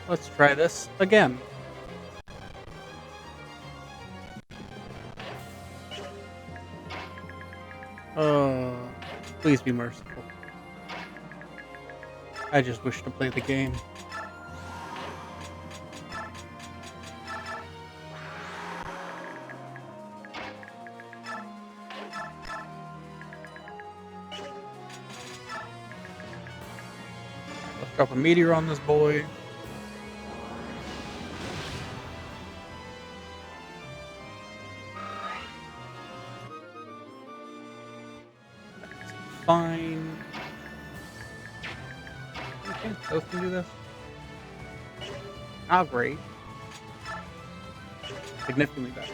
Let's try this again. Please be merciful. I just wish to play the game. Let's drop a meteor on this boy. That's fine. Okay, those can do this. Not great. Significantly better.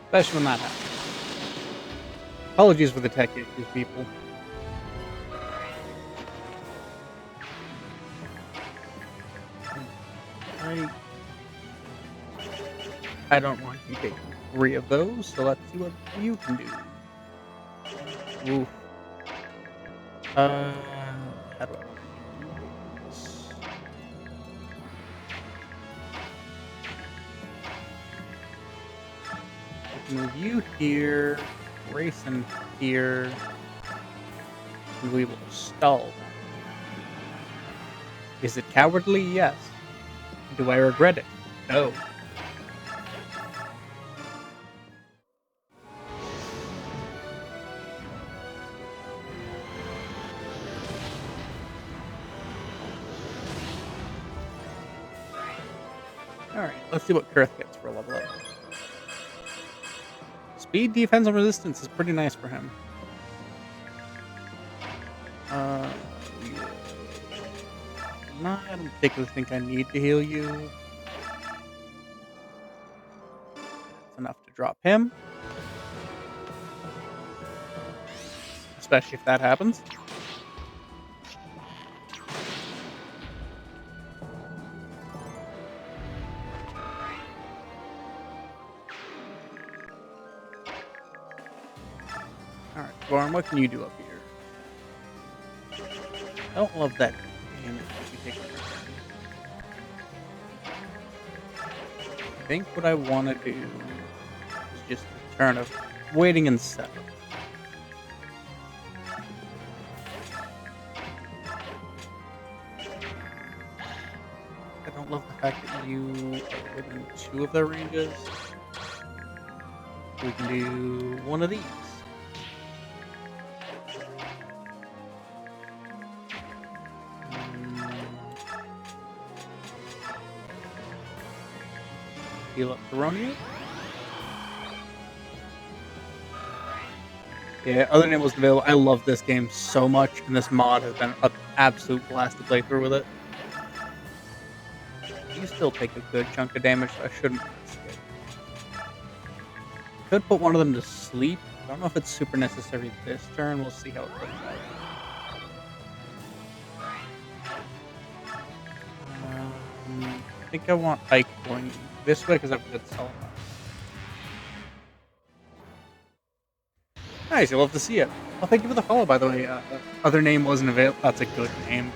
Especially when that happens. Apologies for the tech issues, people. I don't want you to take 3 of those, so let's see what you can do. Oof. How do I want to do this? Move you here, race in here, and we will stall them. Is it cowardly? Yes. Do I regret it? No. Alright, let's see what Kurth gets for a level up. Speed, defense, and resistance is pretty nice for him. I don't particularly think I need to heal you. That's enough to drop him. Especially if that happens. Alright, Gorm, what can you do up here? I don't love that damage you take. I think what I want to do is just a turn of waiting and setup. I don't love the fact that you are within 2 of their ranges. We can do one of these. Heal up Coronius. Yeah, other than it was available, I love this game so much, and this mod has been an absolute blast to play through with it. You still take a good chunk of damage, so I shouldn't risk it. Could put one of them to sleep. I don't know if it's super necessary this turn. We'll see how it plays out. I think I want Ike going this way because I've got Solomon. Nice, you'll love to see it. Well, thank you for the follow, by the way. Other name wasn't available. That's a good name.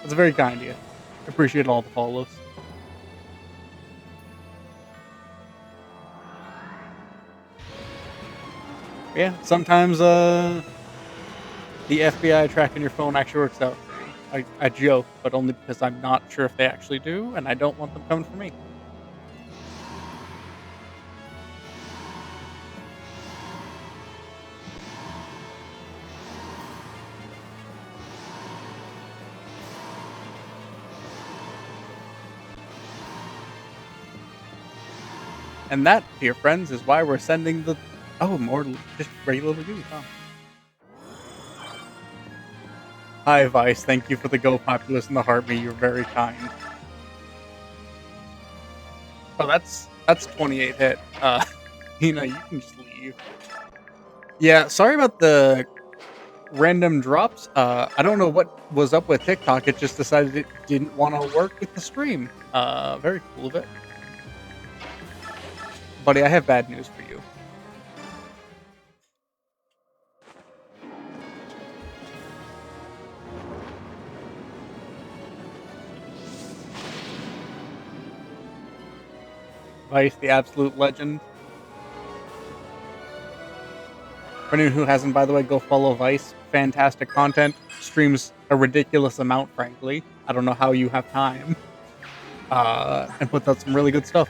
That's very kind of you. Appreciate all the follows. Yeah, sometimes the FBI tracking your phone actually works out. I joke, but only because I'm not sure if they actually do, and I don't want them coming for me. And that, dear friends, is why we're sending the... Oh, more just regular reviews, huh? Hi, Vice. Thank you for the Go Populous and the Heartbeat. You're very kind. Oh, that's 28 hit. You know, you can just leave. Yeah, sorry about the random drops. I don't know what was up with TikTok. It just decided it didn't want to work with the stream. Very cool of it. Buddy, I have bad news for you. Vice, the absolute legend. For anyone who hasn't, by the way, go follow Vice. Fantastic content. Streams a ridiculous amount, frankly. I don't know how you have time. And puts out some really good stuff.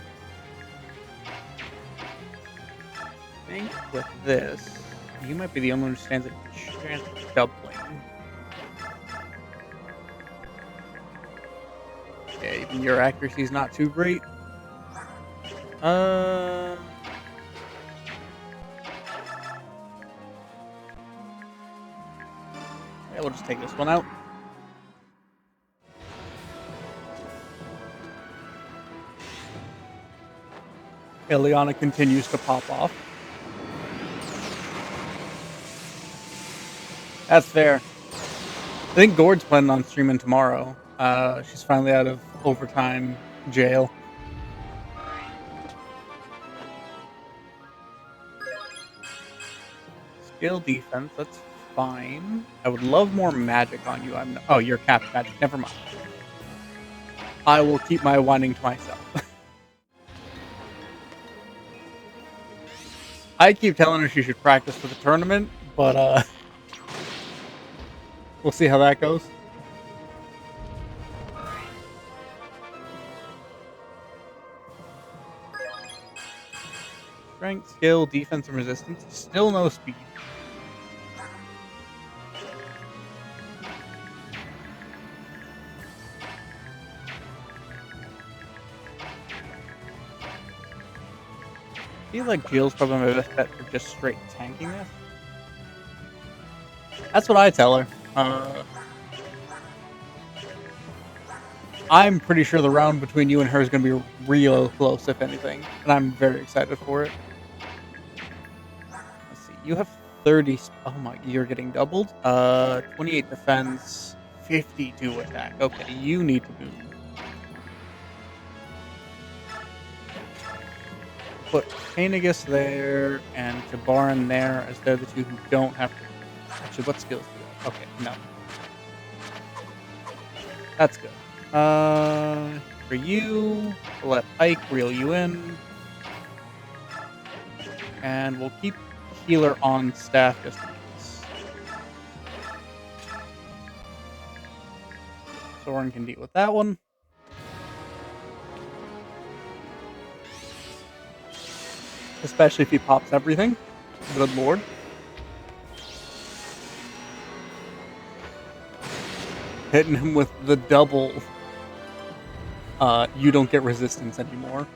I think with this, you might be the only one who stands a chance of doubling. Yeah, even your accuracy is not too great. Yeah, we'll just take this one out. Ileana continues to pop off. That's fair. I think Gord's planning on streaming tomorrow. She's finally out of overtime jail. Skill defense, that's fine. I would love more magic on you. Oh, you're capped magic. Never mind. I will keep my whining to myself. I keep telling her she should practice for the tournament, but we'll see how that goes. Strength, skill, defense, and resistance. Still no speed. I feel like Jill's probably my best bet for just straight tanking this. That's what I tell her. I'm pretty sure the round between you and her is going to be real close, if anything. And I'm very excited for it. Let's see. You have 30... Oh my... You're getting doubled? 28 defense, 52 attack. Okay, you need to boom. Put Kainagus there and Tabaran there, as they're the two who don't have to... Actually, what skills do they have? Okay, no. That's good. For you, we'll let Ike reel you in. And we'll keep Healer on staff just in case. Soren can deal with that one. Especially if he pops everything. Good lord. Hitting him with the double. You don't get resistance anymore.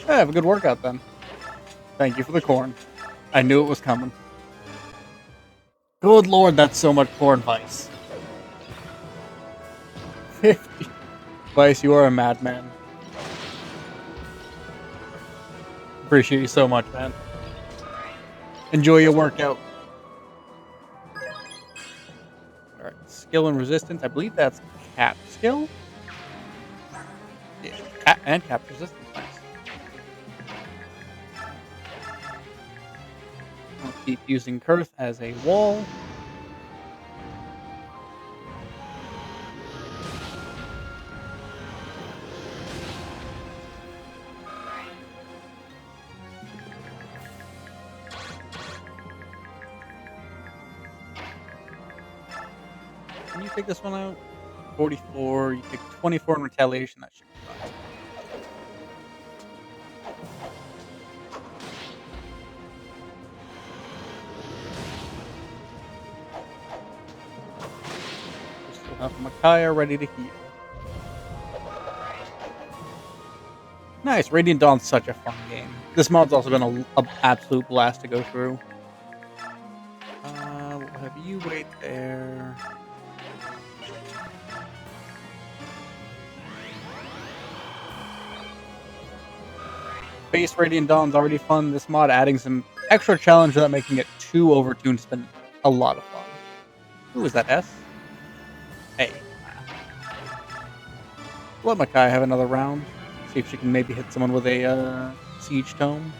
Yeah, have a good workout then. Thank you for the corn. I knew it was coming. Good lord, that's so much corn, Vice. 50. Vice, you are a madman. Appreciate you so much, man. Enjoy your workout. Alright, skill and resistance. I believe that's cap skill. Yeah, and cap resistance. Nice. I'll keep using Kurth as a wall. Can you take this one out? 44. You take 24 in retaliation. That should be fine. We still have Micaiah ready to heal. Nice. Radiant Dawn's such a fun game. This mod's also been an absolute blast to go through. We'll have you wait there. Base Radiant Dawn's already fun. This mod adding some extra challenge without making it too overtuned has been a lot of fun. Who is that, S? Hey. Let Makai have another round. See if she can maybe hit someone with a Siege Tome.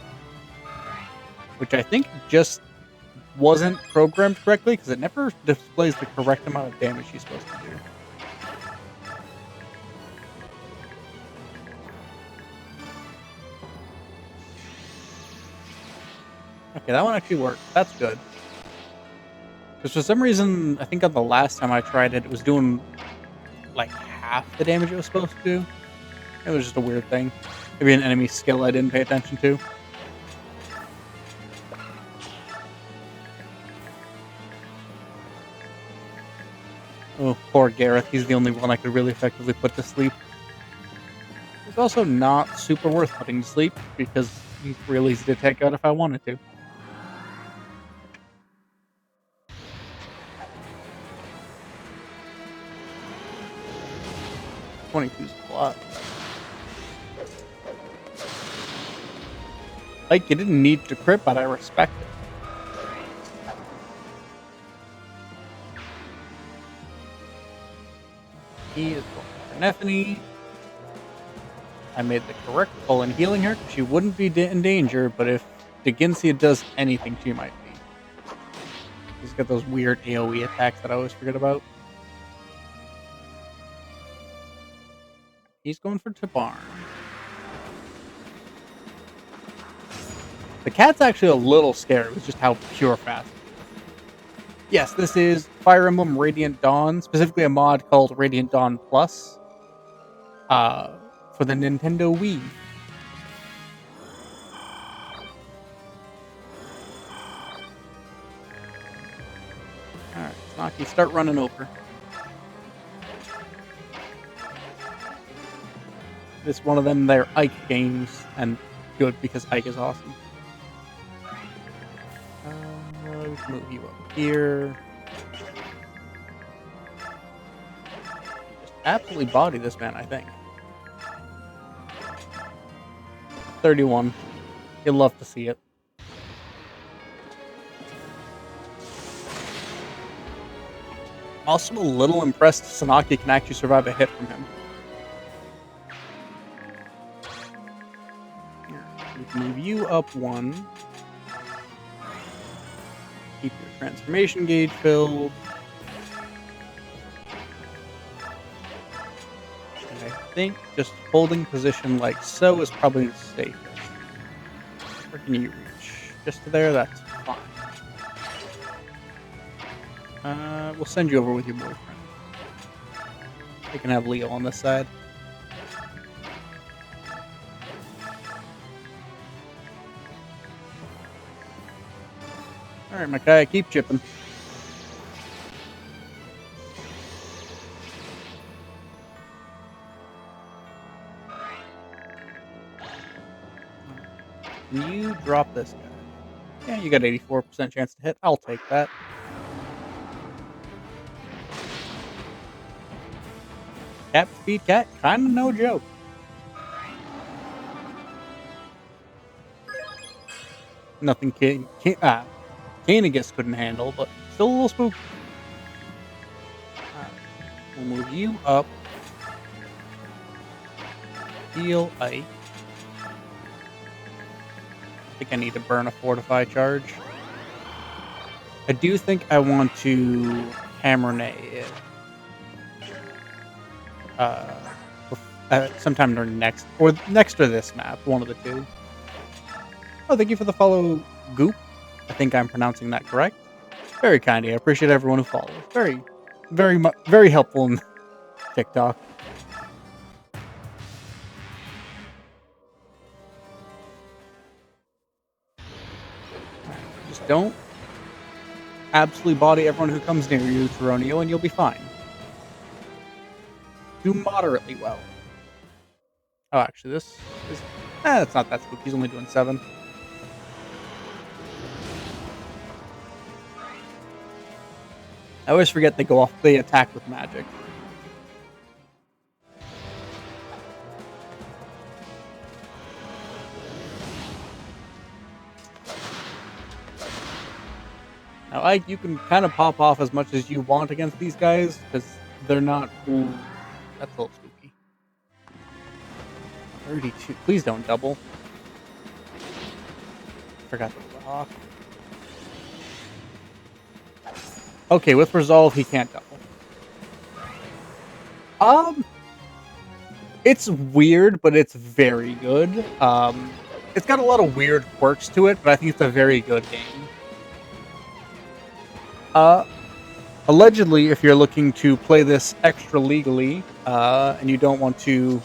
Which I think just wasn't programmed correctly, because it never displays the correct amount of damage she's supposed to do. Okay, that one actually worked. That's good. Because for some reason, I think on the last time I tried it, it was doing like half the damage it was supposed to do. It was just a weird thing. Maybe an enemy skill I didn't pay attention to. Oh, poor Gareth. He's the only one I could really effectively put to sleep. He's also not super worth putting to sleep, because he's really easy to take out if I wanted to. 22's a lot. Like, you didn't need to crit, but I respect it. He is going for Nephany. I made the correct call in healing her. She wouldn't be in danger, but if Deginsia does anything, she might be. He's got those weird AoE attacks that I always forget about. He's going for Tabarn. The cat's actually a little scary with just how pure fast it is. Yes, this is Fire Emblem Radiant Dawn, specifically a mod called Radiant Dawn Plus for the Nintendo Wii. Alright, Snaki, start running over. This one of them, they're Ike games, and good because Ike is awesome. We can move you up here. Just absolutely body this man, I think. 31. You'll love to see it. Also a little impressed Sanaki can actually survive a hit from him. We can move you up 1. Keep your transformation gauge filled. And I think just holding position like so is probably the safest. Where can you reach? Just to there? That's fine. We'll send you over with your boyfriend. You can have Leo on this side. Alright, Makai, keep chipping. Can you drop this guy? Yeah, you got 84% chance to hit. I'll take that. Cap speed cat, kinda no joke. Nothing Kanagus couldn't handle, but still a little spooky. Alright, we'll move you up. Heal Ike. I think I need to burn a Fortify charge. I do think I want to Hammer Nay it. Sometime during next to this map, one of the two. Oh, thank you for the follow, Goop. I think I'm pronouncing that correct. Very kind of you. I appreciate everyone who follows. Very helpful in TikTok. Just don't absolutely body everyone who comes near you, Teronio, and you'll be fine. Do moderately well. Oh, actually, this is... it's not that spooky. He's only doing 7. I always forget they attack with magic. Now, Ike, you can kind of pop off as much as you want against these guys, because they're not... Ooh, that's a little spooky. 32. Please don't double. Forgot the rock. Okay, with resolve, he can't double. It's weird, but it's very good. It's got a lot of weird quirks to it, but I think it's a very good game. Allegedly, if you're looking to play this extra legally, and you don't want to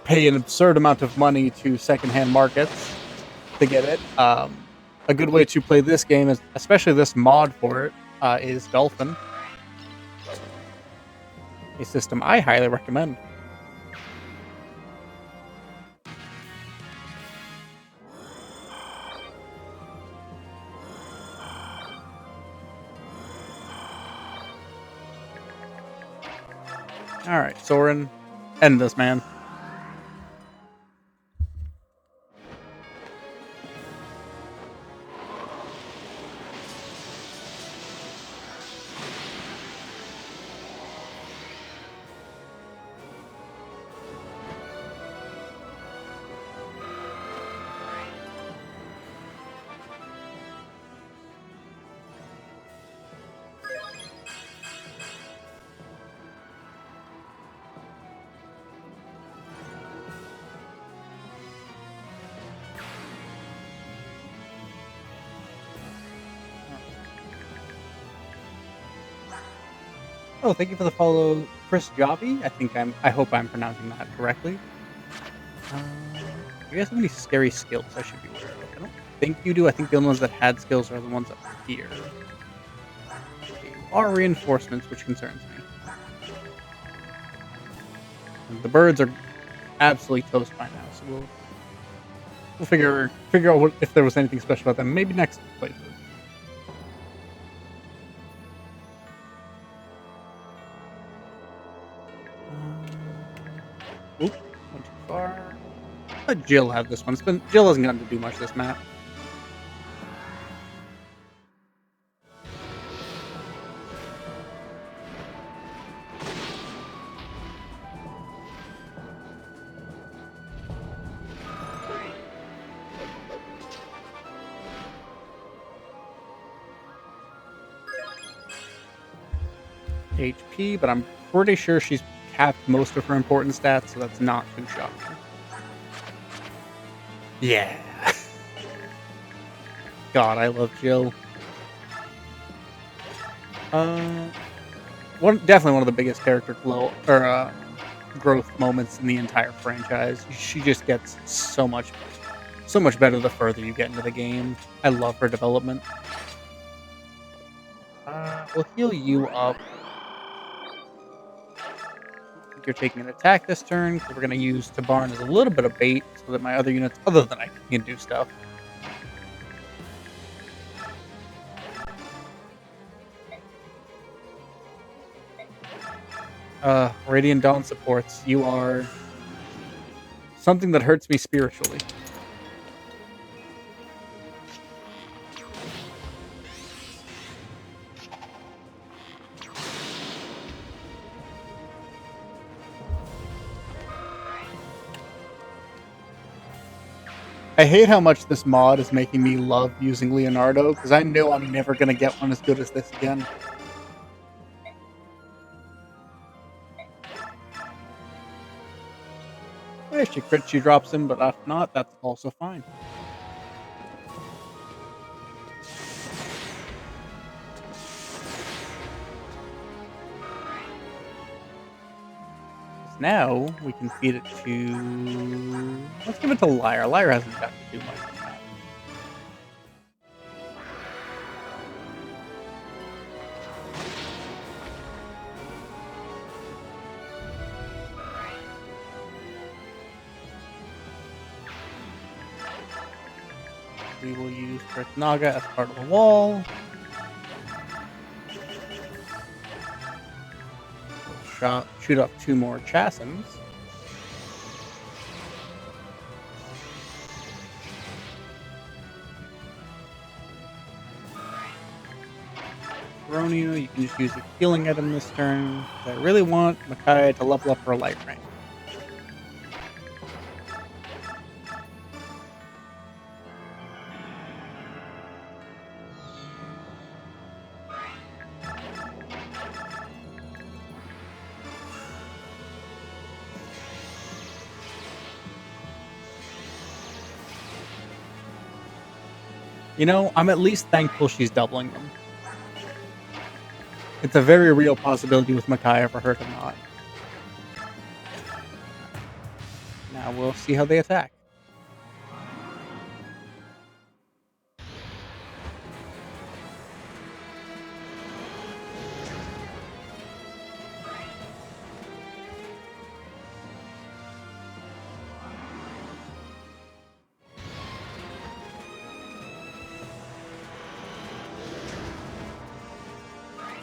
pay an absurd amount of money to secondhand markets to get it, a good way to play this game, is, especially this mod for it, is Dolphin. A system I highly recommend. Alright, Soren, end this, man. Oh, thank you for the follow, Chris Javi. I hope I'm pronouncing that correctly. Do you guys have any scary skills I should be aware of? I don't think you do. I think the only ones that had skills are the ones up here. Okay, are reinforcements, which concerns me. And the birds are absolutely toast by now, so we'll figure out if there was anything special about them. Maybe next playthrough. Oop, went too far. Let Jill have this one. Jill hasn't gotten to do much this map. HP, but I'm pretty sure she's capped most of her important stats, so that's not too shocking. Yeah. God, I love Jill. Definitely one of the biggest character growth moments in the entire franchise. She just gets so much better the further you get into the game. I love her development. We'll heal you up. You're taking an attack this turn, because we're going to use Tabarn as a little bit of bait so that my other units, other than I can do stuff. Radiant Dawn supports. You are something that hurts me spiritually. I hate how much this mod is making me love using Leonardo, because I know I'm never going to get one as good as this again. If she crits, she drops him, but if not, that's also fine. Now we can feed it to. Let's give it to Lyre. Lyre hasn't got to do much. We will use Earth Naga as part of the wall. Shoot up 2 more Chassins. Baronio, you can just use a healing item this turn. I really want Makai to level up her life rank. You know, I'm at least thankful she's doubling them. It's a very real possibility with Micaiah for her to not. Now we'll see how they attack.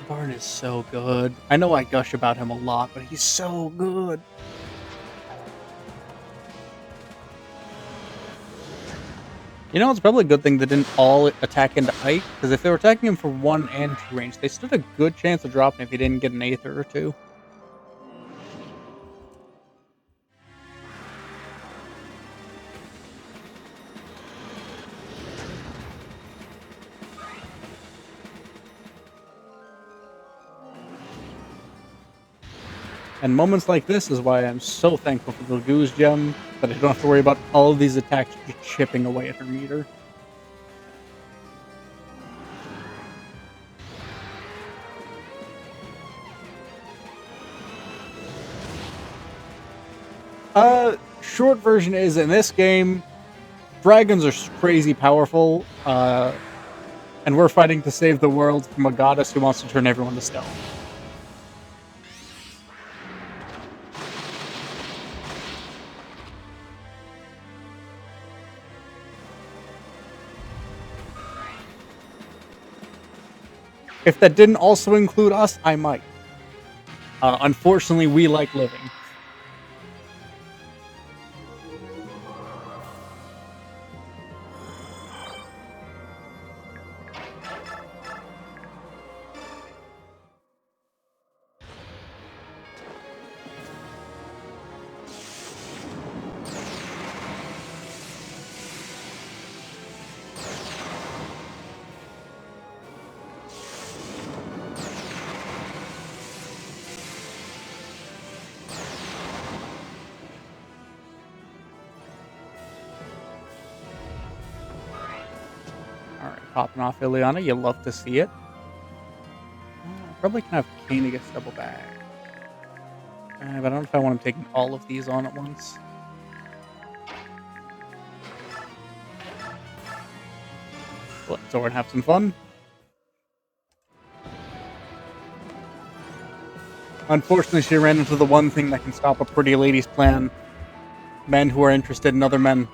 Barn is so good. I know I gush about him a lot, but he's so good. You know, it's probably a good thing they didn't all attack into Ike, because if they were attacking him for 1 and 2 range, they stood a good chance of dropping if he didn't get an Aether or 2. And moments like this is why I'm so thankful for the Goose Gem, that I don't have to worry about all of these attacks just chipping away at her meter. Short version is, in this game, dragons are crazy powerful, and we're fighting to save the world from a goddess who wants to turn everyone to stone. If that didn't also include us, I might. Unfortunately, we like living. Alright, popping off Ileana, you love to see it. Probably can have Kanegus double back. But I don't know if I want him taking all of these on at once. Let Zoran have some fun. Unfortunately, she ran into the one thing that can stop a pretty lady's plan. Men who are interested in other men.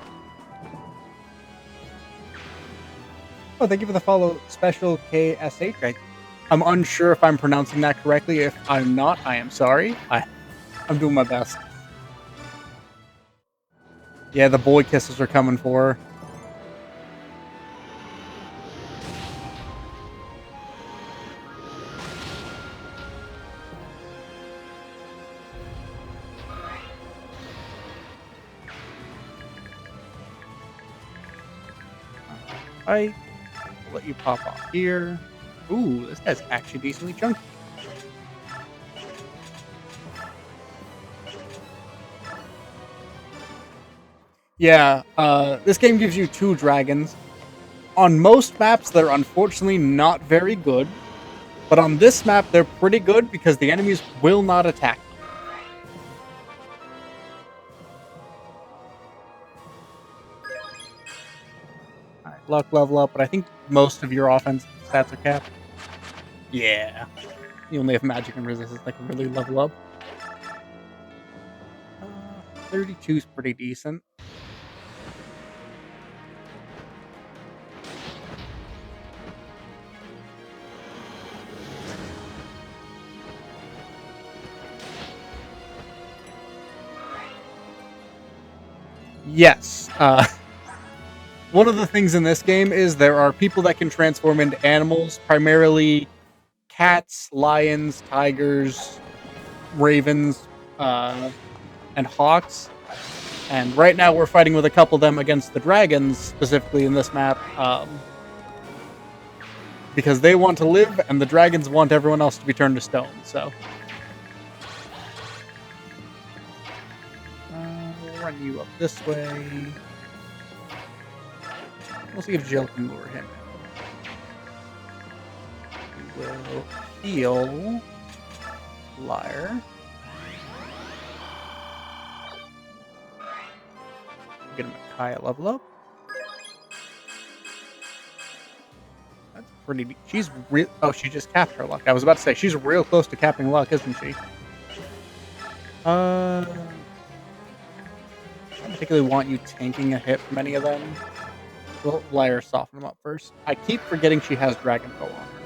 Oh, thank you for the follow, Special KSH. I'm unsure if I'm pronouncing that correctly. If I'm not, I am sorry. I'm doing my best. Yeah, the boy kisses are coming for her. I'll let you pop off here. Ooh, this guy's actually decently chunky. Yeah, this game gives you 2 dragons. On most maps, they're unfortunately not very good. But on this map, they're pretty good because the enemies will not attack them. Alright, luck level up, but I think most of your offense stats are capped. Yeah. You only have magic and resistance that can really level up. 32 is pretty decent. Yes. One of the things in this game is there are people that can transform into animals, primarily cats, lions, tigers, ravens, and hawks. And right now we're fighting with a couple of them against the dragons, specifically in this map, because they want to live and the dragons want everyone else to be turned to stone, so. We'll run you up this way. We'll see if Jill can lure him in. We will heal Liar. Get him a Kaya level up. That's pretty. She's real. Oh, she just capped her luck. I was about to say she's real close to capping luck, isn't she? I don't particularly want you tanking a hit from any of them. We'll Liar soften them up first. I keep forgetting she has Dragon Bow on her.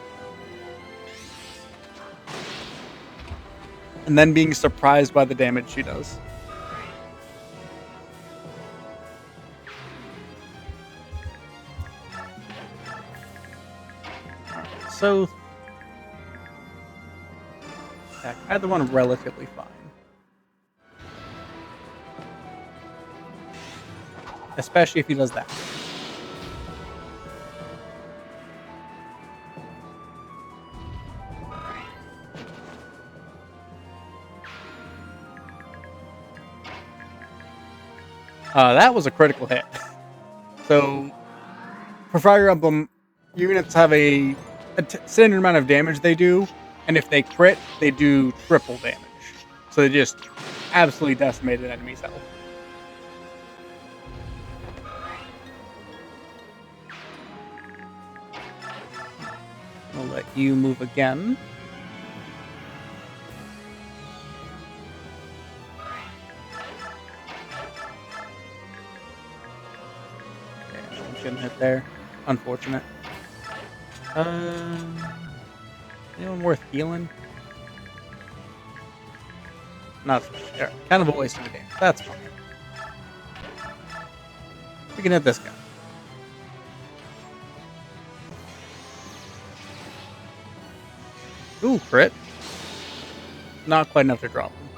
And then being surprised by the damage she does. So, either one relatively fine. Especially if he does that. That was a critical hit. So, for Fire Emblem, units have a standard amount of damage they do, and if they crit, they do triple damage. So they just absolutely decimated enemies' health. I'll let you move again. Okay, no one shouldn't hit there. Unfortunate. Anyone worth healing? Not kind of a waste of the damage. That's fine. We can hit this guy. Ooh, crit. Not quite enough to drop him.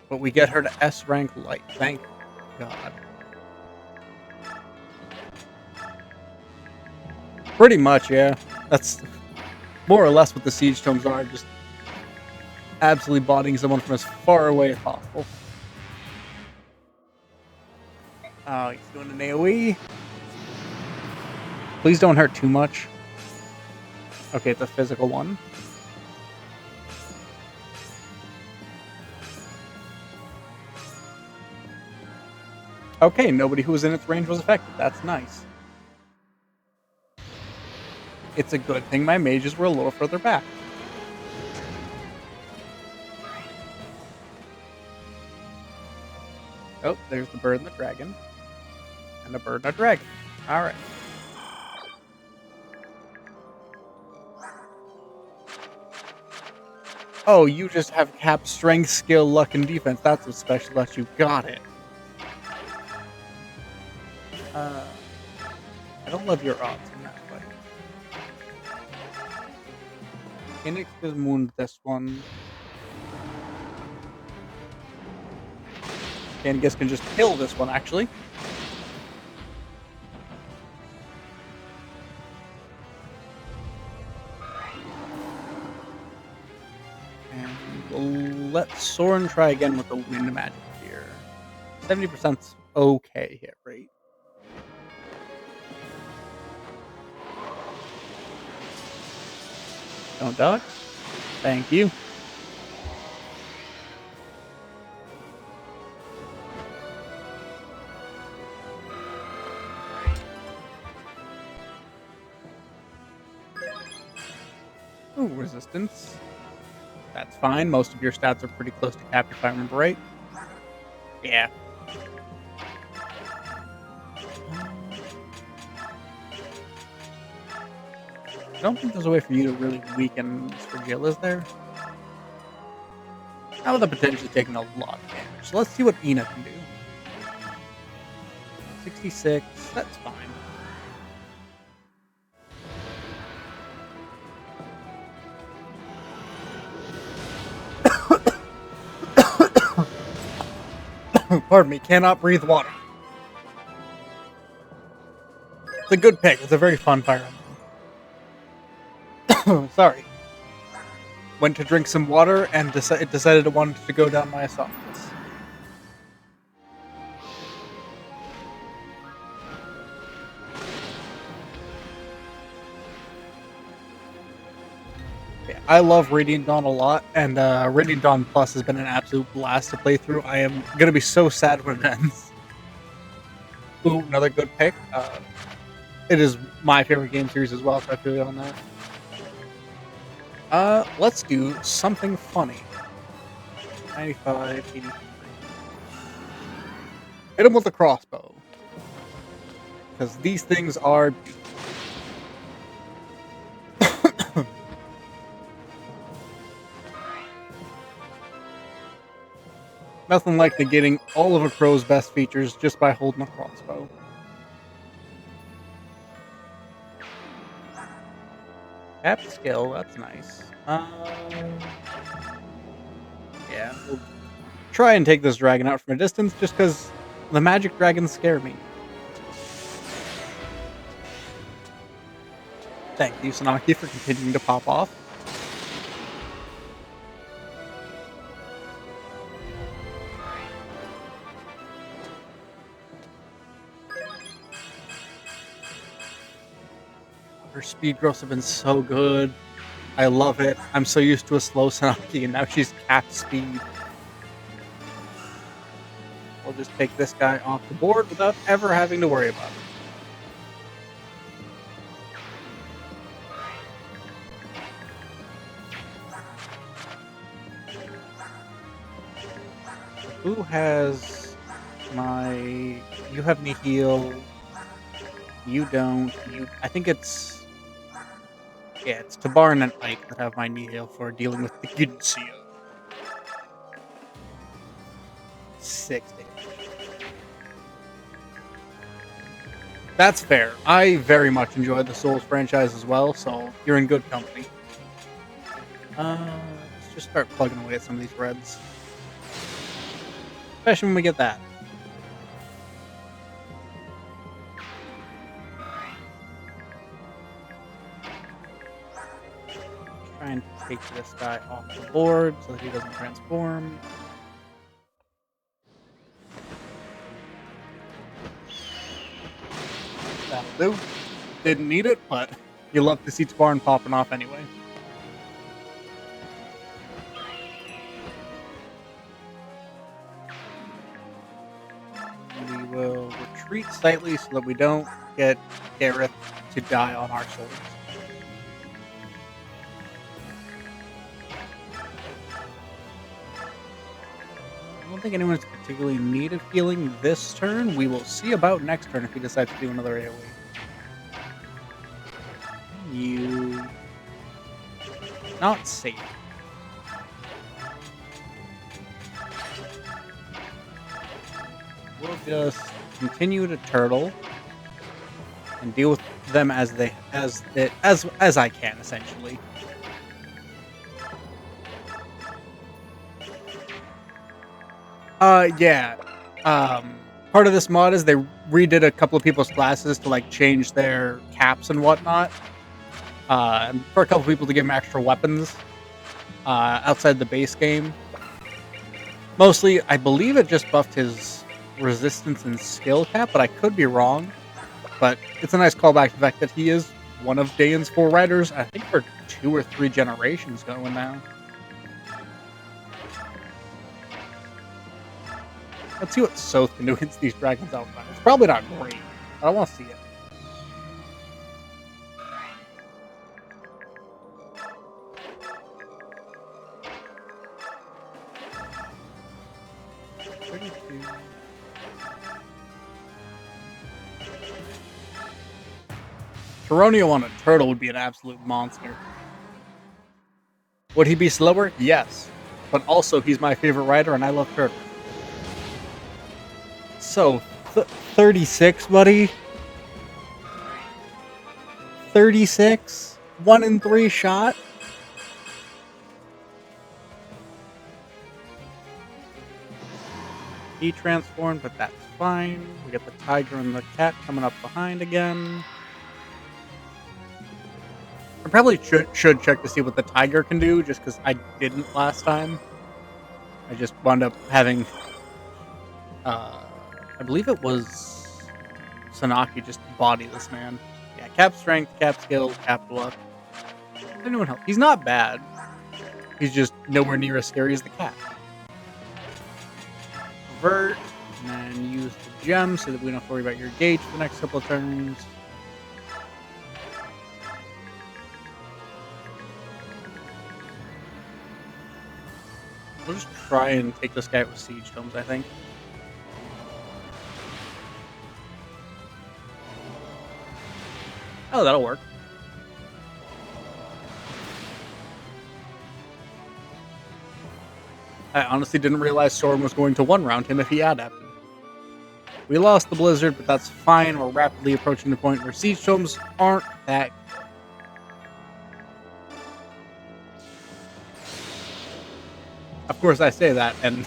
But we get her to S rank light. Thank God. Pretty much, yeah. That's more or less what the siege tomes are. Just absolutely bodying someone from as far away as possible. Oh, he's doing an AoE. Please don't hurt too much. Okay, it's a physical one. Okay, nobody who was in its range was affected. That's nice. It's a good thing my mages were a little further back. Oh, there's the bird and the dragon. And a bird and a dragon. Alright. Oh, you just have cap strength, skill, luck, and defense. That's what special lets you got it. I don't love your odds in that fight. Phoenix is wound this one. Candigus can just kill this one, actually. And we'll let Soren try again with the wind magic here. 70%'s okay hit rate. Don't dodge. Thank you. Ooh, resistance. That's fine. Most of your stats are pretty close to cap, if I remember right. Yeah. I don't think there's a way for you to really weaken Mr. Jill, is there? Now with the potentially taking a lot of damage. So let's see what Ina can do. 66, that's fine. Pardon me, cannot breathe water. It's a good pick. It's a very fun fire emblem. Sorry. Went to drink some water and it decided it wanted to go down my esophagus. Yeah, I love Radiant Dawn a lot, and Radiant Dawn Plus has been an absolute blast to play through. I am gonna be so sad when it ends. Ooh, another good pick. It is my favorite game series as well, so I feel you on that. Let's do something funny. 95, 83. Hit him with a crossbow. Because these things are nothing like negating all of a crow's best features just by holding a crossbow. Cap skill, that's nice. Yeah, we'll try and take this dragon out from a distance just because the magic dragons scare me. Thank you, Sanaki, for continuing to pop off. Her speed growths have been so good. I love it. I'm so used to a slow Sanaki, and now she's capped speed. We'll just take this guy off the board without ever having to worry about it. Who has my... You have me heal. You don't. I think it's... Yeah, it's Tabarin and Ike that have my Nihil for dealing with the Ginsia. 6 damage. That's fair. I very much enjoy the Souls franchise as well, so you're in good company. Let's just start plugging away at some of these reds. Especially when we get that. Try and take this guy off the board so that he doesn't transform. That'll do. Didn't need it, but you love to see Tabarin popping off anyway. We will retreat slightly so that we don't get Gareth to die on our swords. I don't think anyone's particularly in need of healing this turn. We will see about next turn if he decides to do another AoE. You... Not safe. We'll just continue to turtle and deal with them as I can, essentially. Yeah. Part of this mod is they redid a couple of people's classes to like change their caps and whatnot. For a couple of people to give them extra weapons outside the base game. Mostly, I believe it just buffed his resistance and skill cap, but I could be wrong. But it's a nice callback to the fact that he is one of Dane's 4 riders, I think for 2 or 3 generations going now. Let's see what Soth can do against these dragons outside. It's probably not great, but I want to see it. Taronio on a turtle would be an absolute monster. Would he be slower? Yes. But also, he's my favorite rider, and I love turtles. So, 36, buddy? 36? 1 in 3 shot? He transformed, but that's fine. We got the tiger and the cat coming up behind again. I probably should check to see what the tiger can do, just because I didn't last time. I just wound up having... I believe it was Sanaki just body this man. Yeah, cap strength, cap skill, cap luck. Anyone help? He's not bad. He's just nowhere near as scary as the cat. Avert, and then use the gem so that we don't have to worry about your gauge for the next couple of turns. We'll just try and take this guy with Siege Tomes, I think. Oh, that'll work. I honestly didn't realize Soren was going to one-round him if he adapted. We lost the Blizzard, but that's fine. We're rapidly approaching the point where Siege Tomes aren't that good. Of course, I say that, and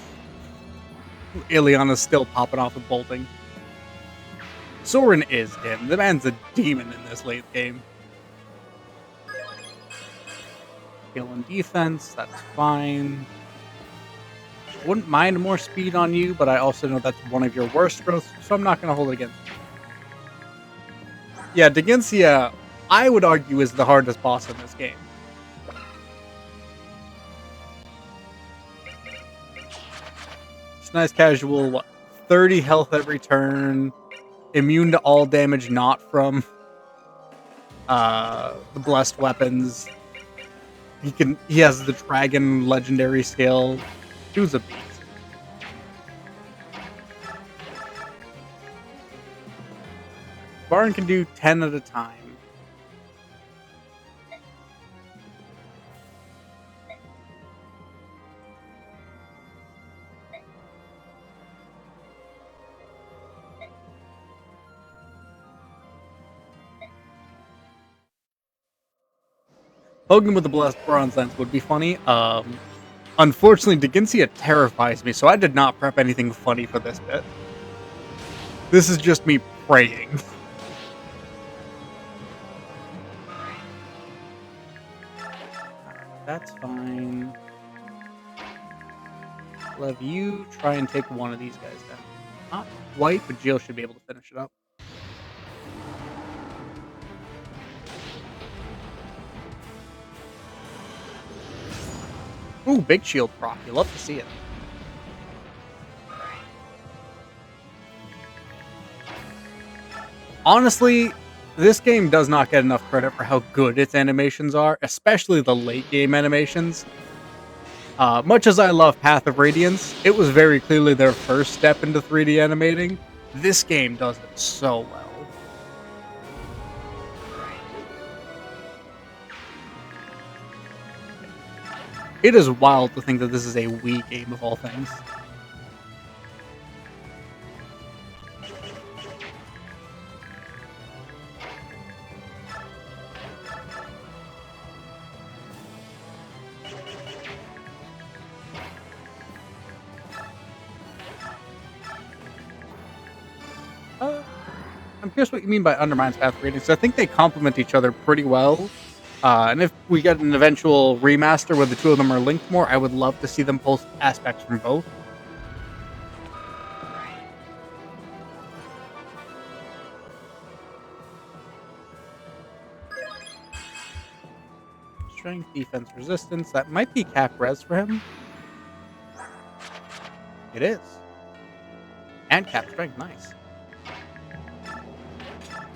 Ileana's still popping off with bolting. Soren is him. The man's a demon in this late game. Skill and defense, that's fine. Wouldn't mind more speed on you, but I also know that's one of your worst growths, so I'm not going to hold it against you. Yeah, Degensia, I would argue, is the hardest boss in this game. It's nice casual, what, 30 health every turn, immune to all damage not from the blessed weapons. He has the dragon legendary skill. Dude's a beast. Baron can do 10 at a time. Hogan with the blessed bronze lance would be funny. Unfortunately, Degensia terrifies me, so I did not prep anything funny for this bit. This is just me praying. That's fine. Let you try and take one of these guys down. Not quite, but Jill should be able to finish it up. Ooh, big shield proc. You love to see it. Honestly, this game does not get enough credit for how good its animations are, especially the late game animations. Much as I love Path of Radiance, it was very clearly their first step into 3D animating. This game does it so well. It is wild to think that this is a Wii game of all things. I'm curious what you mean by undermines path ratings. I think they complement each other pretty well. And if we get an eventual remaster where the two of them are linked more, I would love to see them pull aspects from both. Strength, defense, resistance. That might be cap res for him. It is. And cap strength, nice.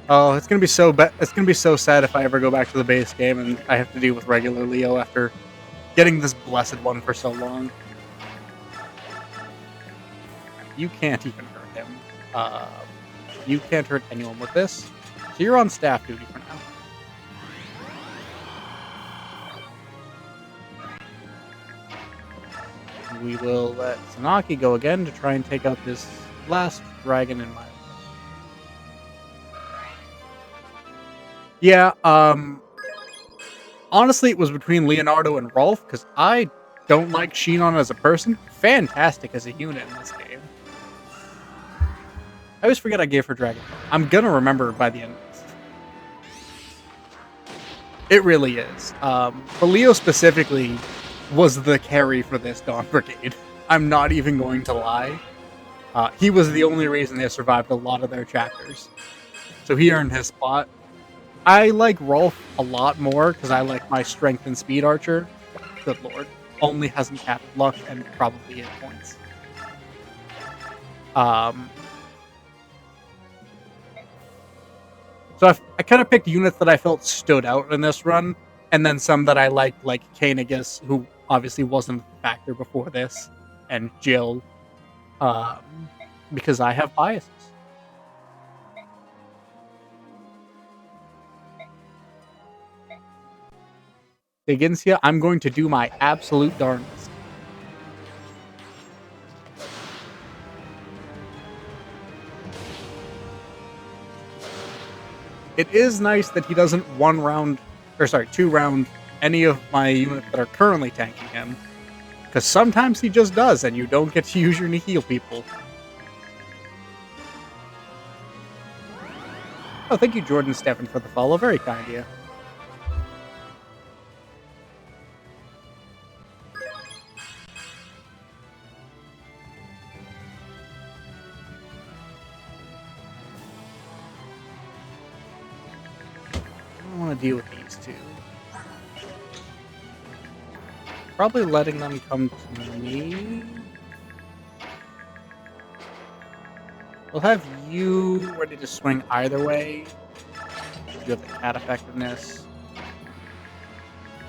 Oh, it's gonna be so it's gonna be so sad if I ever go back to the base game and I have to deal with regular Leo after getting this blessed one for so long. You can't even hurt him. You can't hurt anyone with this. So you're on staff duty for now. We will let Sanaki go again to try and take out this last dragon in my... Yeah, honestly, it was between Leonardo and Rolf, because I don't like Shinon as a person. Fantastic as a unit in this game. I always forget I gave her Dragon. I'm gonna remember by the end of this. It really is. But Leo specifically was the carry for this Dawn Brigade. I'm not even going to lie. He was the only reason they survived a lot of their chapters. So he earned his spot. I like Rolf a lot more because I like my strength and speed archer. Good lord. only has uncapped luck and probably hit points. So I kind of picked units that I felt stood out in this run, and then some that I liked, like Kanegas, who obviously wasn't a factor before this, and Jill, because I have biases. Diginsia, I'm going to do my absolute darndest. It is nice that he doesn't 2 round any of my units that are currently tanking him, because sometimes he just does, and you don't get to use your heal people. Oh, thank you, Jordan Steffen, for the follow. Very kind of you. I don't want to deal with these two. Probably letting them come to me. We'll have you ready to swing either way. You have the cat effectiveness.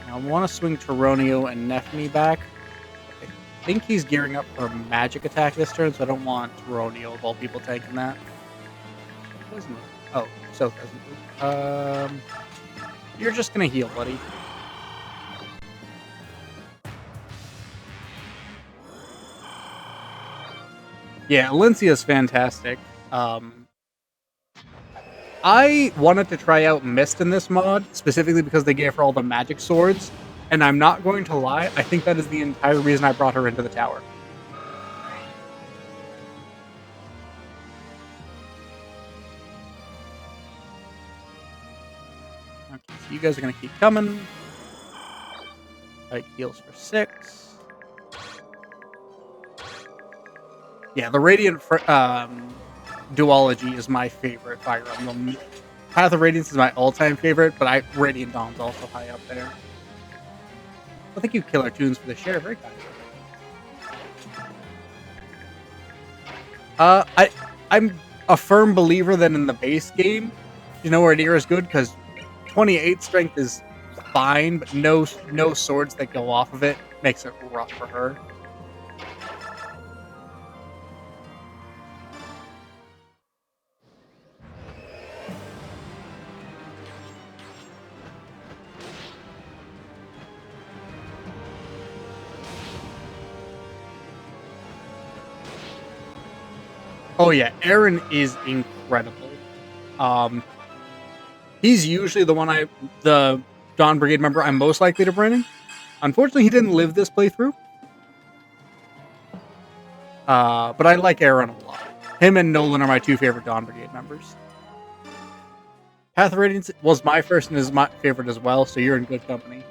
Now, I want to swing Toronio and Nefni back. I think he's gearing up for a magic attack this turn, so I don't want Toronio of all people taking that. Doesn't it? Oh, so doesn't. You're just gonna heal, buddy. Yeah, Alencia's fantastic. I wanted to try out Mist in this mod, specifically because they gave her all the magic swords, and I'm not going to lie, I think that is the entire reason I brought her into the tower. Okay, so you guys are going to keep coming. Like heals for 6. Yeah, the Radiant duology is my favorite Fire Emblem. Path of Radiance is my all-time favorite, but Radiant Dawn's also high up there. Well, thank you, Killer Tunes, for the share. Very kind. I'm a firm believer that in the base game, Rhaenyra is good because 28 strength is fine, but no swords that go off of it makes it rough for her. Oh yeah, Aaron is incredible. He's usually the Dawn Brigade member I'm most likely to bring. Unfortunately, he didn't live this playthrough. But I like Aaron a lot. Him and Nolan are my 2 favorite Dawn Brigade members. Path of Radiance was my first and is my favorite as well, so you're in good company.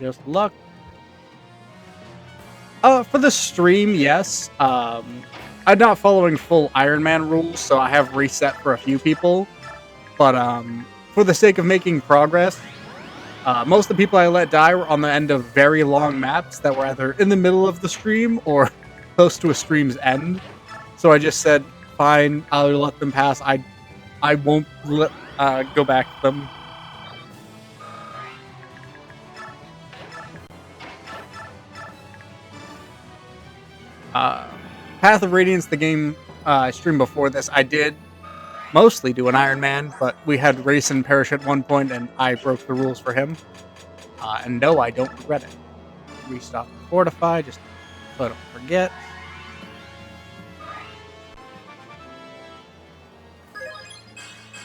Just luck. For the stream, yes. I'm not following full Iron Man rules, so I have reset for a few people. But for the sake of making progress, most of the people I let die were on the end of very long maps that were either in the middle of the stream or close to a stream's end. So I just said, fine, I'll let them pass. I won't go back to them. Path of Radiance, the game I streamed before this, I did mostly do an Iron Man, but we had Rayson perish at one point, and I broke the rules for him. And no, I don't regret it. Restock and fortify, just so I don't forget.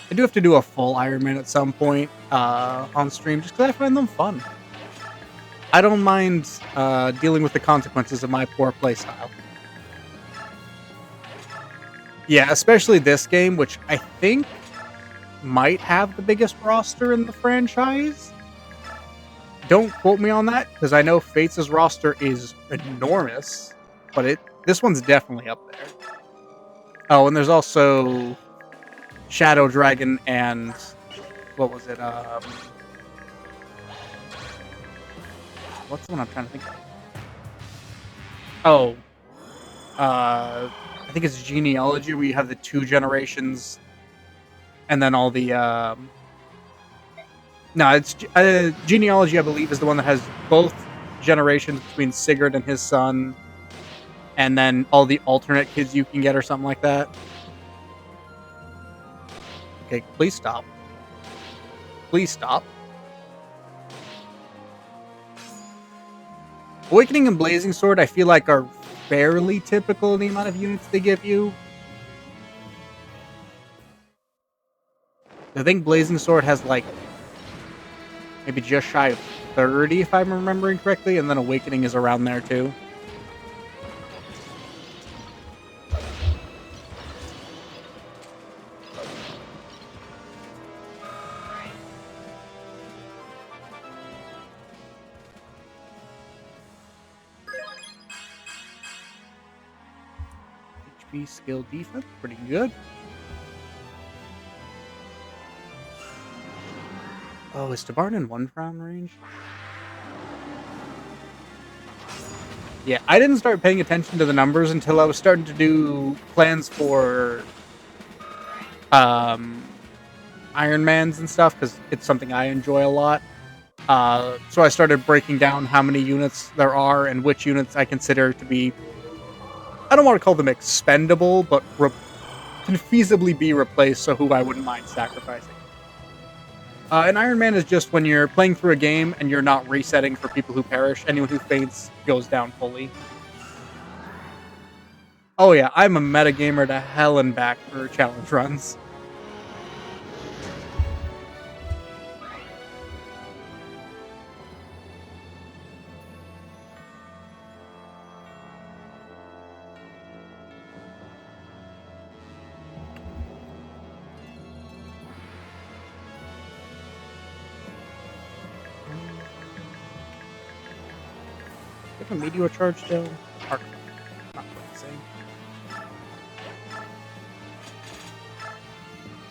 I do have to do a full Iron Man at some point on stream, just because I find them fun. I don't mind dealing with the consequences of my poor playstyle. Yeah, especially this game, which I think might have the biggest roster in the franchise. don't quote me on that, because I know Fates' roster is enormous, but this one's definitely up there. Oh, and there's also Shadow Dragon and what was it? What's the one I'm trying to think of? Oh, I think it's Genealogy, where you have the 2 generations, and then all the no, it's Genealogy. I believe is the one that has both generations between Sigurd and his son, and then all the alternate kids you can get, or something like that. Okay, please stop. Please stop. Awakening and Blazing Sword, I feel like, are fairly typical in the amount of units they give you. I think Blazing Sword has like maybe just shy of 30, if I'm remembering correctly, and then Awakening is around there too. HP, skill, defense, pretty good. Oh, is Tabarn in 1 round range? Yeah, I didn't start paying attention to the numbers until I was starting to do plans for Ironmans and stuff, because it's something I enjoy a lot. So I started breaking down how many units there are and which units I consider to be, I don't want to call them expendable, but can feasibly be replaced, so who I wouldn't mind sacrificing. An Iron Man is just when you're playing through a game and you're not resetting for people who perish. Anyone who faints goes down fully. Oh yeah, I'm a metagamer to hell and back for challenge runs. Get a meteor charge still? Not quite the same.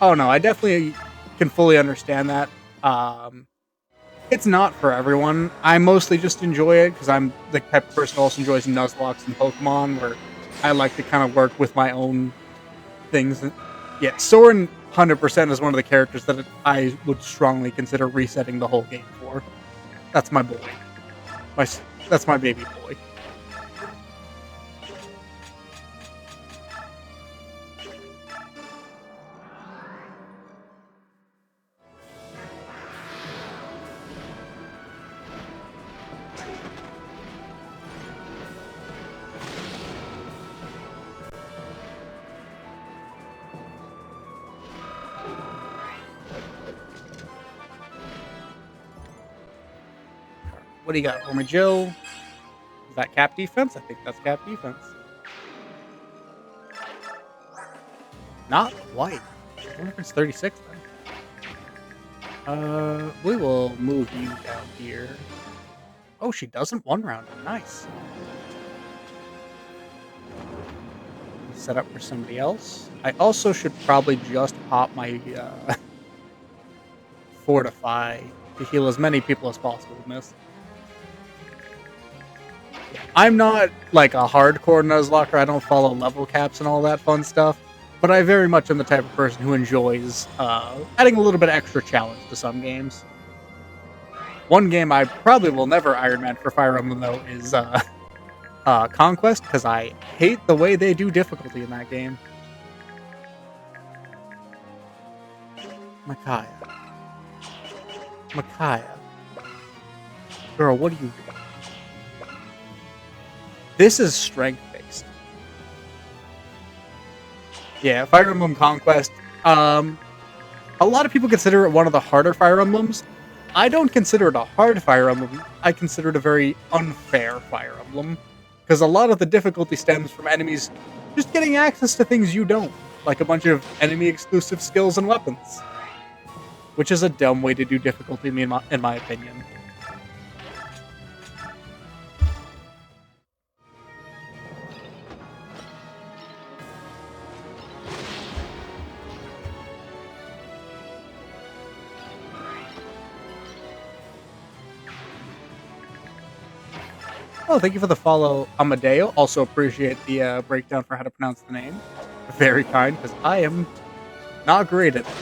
Oh no, I definitely can fully understand that. It's not for everyone. I mostly just enjoy it because I'm the type of person who also enjoys Nuzlocke and Pokemon, where I like to kind of work with my own things. Yeah, Soren 100% is one of the characters that I would strongly consider resetting the whole game for. That's my boy. That's my baby boy. What do you got for me, Jill? Is that cap defense? I think that's cap defense. Not quite. I wonder if it's 36 then. We will move you down here. Oh, she doesn't 1 round. Nice. Set up for somebody else. I also should probably just pop my Fortify to heal as many people as possible in this. I'm not like a hardcore Nuzlocker. I don't follow level caps and all that fun stuff. But I very much am the type of person who enjoys adding a little bit of extra challenge to some games. One game I probably will never Iron Man for Fire Emblem, though, is Conquest, because I hate the way they do difficulty in that game. Micaiah. Girl, what are you doing? This is strength-based. Yeah, Fire Emblem Conquest. A lot of people consider it one of the harder Fire Emblems. I don't consider it a hard Fire Emblem. I consider it a very unfair Fire Emblem. Because a lot of the difficulty stems from enemies just getting access to things you don't. Like a bunch of enemy-exclusive skills and weapons. Which is a dumb way to do difficulty, in my opinion. Oh, thank you for the follow, Amadeo. Also appreciate the breakdown for how to pronounce the name. Very kind, because I am not great at it.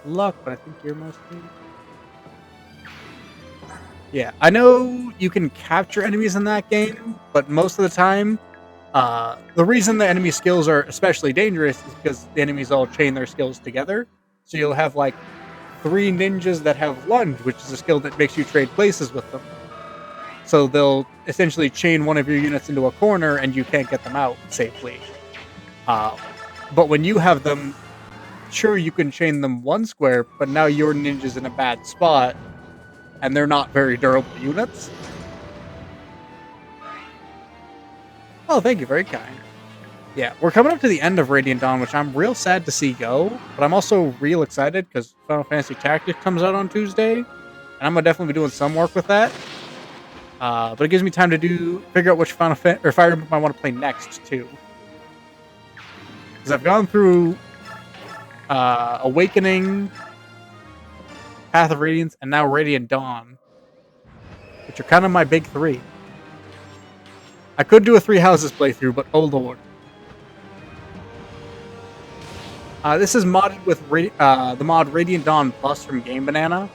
Luck, but I think you're mostly... Yeah, I know you can capture enemies in that game, but most of the time, the reason the enemy skills are especially dangerous is because the enemies all chain their skills together. So you'll have like 3 ninjas that have lunge, which is a skill that makes you trade places with them. So they'll essentially chain one of your units into a corner and you can't get them out safely. Uh, but when you have them, sure, you can chain them one square, but now your ninja's in a bad spot and they're not very durable units. Oh, thank you. Very kind. Yeah, we're coming up to the end of Radiant Dawn, which I'm real sad to see go, but I'm also real excited because Final Fantasy Tactics comes out on Tuesday, and I'm gonna definitely be doing some work with that. But it gives me time to figure out which Fire Emblem I want to play next too, because I've gone through Awakening, Path of Radiance, and now Radiant Dawn, which are kind of my big 3. I could do a 3 Houses playthrough, but oh lord. This is modded with the mod Radiant Dawn Plus from Gamebanana.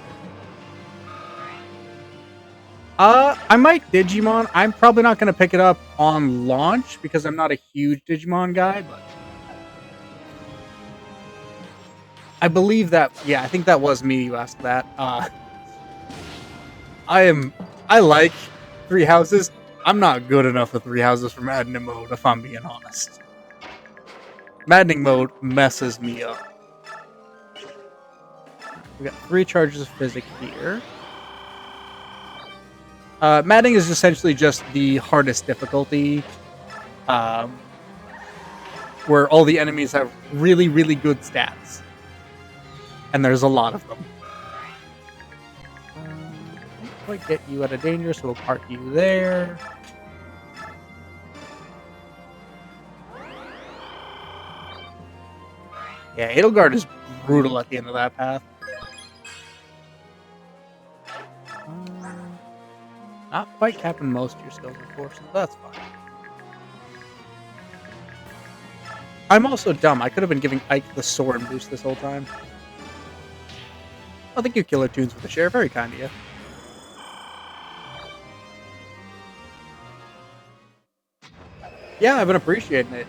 I might Digimon. I'm probably not going to pick it up on launch because I'm not a huge Digimon guy, but I believe that, yeah, I think that was me you asked that. I like 3 Houses. I'm not good enough with 3 Houses for Maddening mode, if I'm being honest. Maddening mode messes me up. We got 3 charges of physic here. Maddening is essentially just the hardest difficulty, where all the enemies have really, really good stats. And there's a lot of them. Can't quite get you out of danger, so we'll park you there. Yeah, Edelgard is brutal at the end of that path. Not quite capping most of your skills, unfortunately. That's fine. I'm also dumb. I could have been giving Ike the sword boost this whole time. Oh, thank you, Killer Tunes, for the share. Very kind of you. Yeah, I've been appreciating it.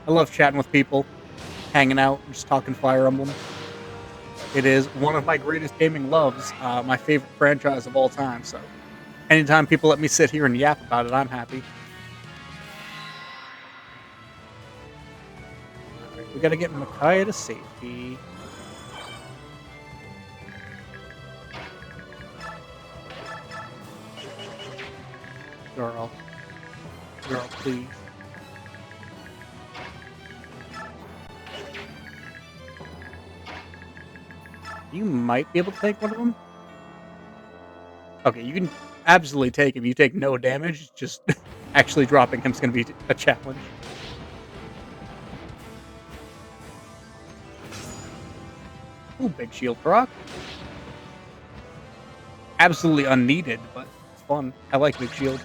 I love chatting with people, hanging out, just talking Fire Emblem. It is one of my greatest gaming loves, my favorite franchise of all time, so anytime people let me sit here and yap about it, I'm happy. Alright, we gotta get Micaiah to safety. Girl. Girl, please. You might be able to take one of them. Okay, you can absolutely take him. You take no damage. Just actually dropping him is going to be a challenge. Ooh, big shield proc. Absolutely unneeded, but it's fun. I like big shield.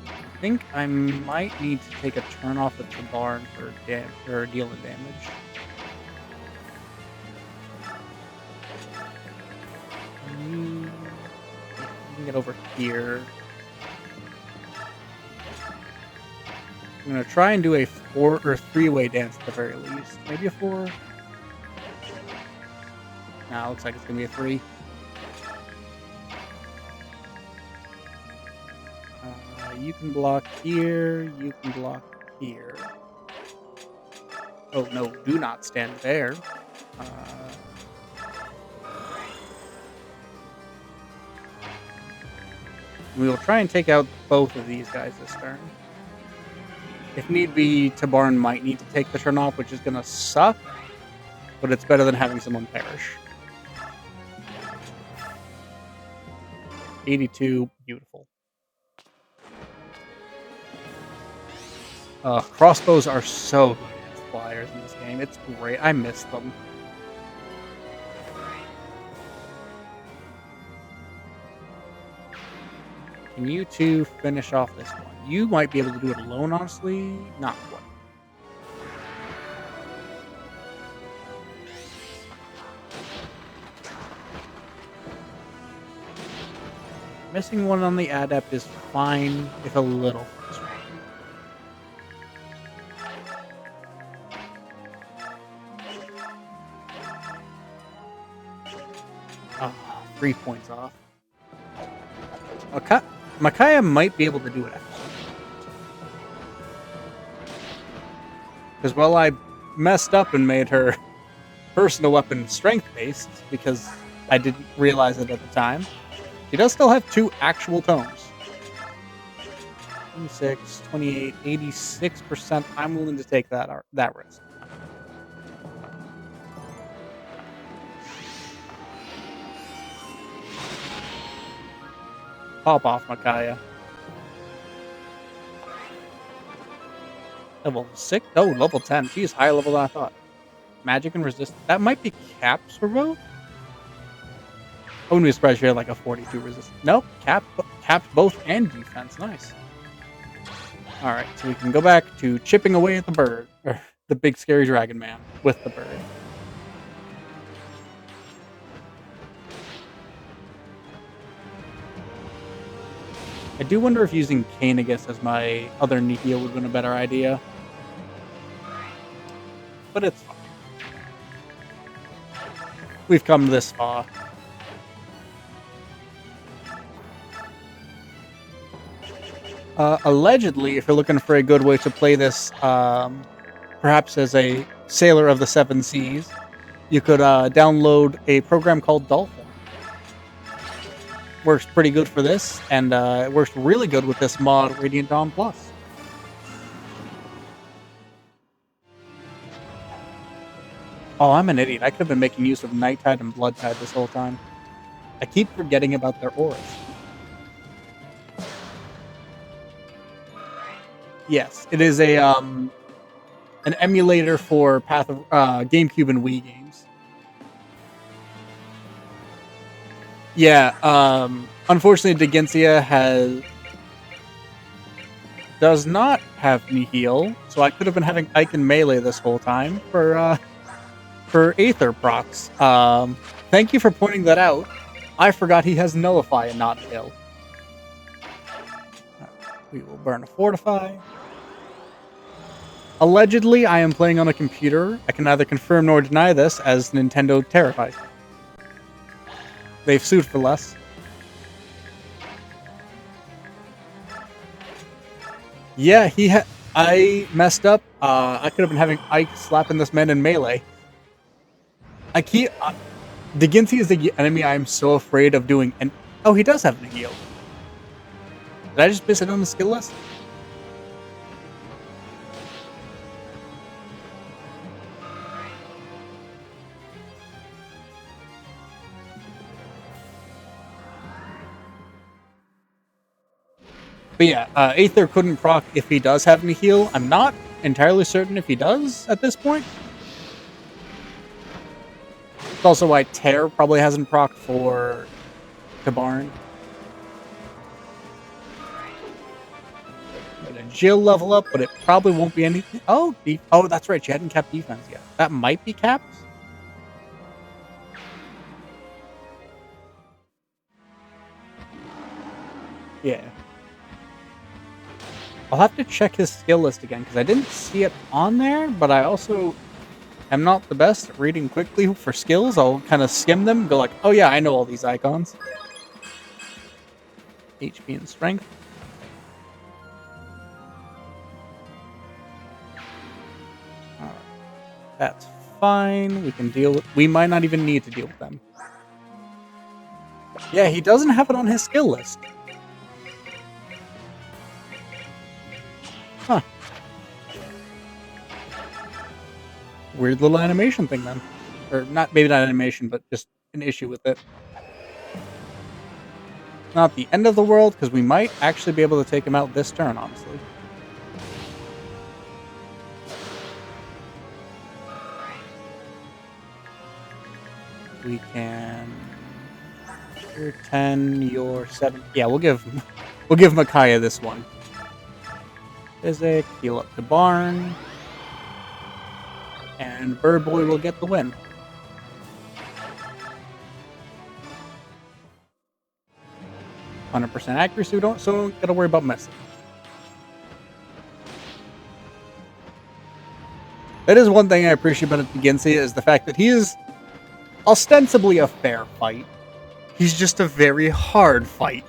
I think I might need to take a turn off at the barn for dealing damage. You can get over here. I'm gonna try and do a 4 or 3-way dance at the very least. Maybe a 4. Nah, looks like it's gonna be a 3. You can block here. You can block here. Oh no! Do not stand there. We will try and take out both of these guys this turn. If need be, Tabarn might need to take the turn off, which is going to suck, but it's better than having someone perish. 82, beautiful. Crossbows are so good against flyers in this game. It's great. I miss them. Can you two finish off this one? You might be able to do it alone, honestly. Not quite. Missing one on the adept is fine, if a little frustrating. Oh, 3 points off. Micaiah might be able to do it, actually. Because while I messed up and made her personal weapon strength-based, because I didn't realize it at the time, she does still have 2 actual tomes. 26, 28, 86%. I'm willing to take that risk. Pop off, Micaiah. Level 6? Oh, level 10. She's higher level than I thought. Magic and resist. That might be caps for both? I wouldn't be surprised if you had like a 42 resist. Nope, capped both and defense. Nice. Alright, so we can go back to chipping away at the bird. Or the big scary dragon man with the bird. I do wonder if using Kanegus as my other Nihil would have been a better idea. But it's fine. We've come this far. Allegedly, if you're looking for a good way to play this, perhaps as a sailor of the 7 seas, you could download a program called Dolphin. Works pretty good for this, and it works really good with this mod, Radiant Dawn Plus. Oh, I'm an idiot. I could have been making use of Nighttide and Bloodtide this whole time. I keep forgetting about their auras. Yes, it is a an emulator for Path of GameCube and Wii games. Yeah, unfortunately, Digensia does not have Nihil, so I could have been having Ike and Melee this whole time for Aether procs. Thank you for pointing that out. I forgot he has Nullify and not Nihil. We will burn a Fortify. Allegedly, I am playing on a computer. I can neither confirm nor deny this, as Nintendo terrifies me. They've sued for less. Yeah, I messed up. I could have been having Ike slapping this man in Melee. Digincy is the enemy I'm so afraid of doing. And oh, he does have the heal. Did I just miss it on the skill list? But yeah, Aether couldn't proc if he does have any heal. I'm not entirely certain if he does at this point. It's also why Tear probably hasn't proc for Tabarn. Jill level up, but it probably won't be anything. Oh, that's right. She hadn't capped defense yet. That might be capped. Yeah. I'll have to check his skill list again because I didn't see it on there, but I also am not the best at reading quickly for skills. I'll kind of skim them and go like, oh yeah, I know all these icons. HP and strength. Alright. That's fine. We can deal with... We might not even need to deal with them. Yeah, he doesn't have it on his skill list. Huh. Weird little animation thing then. Or maybe not animation, but just an issue with it. Not the end of the world, because we might actually be able to take him out this turn, honestly. We can. You're 10. You're 7. Yeah, we'll give Micaiah this one. Physic. Heal up the barn. And Bird Boy will get the win. %100% accuracy. So don't gotta worry about missing. That is one thing I appreciate about Gincy is the fact that he is ostensibly a fair fight. He's just a very hard fight.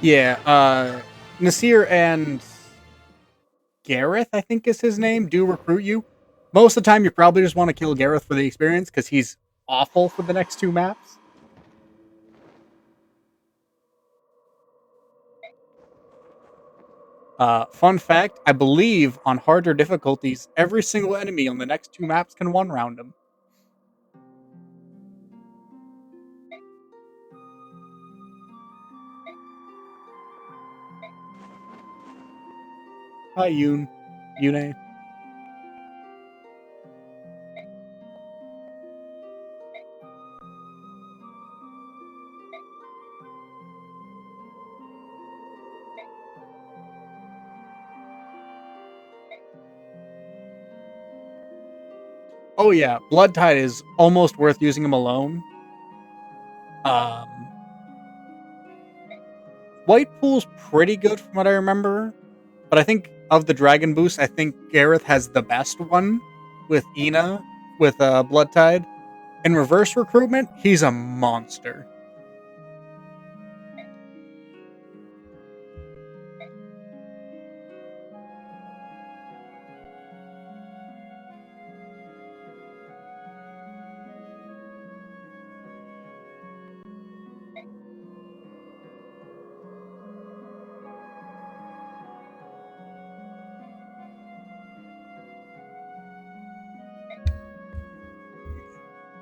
Yeah, Nasir and Gareth, I think is his name, do recruit you. Most of the time, you probably just want to kill Gareth for the experience because he's awful for the next 2 maps. Fun fact, I believe on harder difficulties, every single enemy on the next 2 maps can one-round him. Hi, Yune. Oh yeah, Blood Tide is almost worth using him alone. White Pool's pretty good from what I remember, but I think of the Dragon Boost, I think Gareth has the best one with Ina with Blood Tide. In reverse recruitment, he's a monster.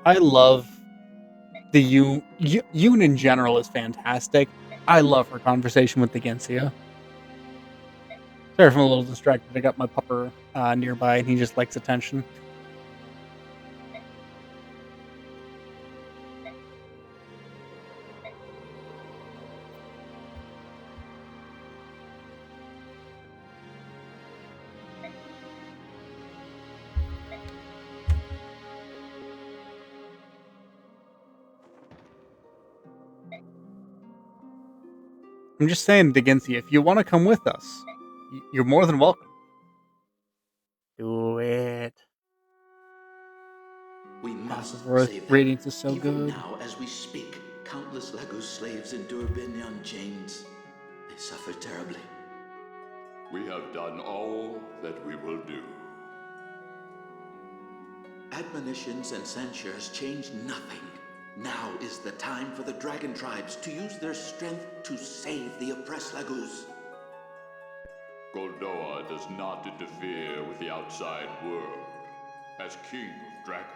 I love the Yoon in general is fantastic. I love her conversation with the Gensia. Sorry if I'm a little distracted. I got my pupper nearby and he just likes attention. I'm just saying, Degensi, if you want to come with us, you're more than welcome. Do it. We must save Radiance is so Even good. now, as we speak, countless Lego slaves endure Binyan chains. They suffer terribly. We have done all that we will do. Admonitions and censures change nothing. Now is the time for the dragon tribes to use their strength to save the oppressed Lagus. Goldoa does not interfere with the outside world. As king of dragons,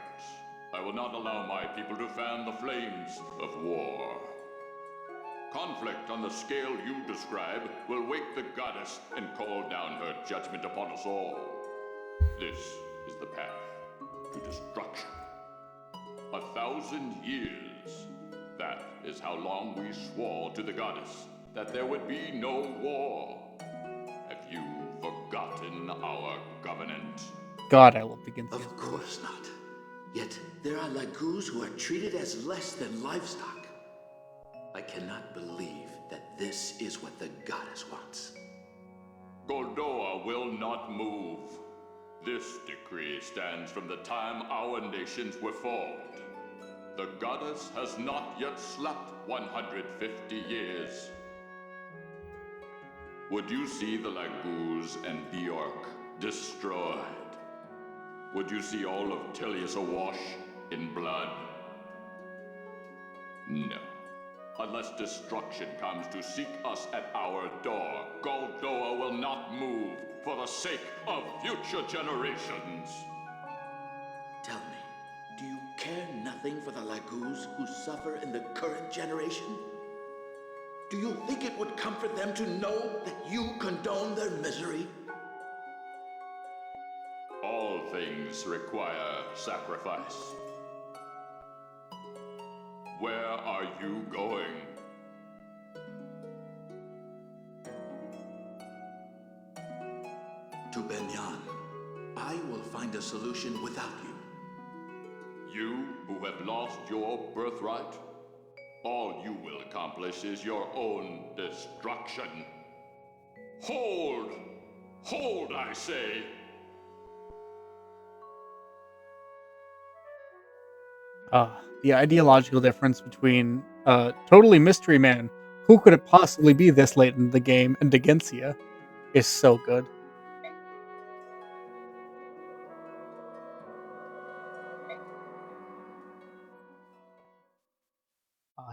I will not allow my people to fan the flames of war. Conflict on the scale you describe will wake the goddess and call down her judgment upon us all. This is the path to destruction. 1,000 years. That is how long we swore to the goddess that there would be no war. Have you forgotten our covenant? God, I love the Gensia. Of course not. Yet there are Lagus who are treated as less than livestock. I cannot believe that this is what the goddess wants. Goldoa will not move. This decree stands from the time our nations were formed. The goddess has not yet slept 150 years. Would you see the Laguz and Bjork destroyed? Would you see all of Tilius awash in blood? No. Unless destruction comes to seek us at our door, Goldoa will not move for the sake of future generations. Tell me, do you care nothing for the Laguz who suffer in the current generation? Do you think it would comfort them to know that you condone their misery? All things require sacrifice. Where are you going? To Benyan. I will find a solution without you. You who have lost your birthright? All you will accomplish is your own destruction. Hold! Hold, I say! The ideological difference between totally Mystery Man, who could it possibly be this late in the game, and Degencia is so good.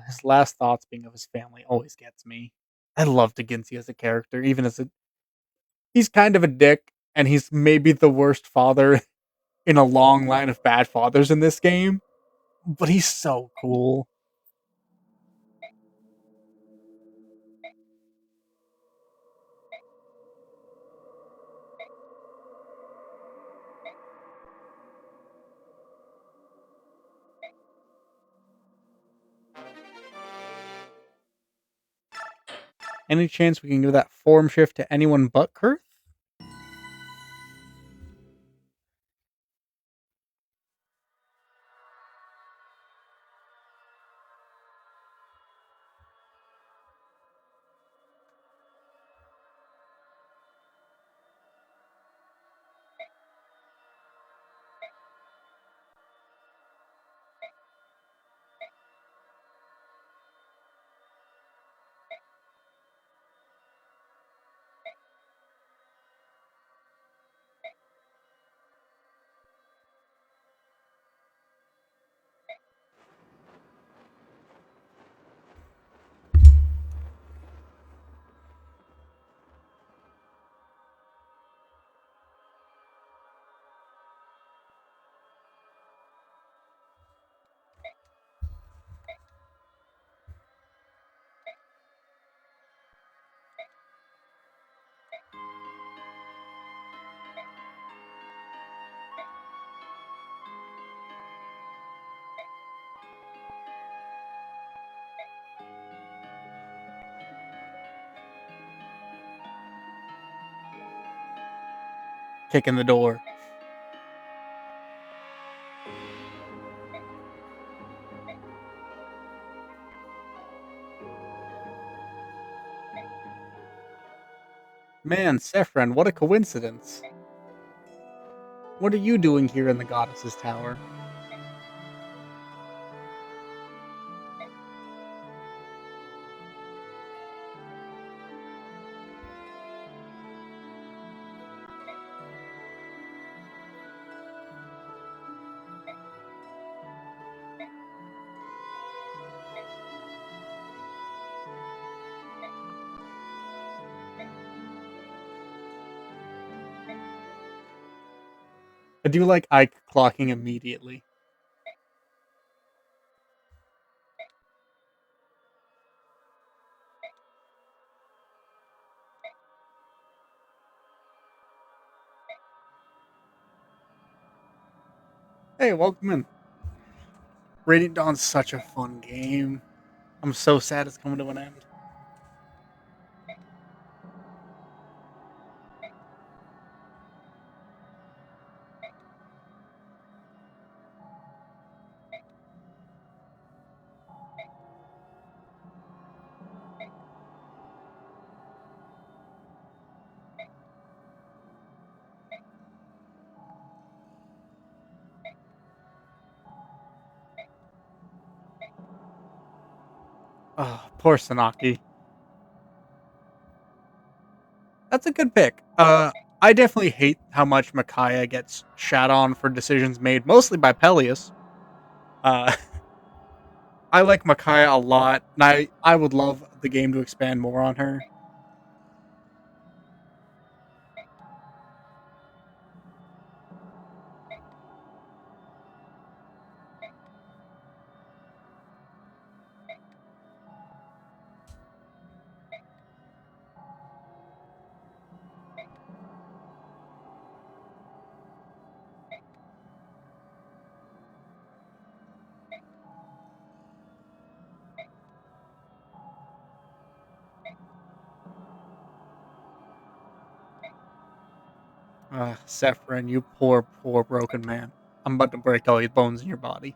His last thoughts being of his family always gets me. I love Degencia as a character, even as he's kind of a dick, and he's maybe the worst father in a long line of bad fathers in this game, but he's so cool. Any chance we can give that form shift to anyone but Kurth? Kick in the door. Man, Sephron, what a coincidence. What are you doing here in the Goddess's Tower? I do like Ike clocking immediately. Hey, welcome in. Radiant Dawn's such a fun game. I'm so sad it's coming to an end. Poor Sanaki. That's a good pick. I definitely hate how much Micaiah gets shat on for decisions made mostly by Peleus. Uh, I like Micaiah a lot, and I would love the game to expand more on her. Sephirin, you poor, poor broken man. I'm about to break all your bones in your body.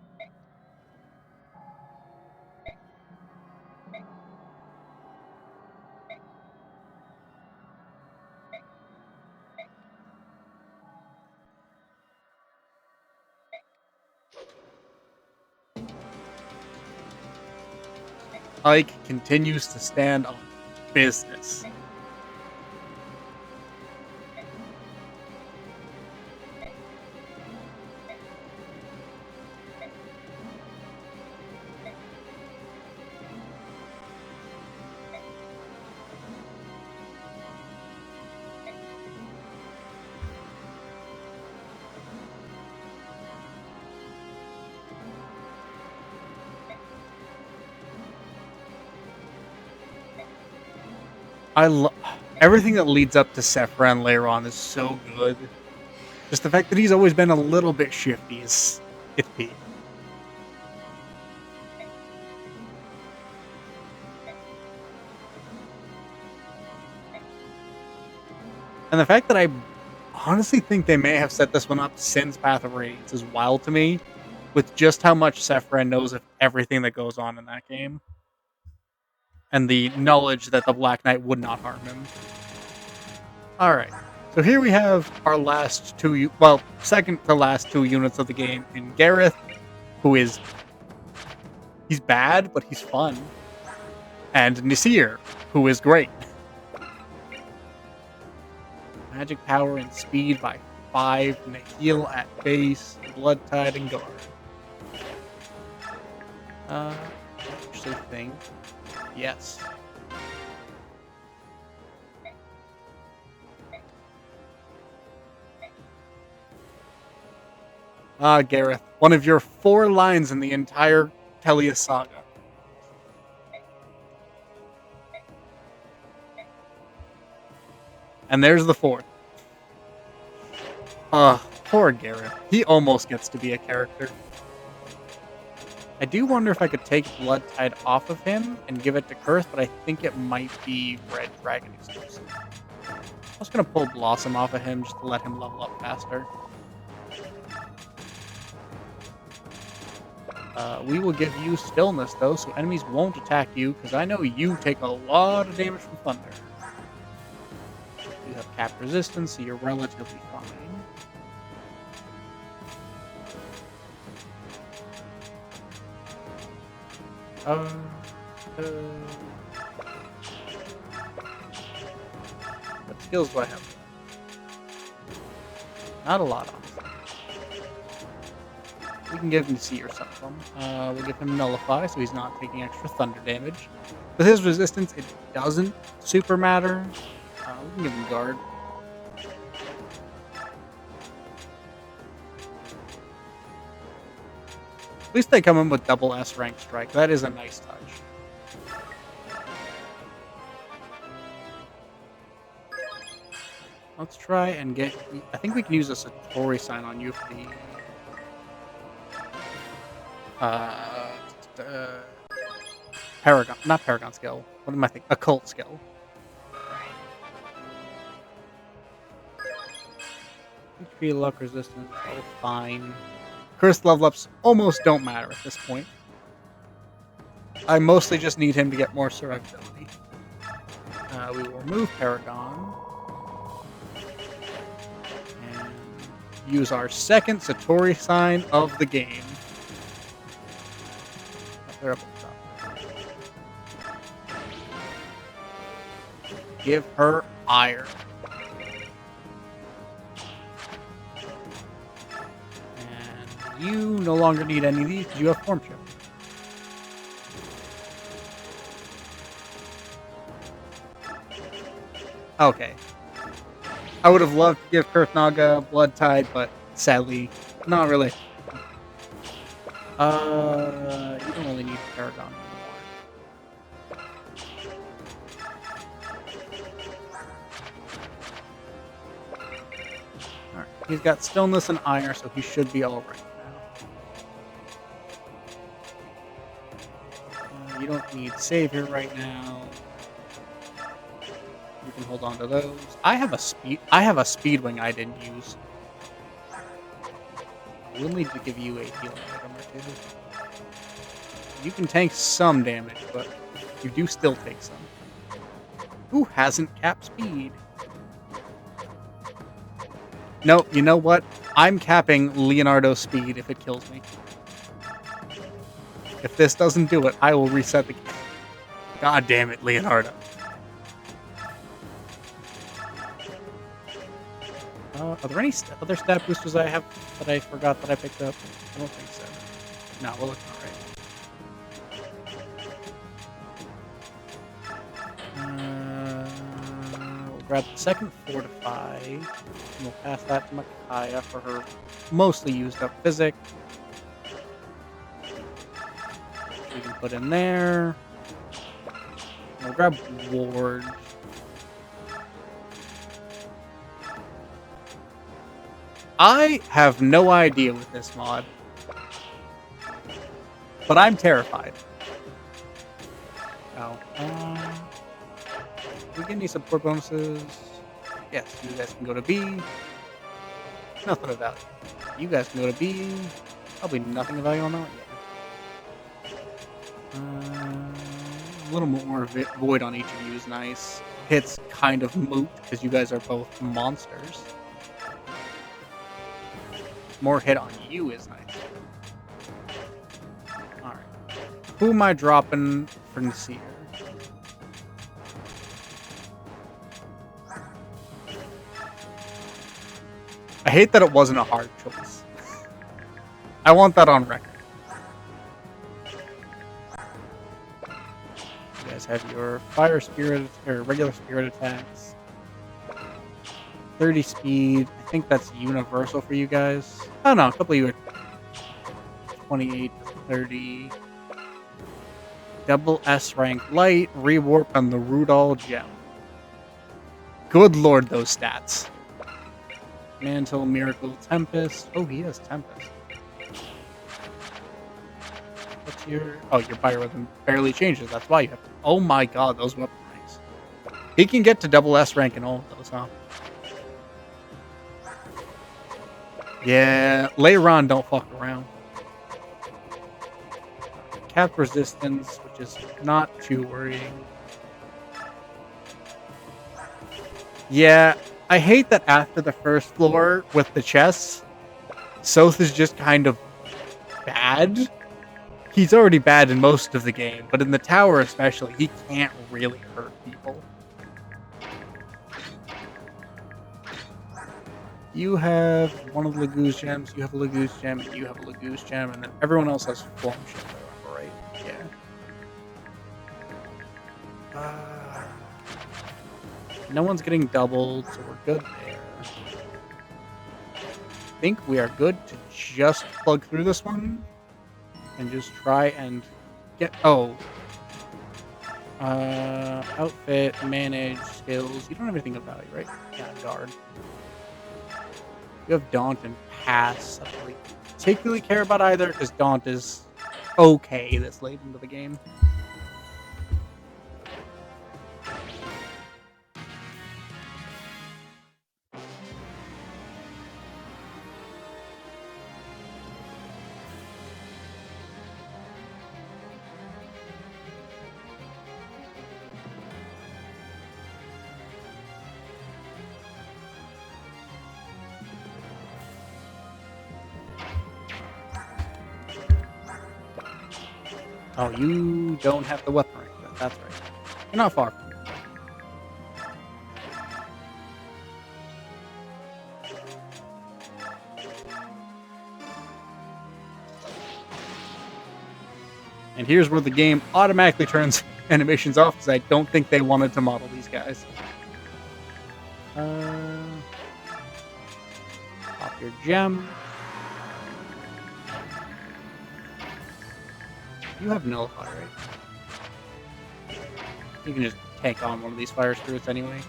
Ike continues to stand on business. I love everything that leads up to Sephiroth later on is so good. Just the fact that he's always been a little bit shifty is it's peak. And the fact that I honestly think they may have set this one up since Path of Radiance is wild to me, with just how much Sephiroth knows of everything that goes on in that game. And the knowledge that the Black Knight would not harm him. Alright, so here we have our last two, well, second to last two units of the game in Gareth, who is, he's bad, but he's fun. And Nasir, who is great. Magic power and speed by 5, and a heal at base, blood tide, and guard. I actually think, yes. Gareth, one of your 4 lines in the entire Tellius saga. And there's the 4th. Poor Gareth. He almost gets to be a character. I do wonder if I could take Blood Tide off of him and give it to Curse, but I think it might be Red Dragon exclusive. I was going to pull Blossom off of him just to let him level up faster. We will give you Stillness, though, so enemies won't attack you, because I know you take a lot of damage from Thunder. You have cap resistance, so you're relatively fine. What skills do I have? Not a lot, honestly. We can give him Seer some of them. We'll give him Nullify, so he's not taking extra Thunder damage. With his resistance, it doesn't super matter. We can give him Guard. At least they come in with double S rank strike. That is a nice touch. Let's try and get... I think we can use a Satori sign on you for the... Paragon... Not Paragon skill. What am I thinking? Occult skill. HP, luck, resistance, all fine. Curse level ups almost don't matter at this point. I mostly just need him to get more survivability. We will remove Paragon. And use our second Satori sign of the game. They're up at the top. Give her iron. And you no longer need any of these because you have form shift. Okay. I would have loved to give Kurthnaga Blood Tide, but sadly, not really. You don't really need Paragon anymore. Alright, he's got Stillness and Iron, so he should be alright now. You don't need Savior right now. You can hold on to those. I have a speed wing I didn't use. We'll need to give you a healing item or two. You can tank some damage, but you do still take some. Who hasn't capped speed? No, you know what? I'm capping Leonardo's speed if it kills me. If this doesn't do it, I will reset the game. God damn it, Leonardo. Are there any other stat boosters I have that I forgot that I picked up? I don't think so. No, we're looking alright. We'll grab the second Fortify. And we'll pass that to Micaiah for her mostly used up Physic. We can put in there. We'll grab Ward. I have no idea with this mod, but I'm terrified. Oh, we get any support bonuses? Yes, you guys can go to B. Nothing of value. You guys can go to B. Probably nothing of value on that. Yeah. A little more void on each of you is nice. Hits kind of moot because you guys are both monsters. More hit on you is nice. Alright. Who am I dropping for Nasir? I hate that it wasn't a hard choice. I want that on record. You guys have your fire spirit or regular spirit attacks. 30 speed. I think that's universal for you guys. I don't know. A couple of you are 28 to 30. Double S rank light. Rewarp on the Rudol gem. Good lord, those stats. Mantle, Miracle, Tempest. Oh, he has Tempest. What's your... Oh, your biorhythm barely changes. That's why you have to... Oh my god, those weapon ranks. He can get to double S rank in all of those, huh? Yeah, Leiron don't fuck around. Cap resistance, which is not too worrying. Yeah, I hate that after the first floor with the chests, Soth is just kind of bad. He's already bad in most of the game, but in the tower especially, he can't really hurt people. You have one of the Lagoose gems, you have a Lagoose gem, and you have a Lagoose gem, and then everyone else has form shift, if I remember right. Yeah. No one's getting doubled, so we're good there. I think we are good to just plug through this one and just try and get... Oh. Outfit, manage, skills. You don't have anything of value, right? Yeah, guard. You have Daunt and Pass. I don't really particularly care about either because Daunt is okay this late into the game. Oh, you don't have the weapon rank. That's right. You're not far from it. And here's where the game automatically turns animations off because I don't think they wanted to model these guys. Pop your gem. You have nullify, right? You can just take on one of these fire spirits anyway.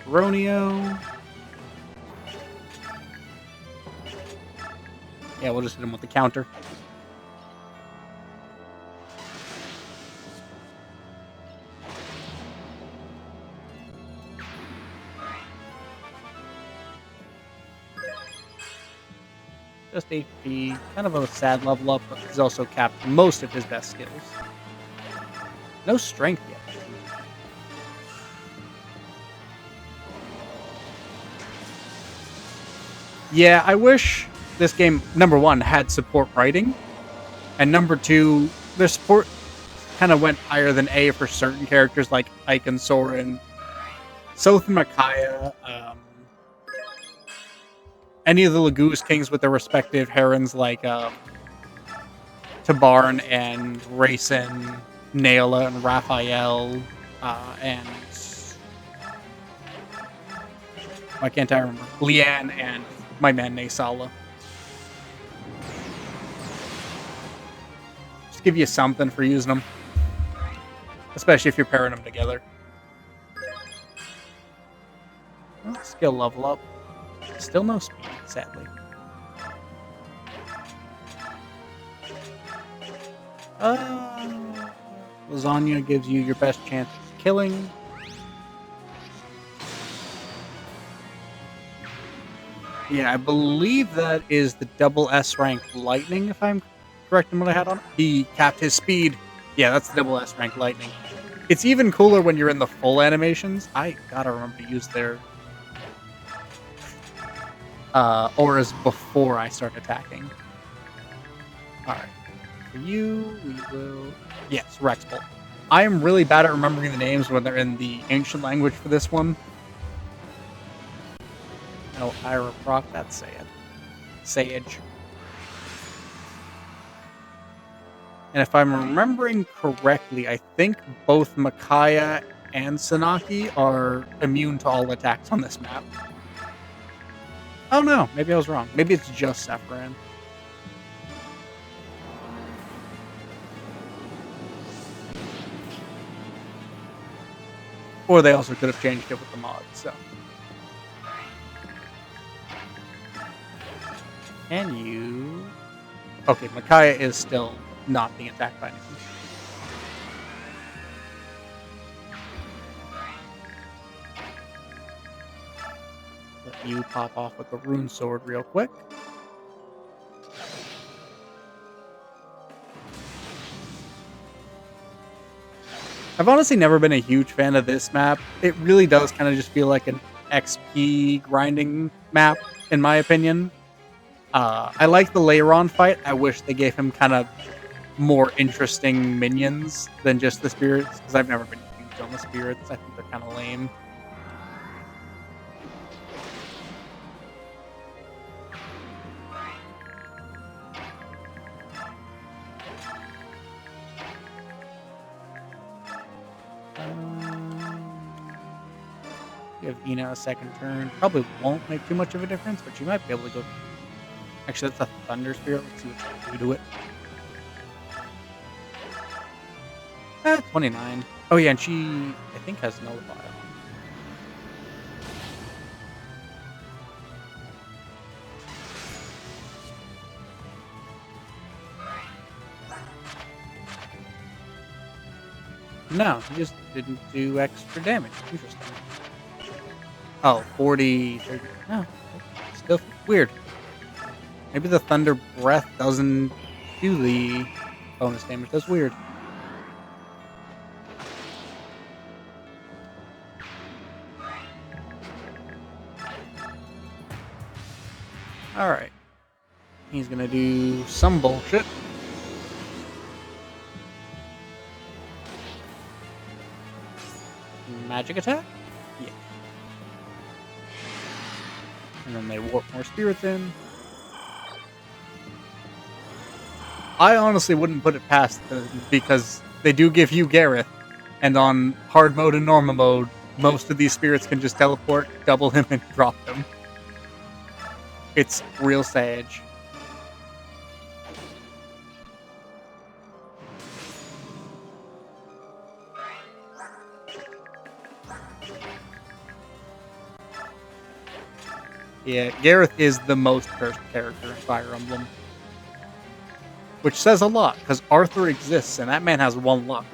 Ronio. Yeah, we'll just hit him with the counter. Just HP, kind of a sad level up, but he's also capped most of his best skills. No strength yet. Yeah, I wish this game, number one, had support writing, and number two, their support kind of went higher than A for certain characters like Ike and Soren, Soth and Micaiah, any of the Lagoose Kings with their respective herons like Tabarn and Rayson, Naila and Raphael, and why can't I remember? Leanne and my man Naysala. Just give you something for using them. Especially if you're pairing them together. Well, skill level up. Still no speed, sadly. Lasagna gives you your best chance of killing. Yeah, I believe that is the double S rank lightning, if I'm correct in what I had on it. He capped his speed. Yeah, that's the double S rank lightning. It's even cooler when you're in the full animations. I gotta remember to use their auras before I start attacking. Alright. For you, we will... Yes, Rex Bolt. I am really bad at remembering the names when they're in the ancient language for this one. No, Ira Proc, that's sad. Sage. And if I'm remembering correctly, I think both Micaiah and Sanaki are immune to all attacks on this map. Oh no, maybe I was wrong. Maybe it's just Sephiran. Or they also could have changed it with the mod, so. And you... Okay, Micaiah is still not being attacked by anything. Let you pop off with the rune sword real quick. I've honestly never been a huge fan of this map. It really does kind of just feel like an XP grinding map, in my opinion. I like the Leiron fight. I wish they gave him kind of more interesting minions than just the spirits, because I've never been huge on the spirits. I think they're kind of lame. Give Ina a second turn. Probably won't make too much of a difference, but she might be able to go... Actually, that's a Thunder Spirit. Let's see what she can do to it. 29. Oh yeah, and she, I think, has Nullify on. No, he just didn't do extra damage. Interesting. Oh, 40, 30. No, still weird. Maybe the Thunder Breath doesn't do the bonus damage. That's weird. Alright. He's gonna do some bullshit. Magic attack? Yeah. And then they warp more spirits in. I honestly wouldn't put it past them because they do give you Gareth. And on hard mode and normal mode, most of these spirits can just teleport, double him, and drop him. It's real sage. Yeah, Gareth is the most cursed character in Fire Emblem. Which says a lot, because Arthur exists, and that man has one luck.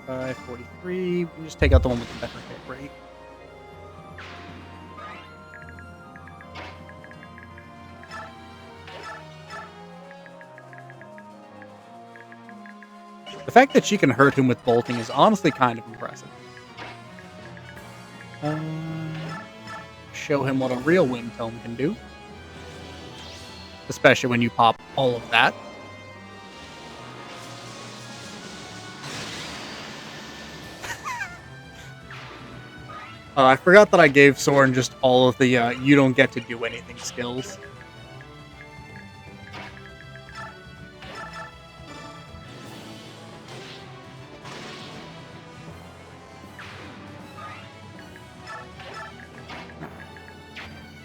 $45, $43. We just take out the one with the better hit rate. The fact that she can hurt him with bolting is honestly kind of impressive. Show him what a real wind tome can do. Especially when you pop all of that. I forgot that I gave Soren just all of the you don't get to do anything skills.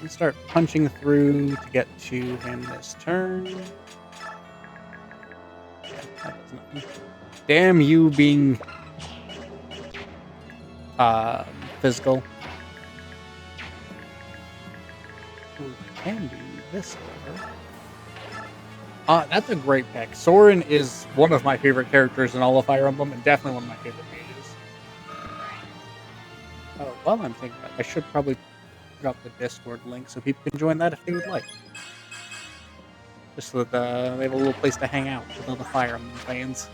We start punching through to get to him this turn. Yeah, that does nothing. Damn you being physical. We can do this over. That's a great pick. Soren is one of my favorite characters in all of Fire Emblem, and definitely one of my favorite mages. Oh, well, I'm thinking about it, I should probably drop the Discord link so people can join that if they would like. Just so that they have a little place to hang out with all the Fire Emblem fans.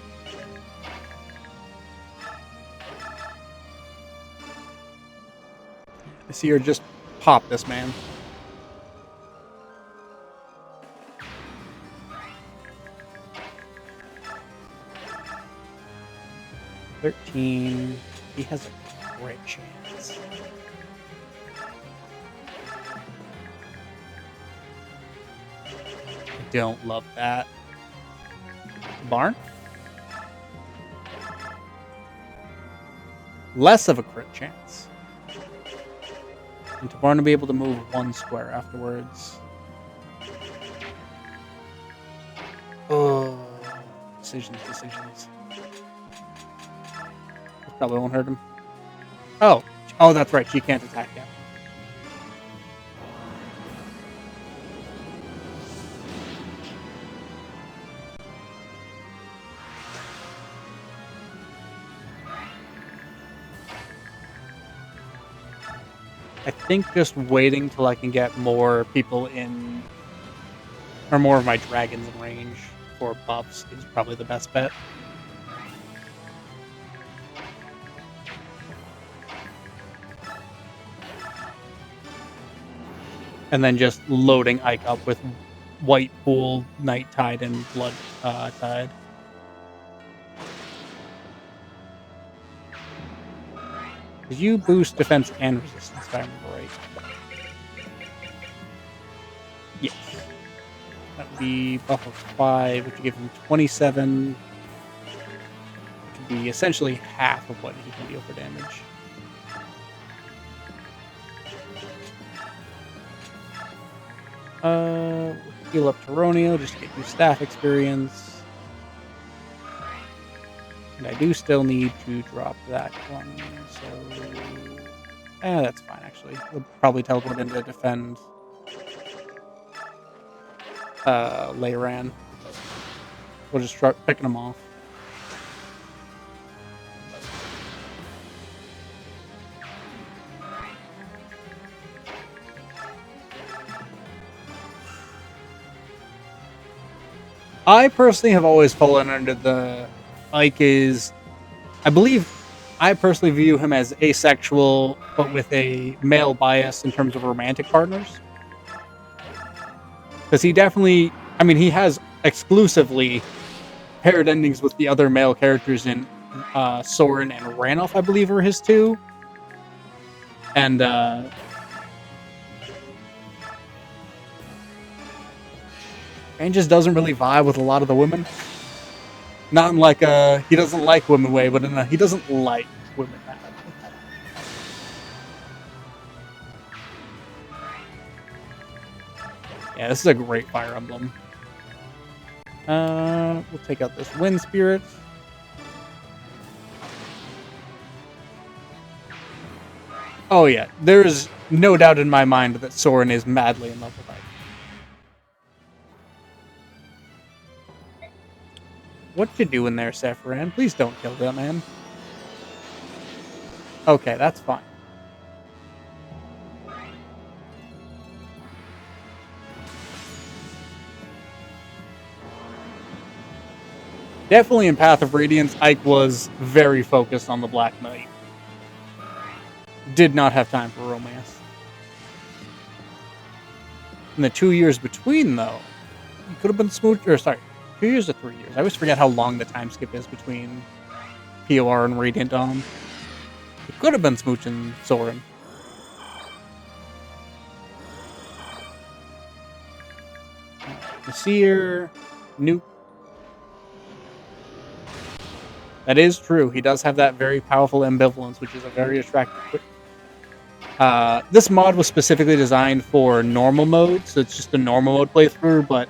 I see her just pop this man. $13. He has a great chance. I don't love that. Barn? Less of a crit chance. And to Barn to be able to move one square afterwards. Oh, decisions. Probably won't hurt him. Oh, that's right. She can't attack yet. I think just waiting till I can get more people in, or more of my dragons in range for buffs is probably the best bet. And then just loading Ike up with White Pool, Night Tide, and Blood Tide. Because you boost defense and resistance, if I remember right. Yes. That would be buff of 5, which would give him 27. Which would be essentially half of what he can deal for damage. Heal up Toronio just to get you staff experience. And I do still need to drop that one, so... that's fine, actually. We'll probably teleport in to defend Leyran. We'll just start picking them off. I personally have always fallen under the Ike is, I believe, I personally view him as asexual, but with a male bias in terms of romantic partners. Because he definitely, I mean, he has exclusively paired endings with the other male characters in Soren and Ranulf, I believe, are his two. And and just doesn't really vibe with a lot of the women. Not in like he doesn't like women way, but in a he doesn't like women that. Yeah, this is a great Fire Emblem. We'll take out this Wind Spirit. Oh yeah, there's no doubt in my mind that Soren is madly in love with Ike. What you doing there, Sephiroth? Please don't kill that man. Okay, that's fine. Definitely in Path of Radiance, Ike was very focused on the Black Knight. Did not have time for romance. In the 2 years between, though, you could have been smooch. Or sorry, 2 years or 3 years. I always forget how long the time skip is between POR and Radiant Dawn. It could have been smooching Soren. Nasir, Nuke. That is true. He does have that very powerful ambivalence, which is a very attractive. This mod was specifically designed for normal mode, so it's just a normal mode playthrough, but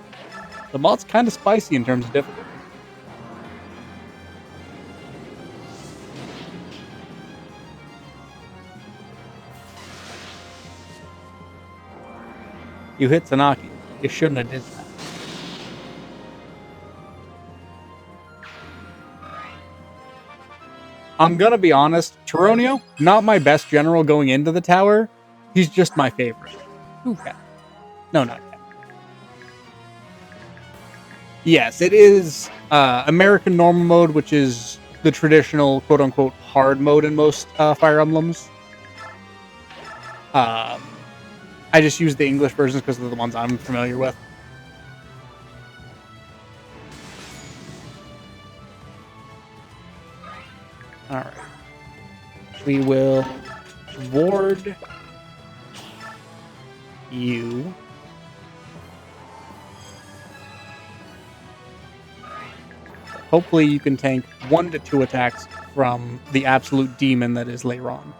the mod's kind of spicy in terms of difficulty. You hit Tanaki. You shouldn't have did that. I'm gonna be honest, Tironio, not my best general going into the tower. He's just my favorite. Ooh, cat. No, not cat. Yes, it is American normal mode, which is the traditional quote-unquote hard mode in most Fire Emblems. I just use the English versions because they're the ones I'm familiar with. Alright. We will ward you. Hopefully you can tank 1 to 2 attacks from the absolute demon that is Leiron.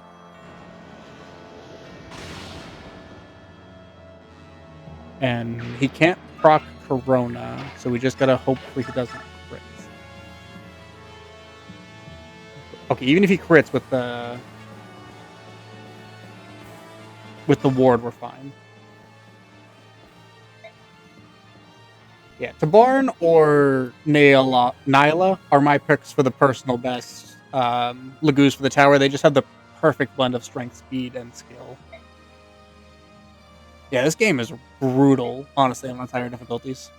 And he can't proc Corona, so we just gotta hope he doesn't crit. Okay, even if he crits with the ward, we're fine. Yeah, Tabarn or Nyla are my picks for the personal best. Lagoos for the tower, they just have the perfect blend of strength, speed, and skill. Yeah, this game is brutal, honestly, on its higher difficulties.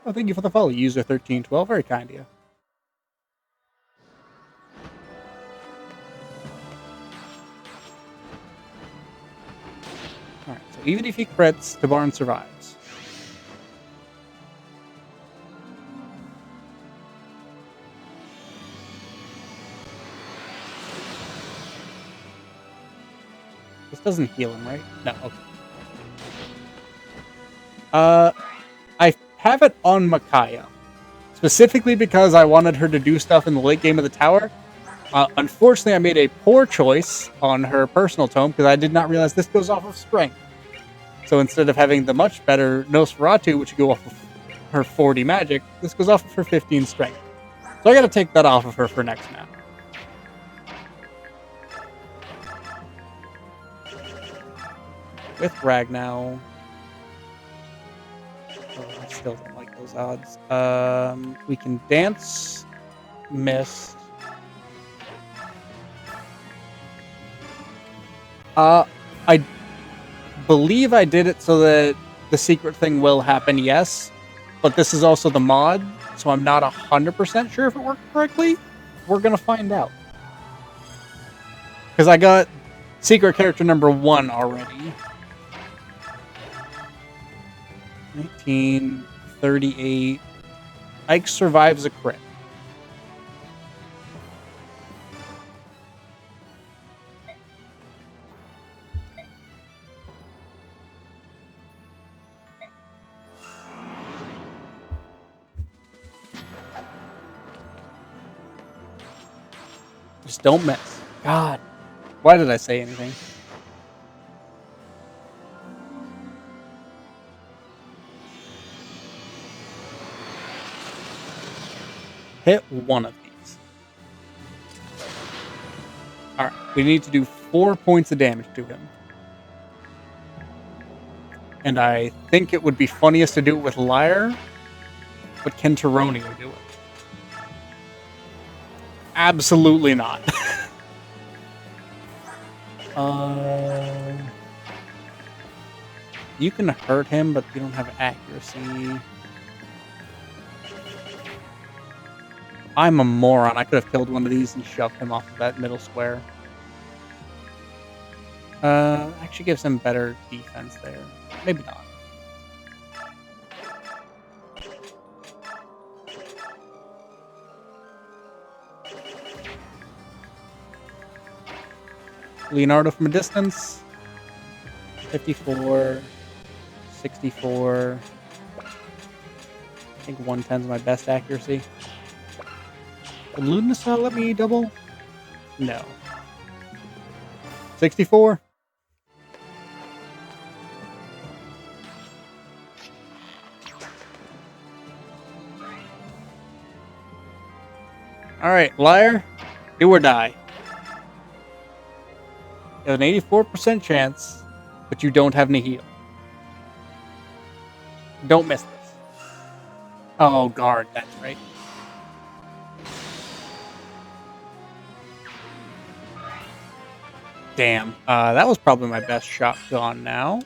Oh, thank you for the follow, user 1312. Very kind of you. Alright, so even if he crits, Tabarn survives. This doesn't heal him, right? No, okay. I have it on Micaiah, specifically because I wanted her to do stuff in the late game of the tower. Unfortunately, I made a poor choice on her personal tome because I did not realize this goes off of strength. So instead of having the much better Nosferatu, which would go off of her 40 magic, this goes off of her 15 strength. So I gotta take that off of her for next map. With Ragnar. Oh, I still don't like those odds. We can dance. Mist. I believe I did it so that the secret thing will happen, yes. But this is also the mod, so I'm not 100% sure if it worked correctly. We're gonna find out. Because I got secret character number 1 already. 19, 38. Ike survives a crit. Just don't miss. God. Why did I say anything? Hit one of these. Alright, we need to do 4 points of damage to him. And I think it would be funniest to do it with Lyre, but can Tyronio do it? Absolutely not. You can hurt him, but you don't have accuracy. I'm a moron. I could have killed one of these and shoved him off of that middle square. Actually gives him better defense there. Maybe not. Leonardo from a distance. 54. 64. I think 110 is my best accuracy. Would Ludinus let me double? No. 64. Alright, Liar. Do or die. You have an 84% chance, but you don't have any heal. Don't miss this. Oh, guard, that's right. Damn. That was probably my best shot gone now.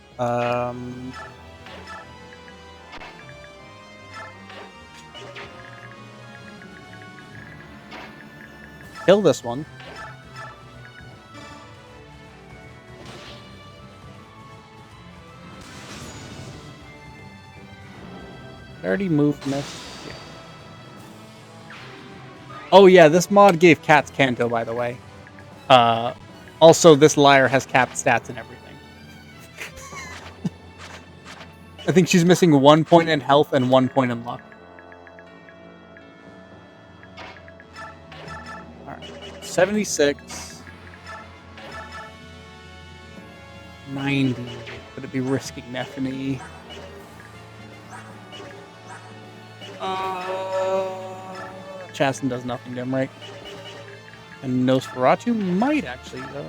Kill this one. Already moved, miss. Yeah. Oh yeah, this mod gave Cats Canto, by the way. Also, this Liar has capped stats and everything. I think she's missing 1 point in health and 1 point in luck. Alright. 76. 90. Would it be risking Nephany? Chasten does nothing to him, right? And Nosferatu might actually, though.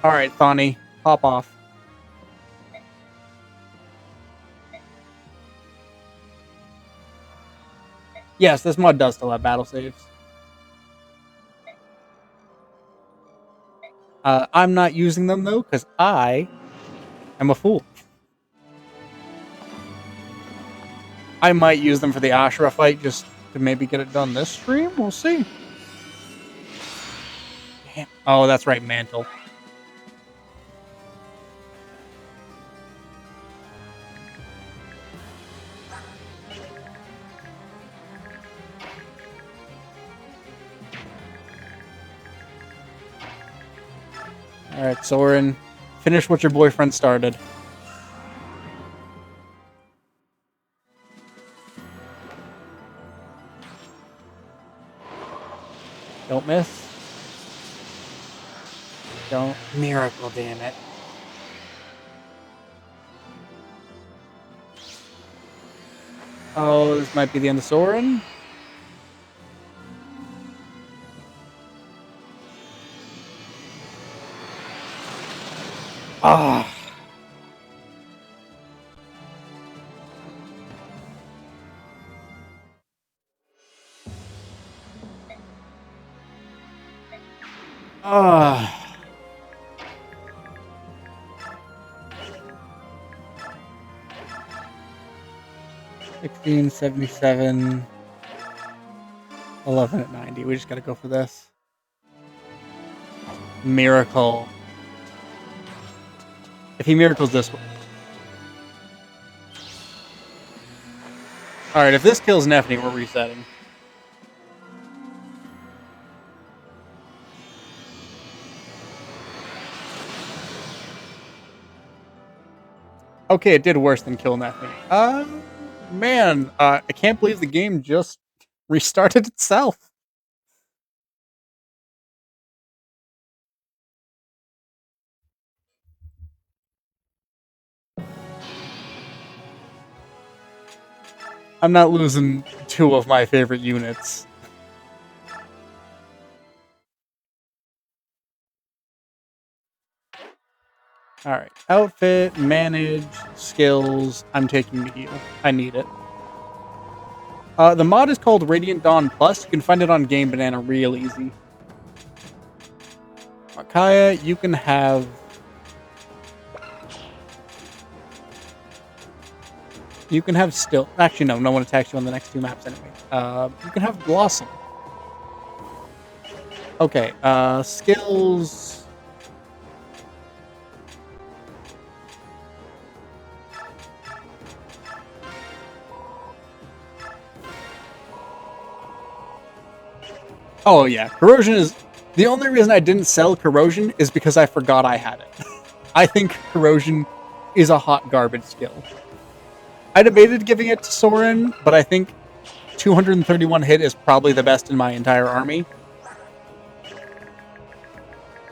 Alright, Thani. Hop off. Yes, this mod does still have battle saves. I'm not using them, though, because I am a fool. I might use them for the Ashura fight just to maybe get it done this stream. We'll see. Damn. Oh, that's right, Mantle. Alright, Soren. Finish what your boyfriend started. Don't miss. Don't. Miracle, damn it. Oh, this might be the end of Soren. Ah. 16, 77, 11 at 90. We just gotta go for this. Miracle. If he miracles this one. Alright, if this kills Nefni, we're resetting. Okay, it did worse than kill Nefni. Man, I can't believe the game just restarted itself. I'm not losing 2 of my favorite units. Alright, outfit, manage, skills. I'm taking the heal. I need it. The mod is called Radiant Dawn Plus. You can find it on Gamebanana real easy. Kaya, you can have... You can have still... Actually, no one attacks you on the next 2 maps anyway. You can have Blossom. Okay, skills... Oh yeah, Corrosion is... The only reason I didn't sell Corrosion is because I forgot I had it. I think Corrosion is a hot garbage skill. I debated giving it to Soren, but I think 231 hit is probably the best in my entire army.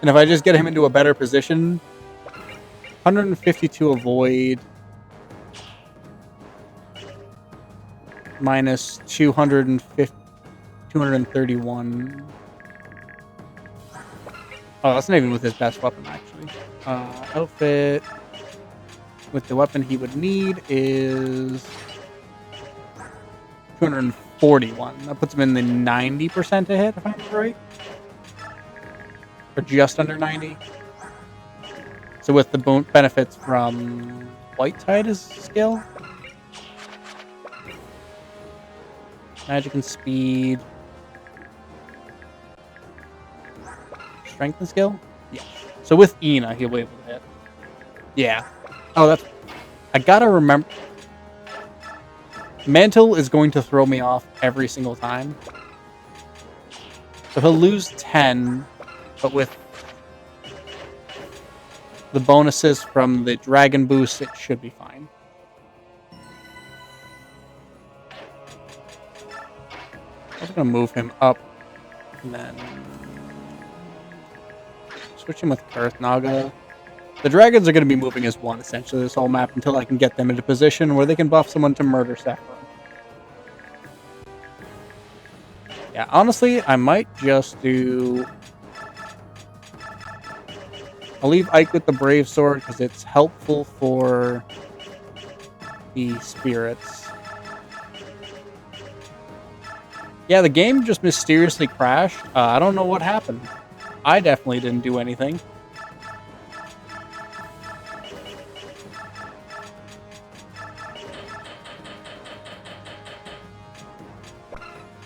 And if I just get him into a better position, 152 avoid, minus 231. Oh, that's not even with his best weapon, actually. Outfit with the weapon he would need is 241. That puts him in the 90% to hit, if I'm right. Or just under 90. So with the benefits from Whitetide's skill, magic and speed, strength and skill? Yeah. So with Ina, he'll be able to hit. Yeah. Oh, that's... I gotta remember... Mantle is going to throw me off every single time. So he'll lose 10, but with the bonuses from the Dragon Boost, it should be fine. I was going to move him up, and then switch him with Earth Naga. The dragons are going to be moving as one, essentially, this whole map, until I can get them into position where they can buff someone to murder Saffron. Yeah, honestly, I might just do... I'll leave Ike with the Brave Sword, because it's helpful for the spirits. Yeah, the game just mysteriously crashed. I don't know what happened. I definitely didn't do anything.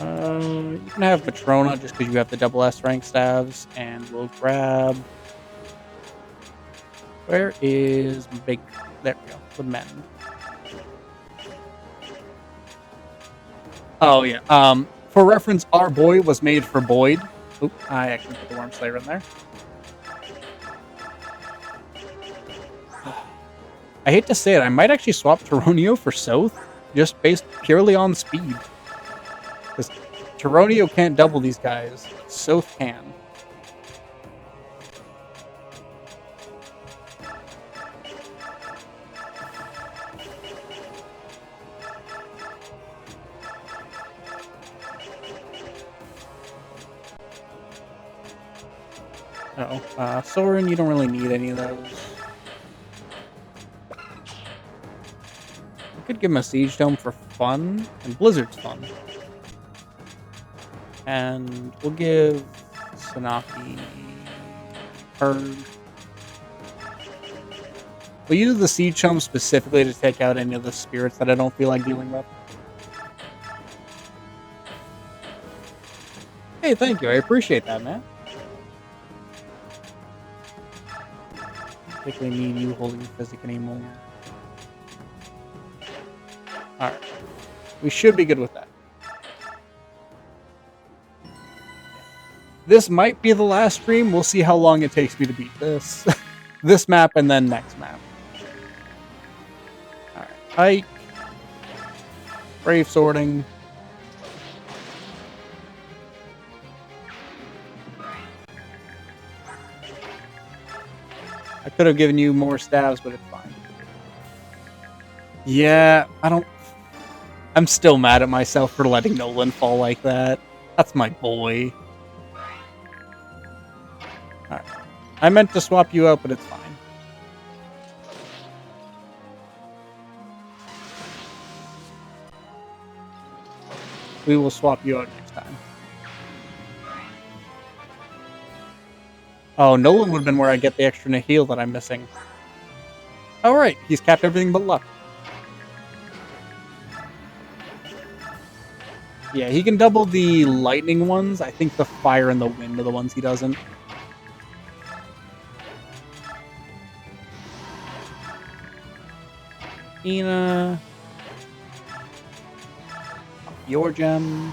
You can have Matrona just because you have the double S rank staves, and we'll grab... Where is Big... There we go. The men. Oh, yeah. For reference, our boy was made for Boyd. Oop, I actually put the Worm Slayer in there. I hate to say it, I might actually swap Tyronio for Soth, just based purely on speed. Because Tyronio can't double these guys. Soth can. Uh-oh. Soren, you don't really need any of those. I could give him a Siege Dome for fun, and Blizzard's fun. And we'll give Sanaki Purge. We'll use the Siege Dome specifically to take out any of the spirits that I don't feel like dealing with. Hey, thank you. I appreciate that, man. particularly need you holding physic anymore. Alright. We should be good with that. This might be the last stream. We'll see how long it takes me to beat this. This map and then next map. Alright. Hike. Brave sorting. I could have given you more stabs, but it's fine. Yeah, I'm still mad at myself for letting Nolan fall like that. That's my boy. Alright. I meant to swap you out, but it's fine. We will swap you out next time. Oh, Nolan would have been where I get the extra heal that I'm missing. Alright, he's capped everything but luck. Yeah, he can double the lightning ones. I think the fire and the wind are the ones he doesn't. Ina. Your gem.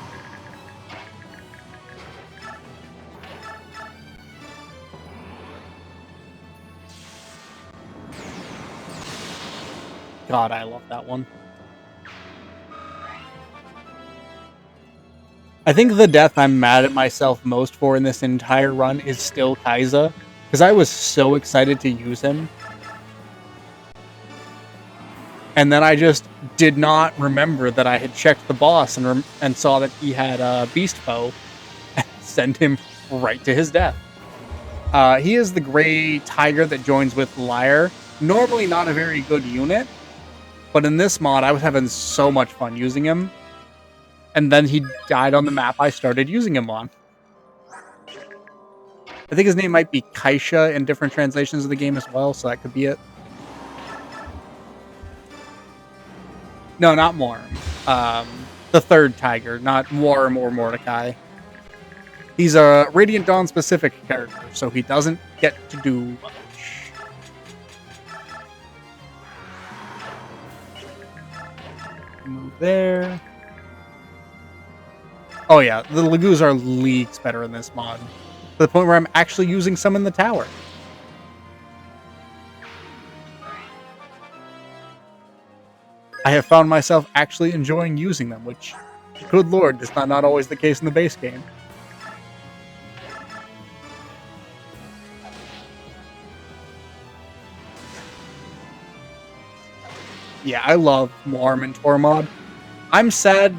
God, I love that one. I think the death I'm mad at myself most for in this entire run is still Kaiza, because I was so excited to use him. And then I just did not remember that I had checked the boss and saw that he had a Beast Bow and sent him right to his death. He is the gray tiger that joins with Lyre. Normally not a very good unit, but in this mod I was having so much fun using him. And then he died on the map I started using him on. I think his name might be Kaisha in different translations of the game as well, so that could be it. No, not Morm. The third tiger, not Morm or Mordecai. He's a Radiant Dawn specific character, so he doesn't get to do much. Move there. Oh yeah, the Lagoos are leagues better in this mod. To the point where I'm actually using some in the tower. I have found myself actually enjoying using them, which, good lord, is not always the case in the base game. Yeah, I love Morm and Tormod. I'm sad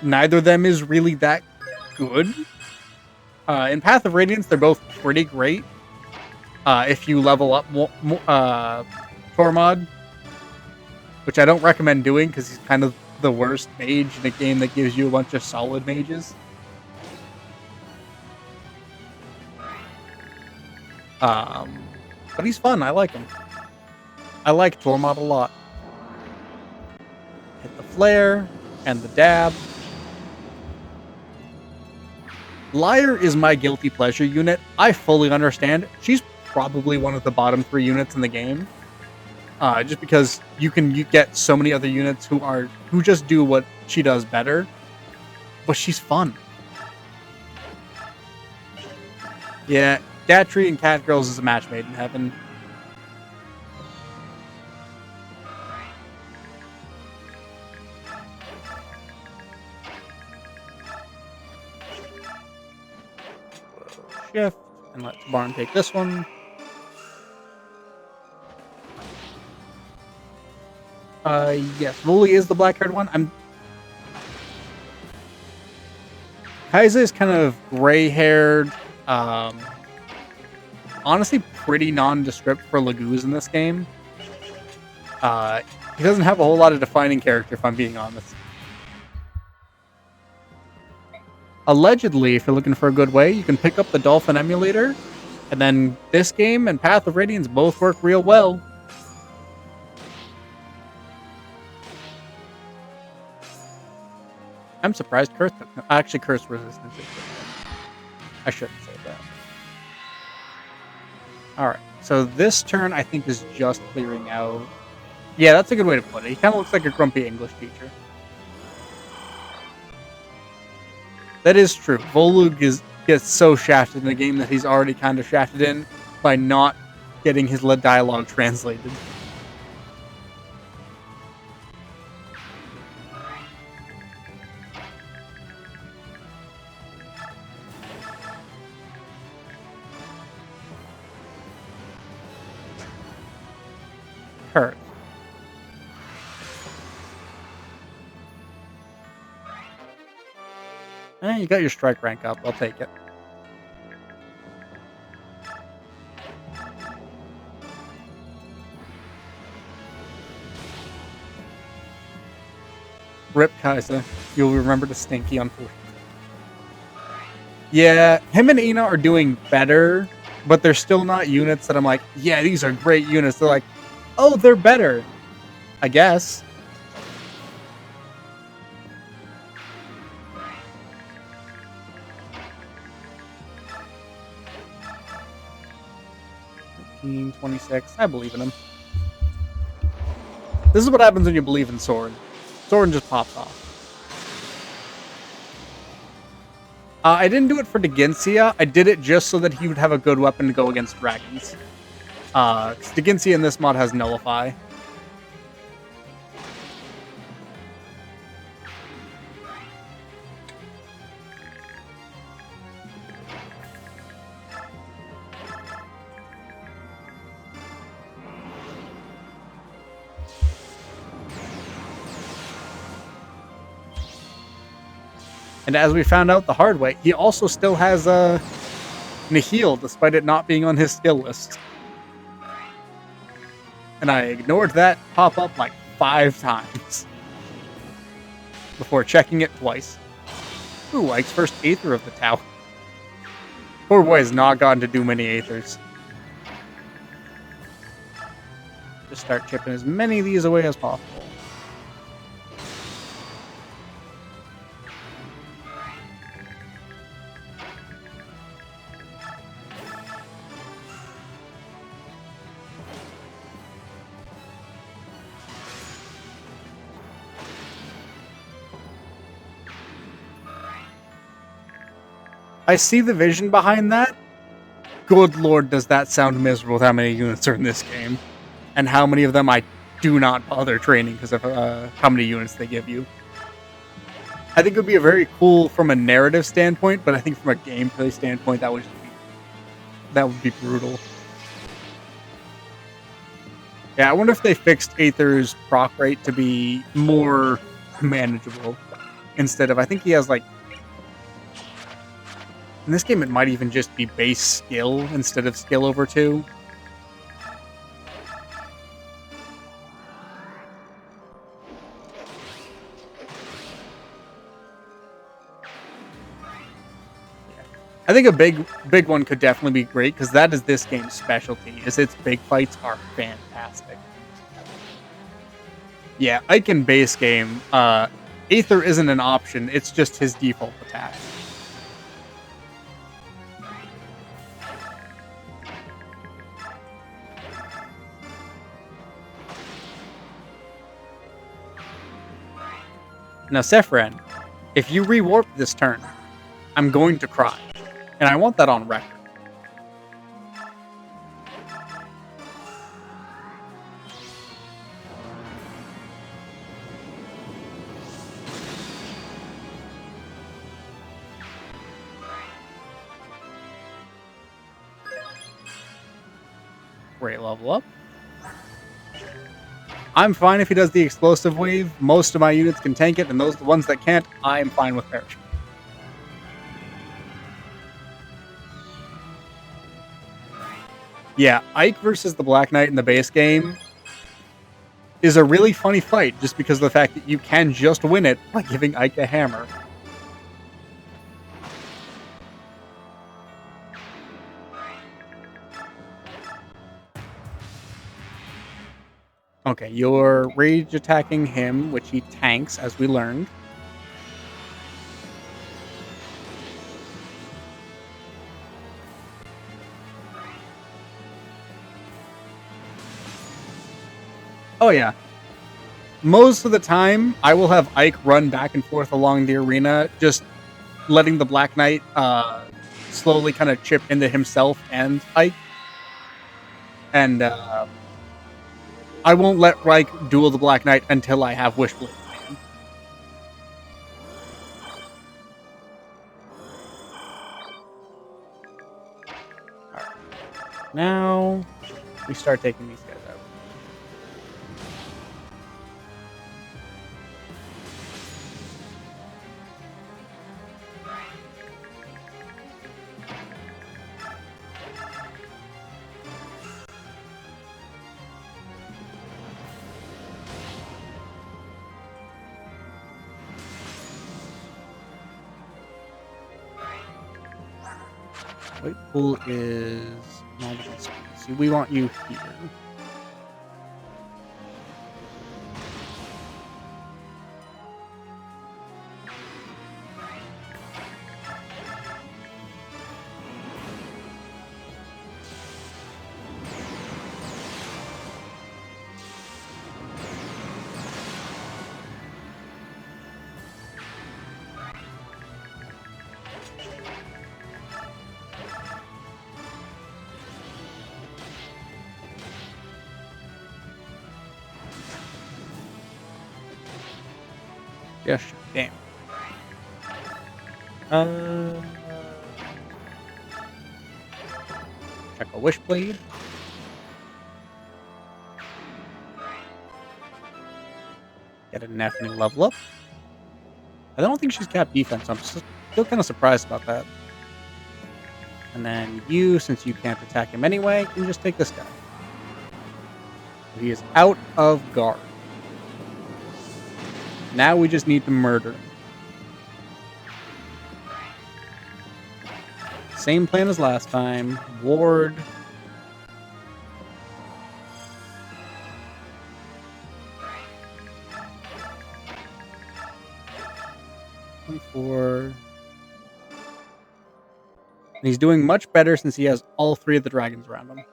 neither of them is really that good. In Path of Radiance, they're both pretty great. If you level up Tormod, which I don't recommend doing because he's kind of the worst mage in a game that gives you a bunch of solid mages. But he's fun. I like him. I like Tormod a lot. Hit the flare and the dab. Lyre is my guilty pleasure unit. I fully understand. She's probably one of the bottom 3 units in the game. Just because you get so many other units who just do what she does better. But she's fun. Yeah, Gatry and Catgirls is a match made in heaven. Shift, and let Barn take this one. Yes, Wooly is the black-haired one. Kaiza is kind of gray-haired. Honestly, pretty nondescript for Lagoos in this game. He doesn't have a whole lot of defining character, if I'm being honest. Allegedly, if you're looking for a good way, you can pick up the Dolphin emulator, and then this game and Path of Radiance both work real well. I'm surprised Curse took no. Actually, Curse Resistance is good. I shouldn't say that. Alright. So this turn, I think, is just clearing out. Yeah, that's a good way to put it. He kind of looks like a grumpy English teacher. That is true. Volug gets so shafted in a game that he's already kind of shafted in by not getting his dialogue translated. Hurt. You got your strike rank up. I'll take it. Rip Kaiser. You'll remember the stinky, unfortunately. Yeah, him and Ina are doing better, but they're still not units that I'm like, yeah, these are great units. They're like, oh, they're better, I guess. $15, $26. I believe in him. This is what happens when you believe in Soren. Soren just pops off. I didn't do it for Deginsia. I did it just so that he would have a good weapon to go against dragons. Deginsia in this mod has Nullify. And as we found out the hard way, he also still has Nihil, despite it not being on his skill list. And I ignored that pop up like 5 times before checking it twice. Ooh, Ike's first Aether of the tower. Poor boy has not gotten to do many Aethers. Just start chipping as many of these away as possible. I see the vision behind that. Good lord, does that sound miserable with how many units are in this game. And how many of them I do not bother training because of how many units they give you. I think it would be a very cool from a narrative standpoint, but I think from a gameplay standpoint, that would be brutal. Yeah, I wonder if they fixed Aether's proc rate to be more manageable. Instead of, I think he has like... In this game, it might even just be base skill instead of skill over 2. I think a big one could definitely be great, because that is this game's specialty, is its big fights are fantastic. Yeah, Ike in base game, Aether isn't an option, it's just his default attack. Now, Sephiran, if you rewarp this turn, I'm going to cry. And I want that on record. Great level up. I'm fine if he does the explosive wave. Most of my units can tank it, and those the ones that can't, I'm fine with perishing. Yeah, Ike versus the Black Knight in the base game is a really funny fight, just because of the fact that you can just win it by giving Ike a hammer. Okay, you're rage attacking him, which he tanks, as we learned. Oh yeah. Most of the time, I will have Ike run back and forth along the arena, just letting the Black Knight slowly kind of chip into himself and Ike. And I won't let Ike duel the Black Knight until I have Wishblade in hand. All right. Now we start taking these guys out. White pool is magical speed. See, we want you here. Yes, damn. Check a Wishblade. Get a deafening level up. I don't think she's capped defense. I'm still kind of surprised about that. And then you, since you can't attack him anyway, can just take this guy. He is out of guard. Now we just need to murder him. Same plan as last time. Ward. And he's doing much better since he has all three of the dragons around him.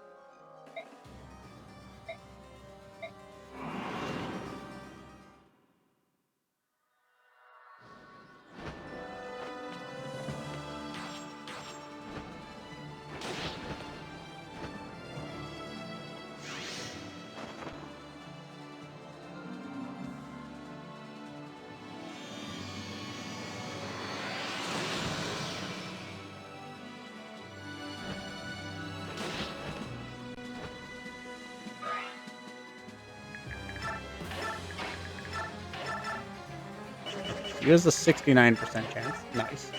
He has a 69% chance. Nice.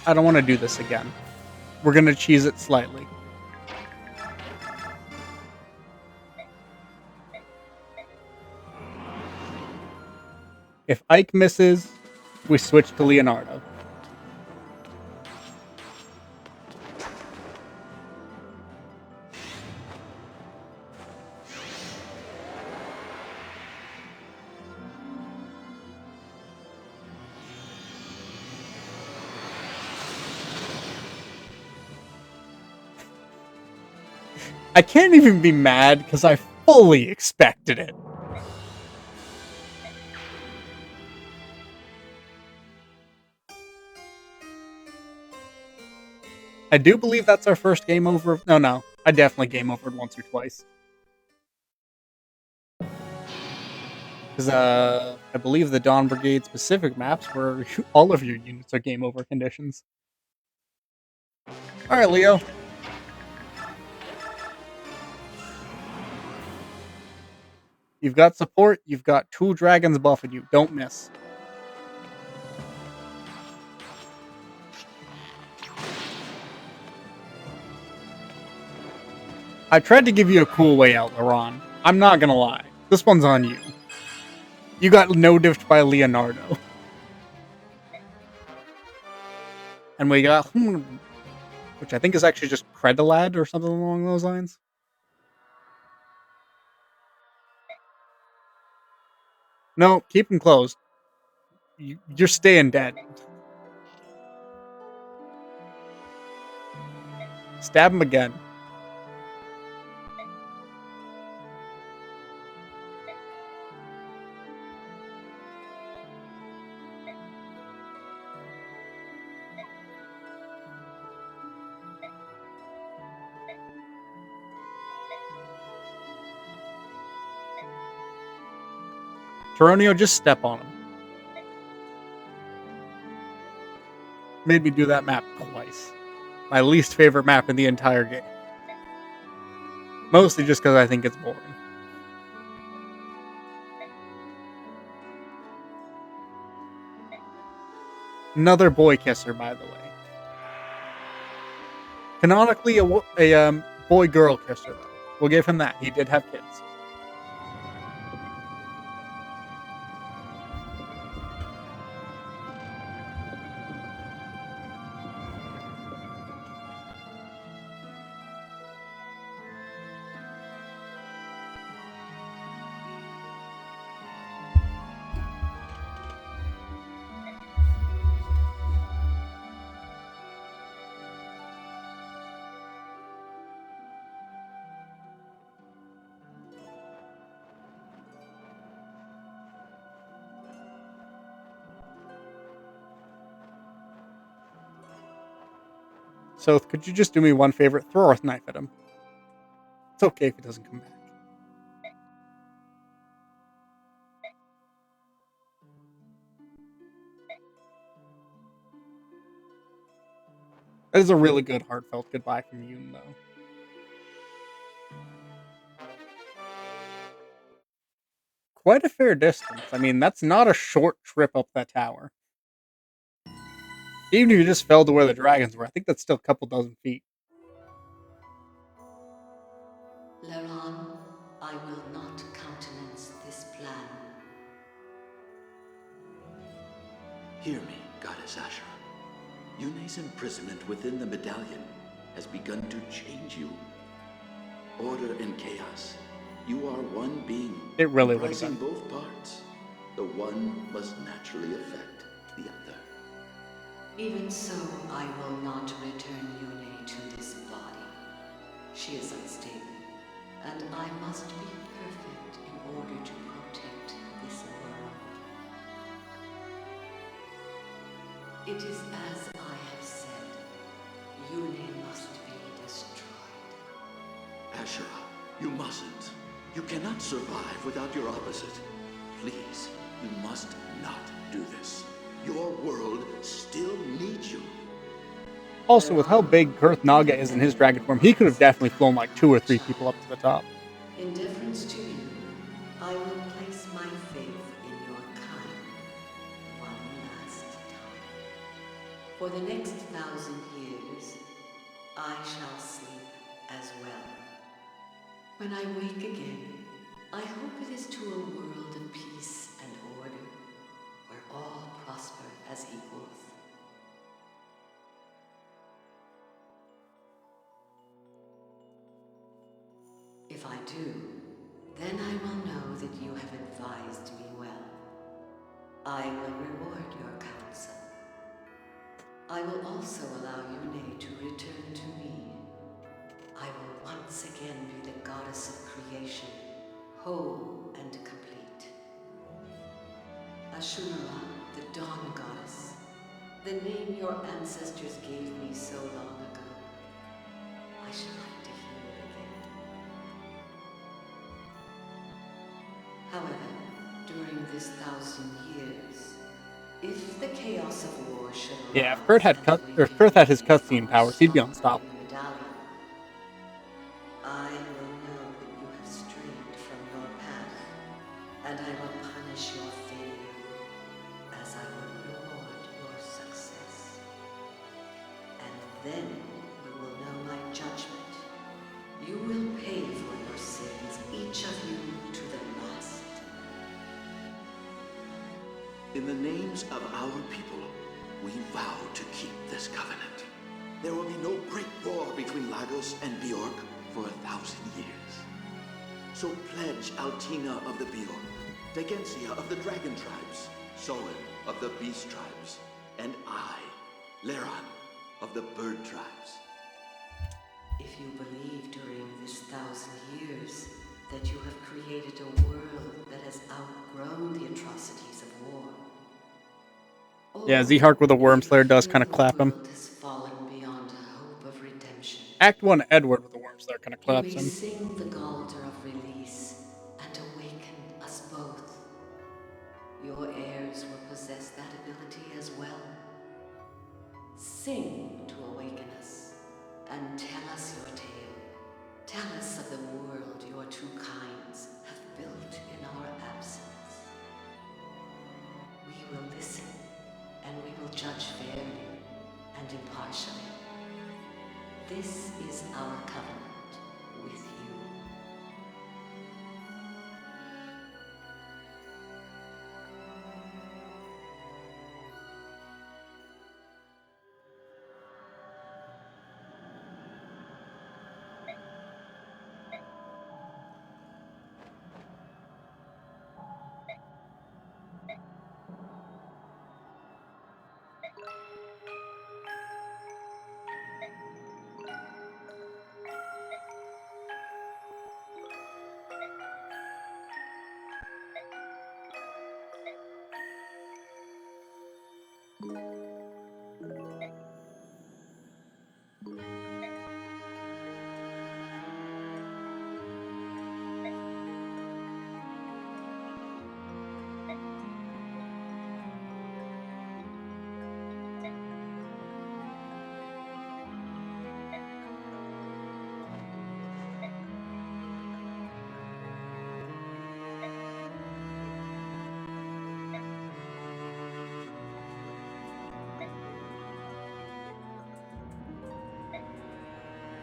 I don't want to do this again. We're going to cheese it slightly. If Ike misses, we switch to Leonardo. I can't even be mad because I fully expected it. I do believe that's our first game over. No. I definitely game overed once or twice. Because I believe the Dawn Brigade specific maps where all of your units are game over conditions. Alright, Leo. You've got support, you've got 2 dragons buffing you. Don't miss. I tried to give you a cool way out, Laron. I'm not gonna lie. This one's on you. You got no-diffed by Leonardo. And we got... which I think is actually just Credilad or something along those lines. No, keep him closed. You're staying dead. Stab him again. Taronio, just step on him. Made me do that map twice. My least favorite map in the entire game. Mostly just because I think it's boring. Another boy kisser, by the way. Canonically, a boy-girl kisser, though. We'll give him that. He did have kids. So, could you just do me one favor? Throw a knife at him. It's okay if he doesn't come back. That is a really good, heartfelt goodbye from Yoon, though. Quite a fair distance. I mean, that's not a short trip up that tower. Even if you just fell to where the dragons were, I think that's still a couple dozen feet. Leron, I will not countenance this plan. Hear me, Goddess Ashera. Yune's imprisonment within the medallion has begun to change you. Order and chaos. You are one being. It really would have comprising been. both parts. The one must naturally affect the other. Even so, I will not return Yune to this body. She is unstable, and I must be perfect in order to protect this world. It is as I have said. Yune must be destroyed. Ashera, you mustn't. You cannot survive without your opposite. Please, you must not do this. Your world still needs you. Also, with how big Girth Naga is in his dragon form, he could have definitely flown like 2 or 3 people up to the top. In deference to you, I will place my faith in your kind one last time. For the next 1,000 years, I shall sleep as well. When I wake again, I hope it is to a world of peace and order, where all prosper as equals. If I do, then I will know that you have advised me well. I will reward your counsel. I will also allow Yune to return to me. I will once again be the goddess of creation, whole and complete. Ashura, the dawn goddess, the name your ancestors gave me so long ago. I should like to hear it again. However, during this 1,000 years, if the chaos of war should Yeah, if arise Kurth had his cutscene powers, he'd be unstoppable. I will know that you have strayed from your path, and I will punish your failure as I will reward your success. And then you will know my judgment. You will pay for your sins, each of you to the last. In the names of our people, we vow to keep this covenant. There will be no great war between Lagos and Bjork for 1,000 years. So pledge Altina of the Bjork, Tegensia of the Dragon Tribes, Solon of the Beast Tribes, and I, Leron of the Bird Tribes. If you believe during this 1,000 years that you have created a world that has outgrown the atrocities of war. Yeah, Z-Hark with a Worm Slayer does kind of clap him. The world has fallen beyond hope of redemption. Act 1 Edward with a Worm Slayer kind of You claps may him. sing the Galter of release and awaken us both. Your heirs will possess that ability as well. Sing to awaken us, and tell us your tale. Tell us of the world your two kinds have built in our absence. We will listen, and we will judge fairly and impartially. This is our covenant with you.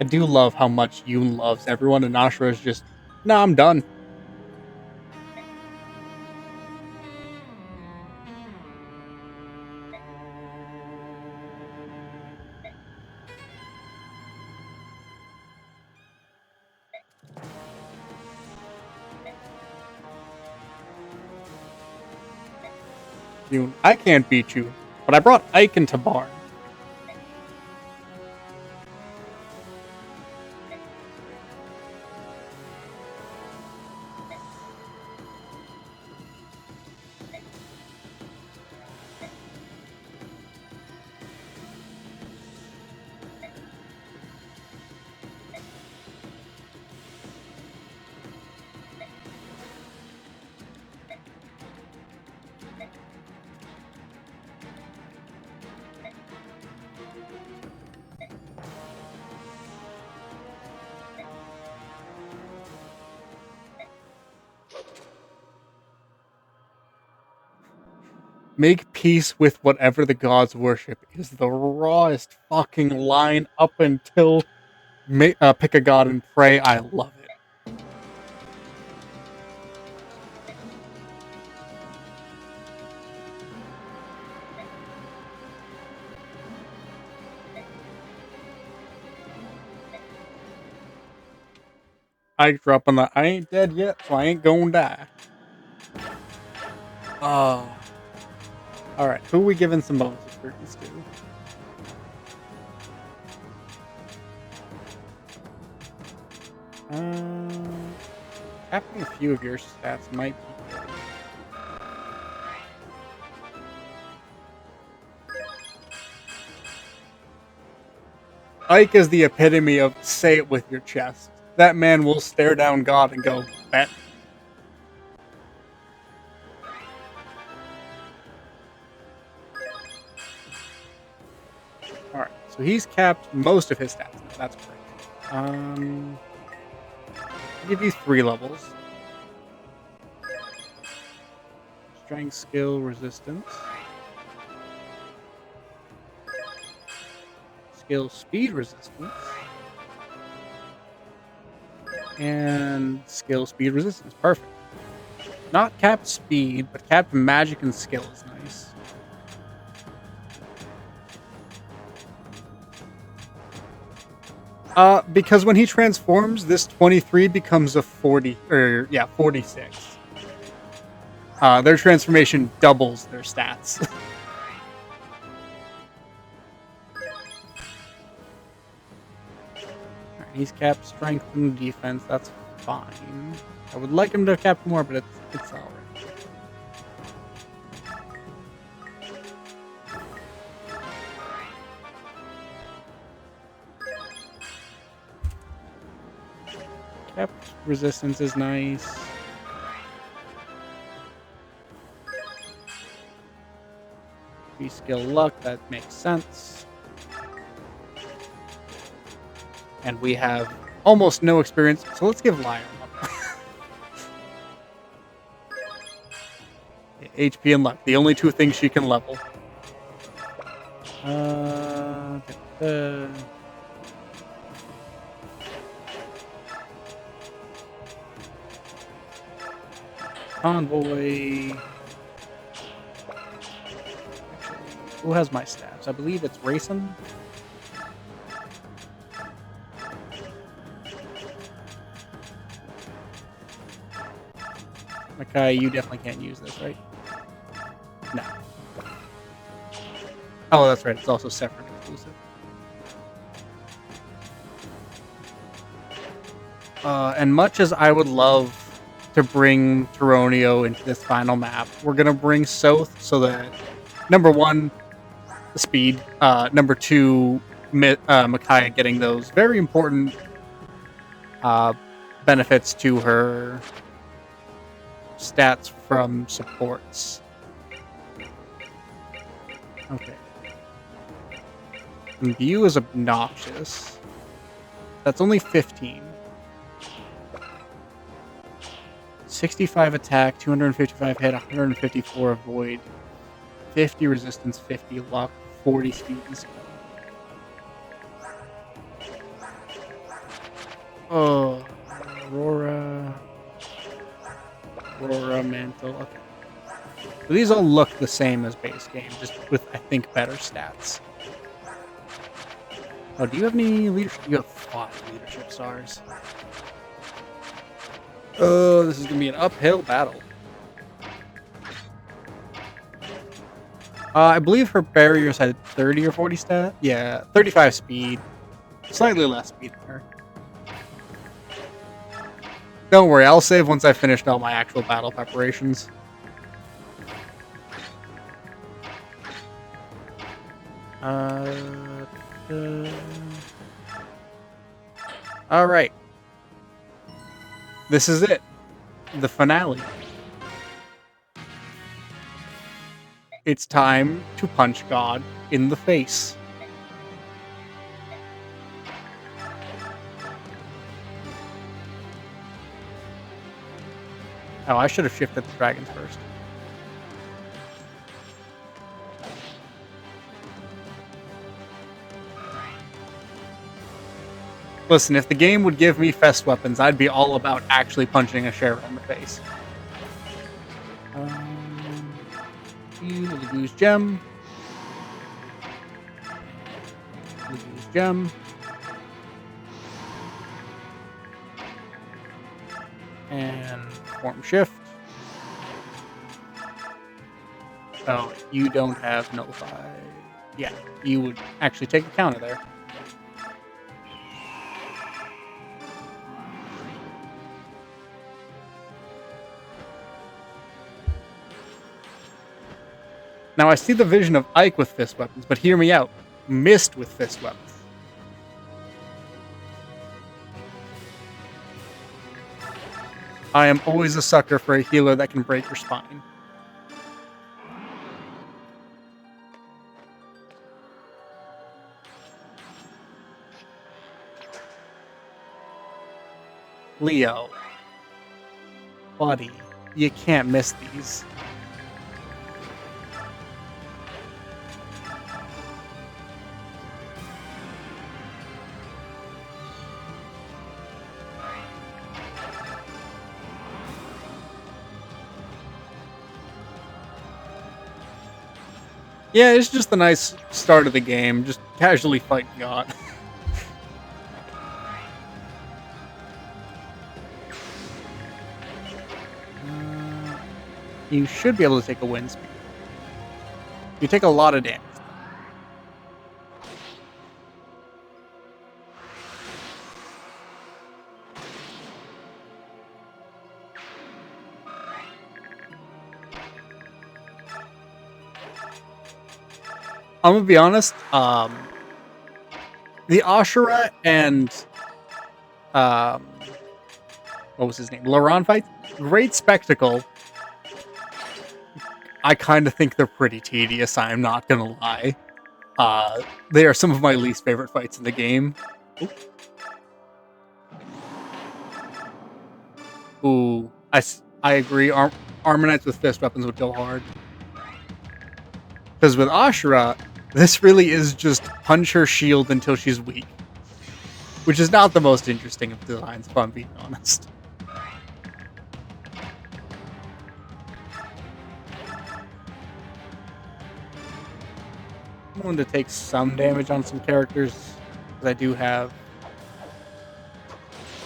I do love how much Yoon loves everyone, and Nashra is just, nah, I'm done. Yoon, I can't beat you, but I brought Ike into Barn. Make peace with whatever the gods worship is the rawest fucking line up until pick a god and pray. I love it. I dropping the I ain't dead yet, so I ain't gonna die. Oh. Alright, who are we giving some bonus experience to? Capping a few of your stats might be good. Ike is the epitome of say it with your chest. That man will stare down God and go, bet. Alright, so he's capped most of his stats now. That's great. I'll give you 3 levels. Strength, skill, resistance. Skill, speed, resistance. And skill, speed, resistance. Perfect. Not capped speed, but capped magic and skill is nice. Because when he transforms, this 23 becomes a 40, or yeah, 46. Their transformation doubles their stats. He's capped strength and defense. That's fine. I would like him to have capped more, but it's alright. Capped resistance is nice. HP, skill, luck. That makes sense. And we have almost no experience, so let's give Lion one. HP and luck, the only two things she can level. Convoy. Who has my stats? I believe it's Racing. Okay, you definitely can't use this, right? No. Oh, that's right. It's also separate exclusive. And much as I would love to bring Tyronio into this final map, we're gonna bring Soth so that number one, the speed. Number two, Micaiah getting those very important benefits to her stats from supports. Okay. And view is obnoxious. That's only 15. 65 attack, 255 hit, 154 avoid, 50 resistance, 50 luck, 40 speed and skill. Oh, Aurora Mantle. Okay. So these all look the same as base game, just with, I think, better stats. Oh, do you have any leadership? You have 5 leadership stars. Oh, this is going to be an uphill battle. I believe her barriers had 30 or 40 stat. Yeah, 35 speed. Slightly less speed than her. Don't worry, I'll save once I've finished all my actual battle preparations. Alright. This is it. The finale. It's time to punch God in the face. Oh, I should have shifted the dragons first. Listen, if the game would give me fest weapons, I'd be all about actually punching a Sheriff in the face. Lagoose Gem. Lagoose Gem. And Form Shift. Oh, you don't have Nullify. Yeah, you would actually take a counter there. Now I see the vision of Ike with fist weapons, but hear me out. Mist with fist weapons. I am always a sucker for a healer that can break your spine. Leo. Buddy, you can't miss these. Yeah, it's just a nice start of the game. Just casually fight God. You should be able to take a wind speed. You take a lot of damage. I'm gonna be honest. The Ashura and what was his name? Laron fight. Great spectacle. I kind of think they're pretty tedious, I'm not gonna lie. They are some of my least favorite fights in the game. Ooh, I agree. Armor with fist weapons would go hard. Because with Ashura, this really is just punch her shield until she's weak. Which is not the most interesting of designs, if I'm being honest. I'm going to take some damage on some characters, because I do have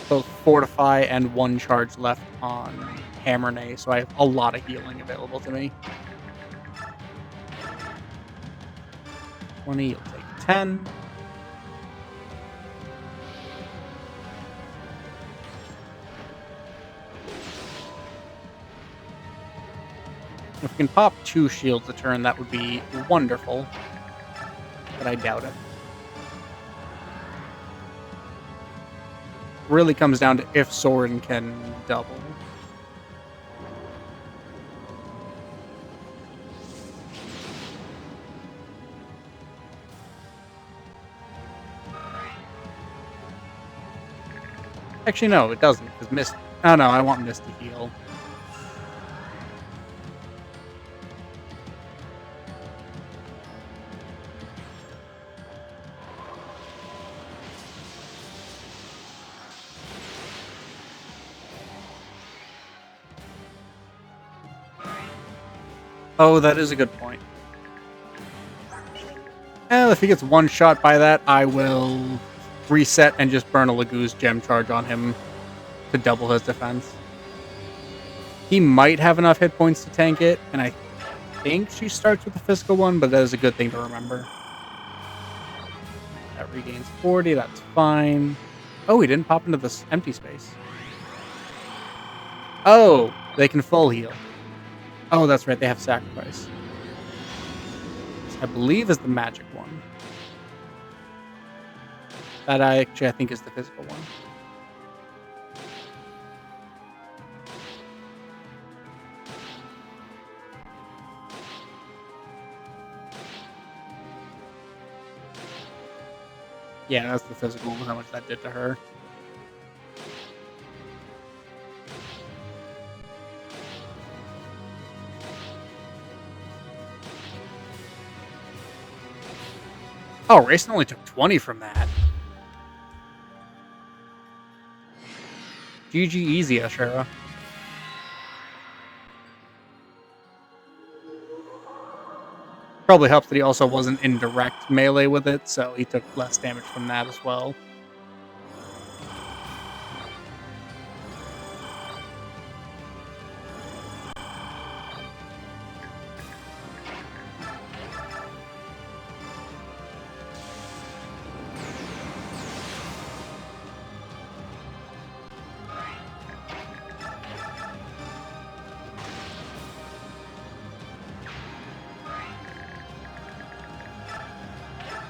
both Fortify and 1 charge left on Hammernay, so I have a lot of healing available to me. 20, you'll take 10. If we can pop 2 shields a turn, that would be wonderful. But I doubt it. Really comes down to if Soren can double. Actually, no, it doesn't, because Mist... Oh, no, I want Mist to heal. Oh, that is a good point. Well, if he gets one shot by that, I will reset and just burn a Lagoo's gem charge on him to double his defense. He might have enough hit points to tank it, and I think she starts with the physical one, but that is a good thing to remember. That regains 40, that's fine. Oh, he didn't pop into this empty space. Oh, they can full heal. Oh, that's right, they have sacrifice. Which I believe is the magic one. That I think is the physical one. Yeah, that's the physical, how much that did to her. Oh, Rayson only took 20 from that. GG easy, Ashura. Probably helps that he also wasn't in direct melee with it, so he took less damage from that as well.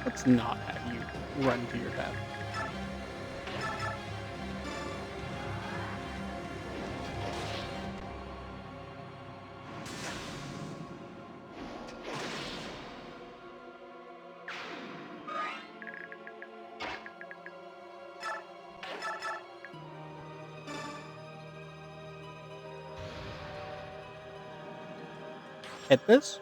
Let's not have you run to your death. Hit this.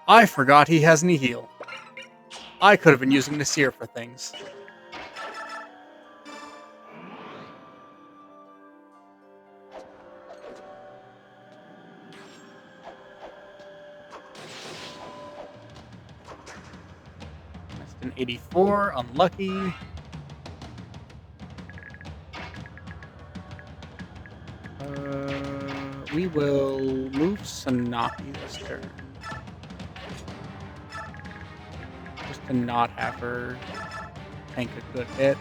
I forgot he has any heal. I could have been using Nasir for things. That's an 84, unlucky. We will move Sanaki this turn. Just to not have her tank a good hit.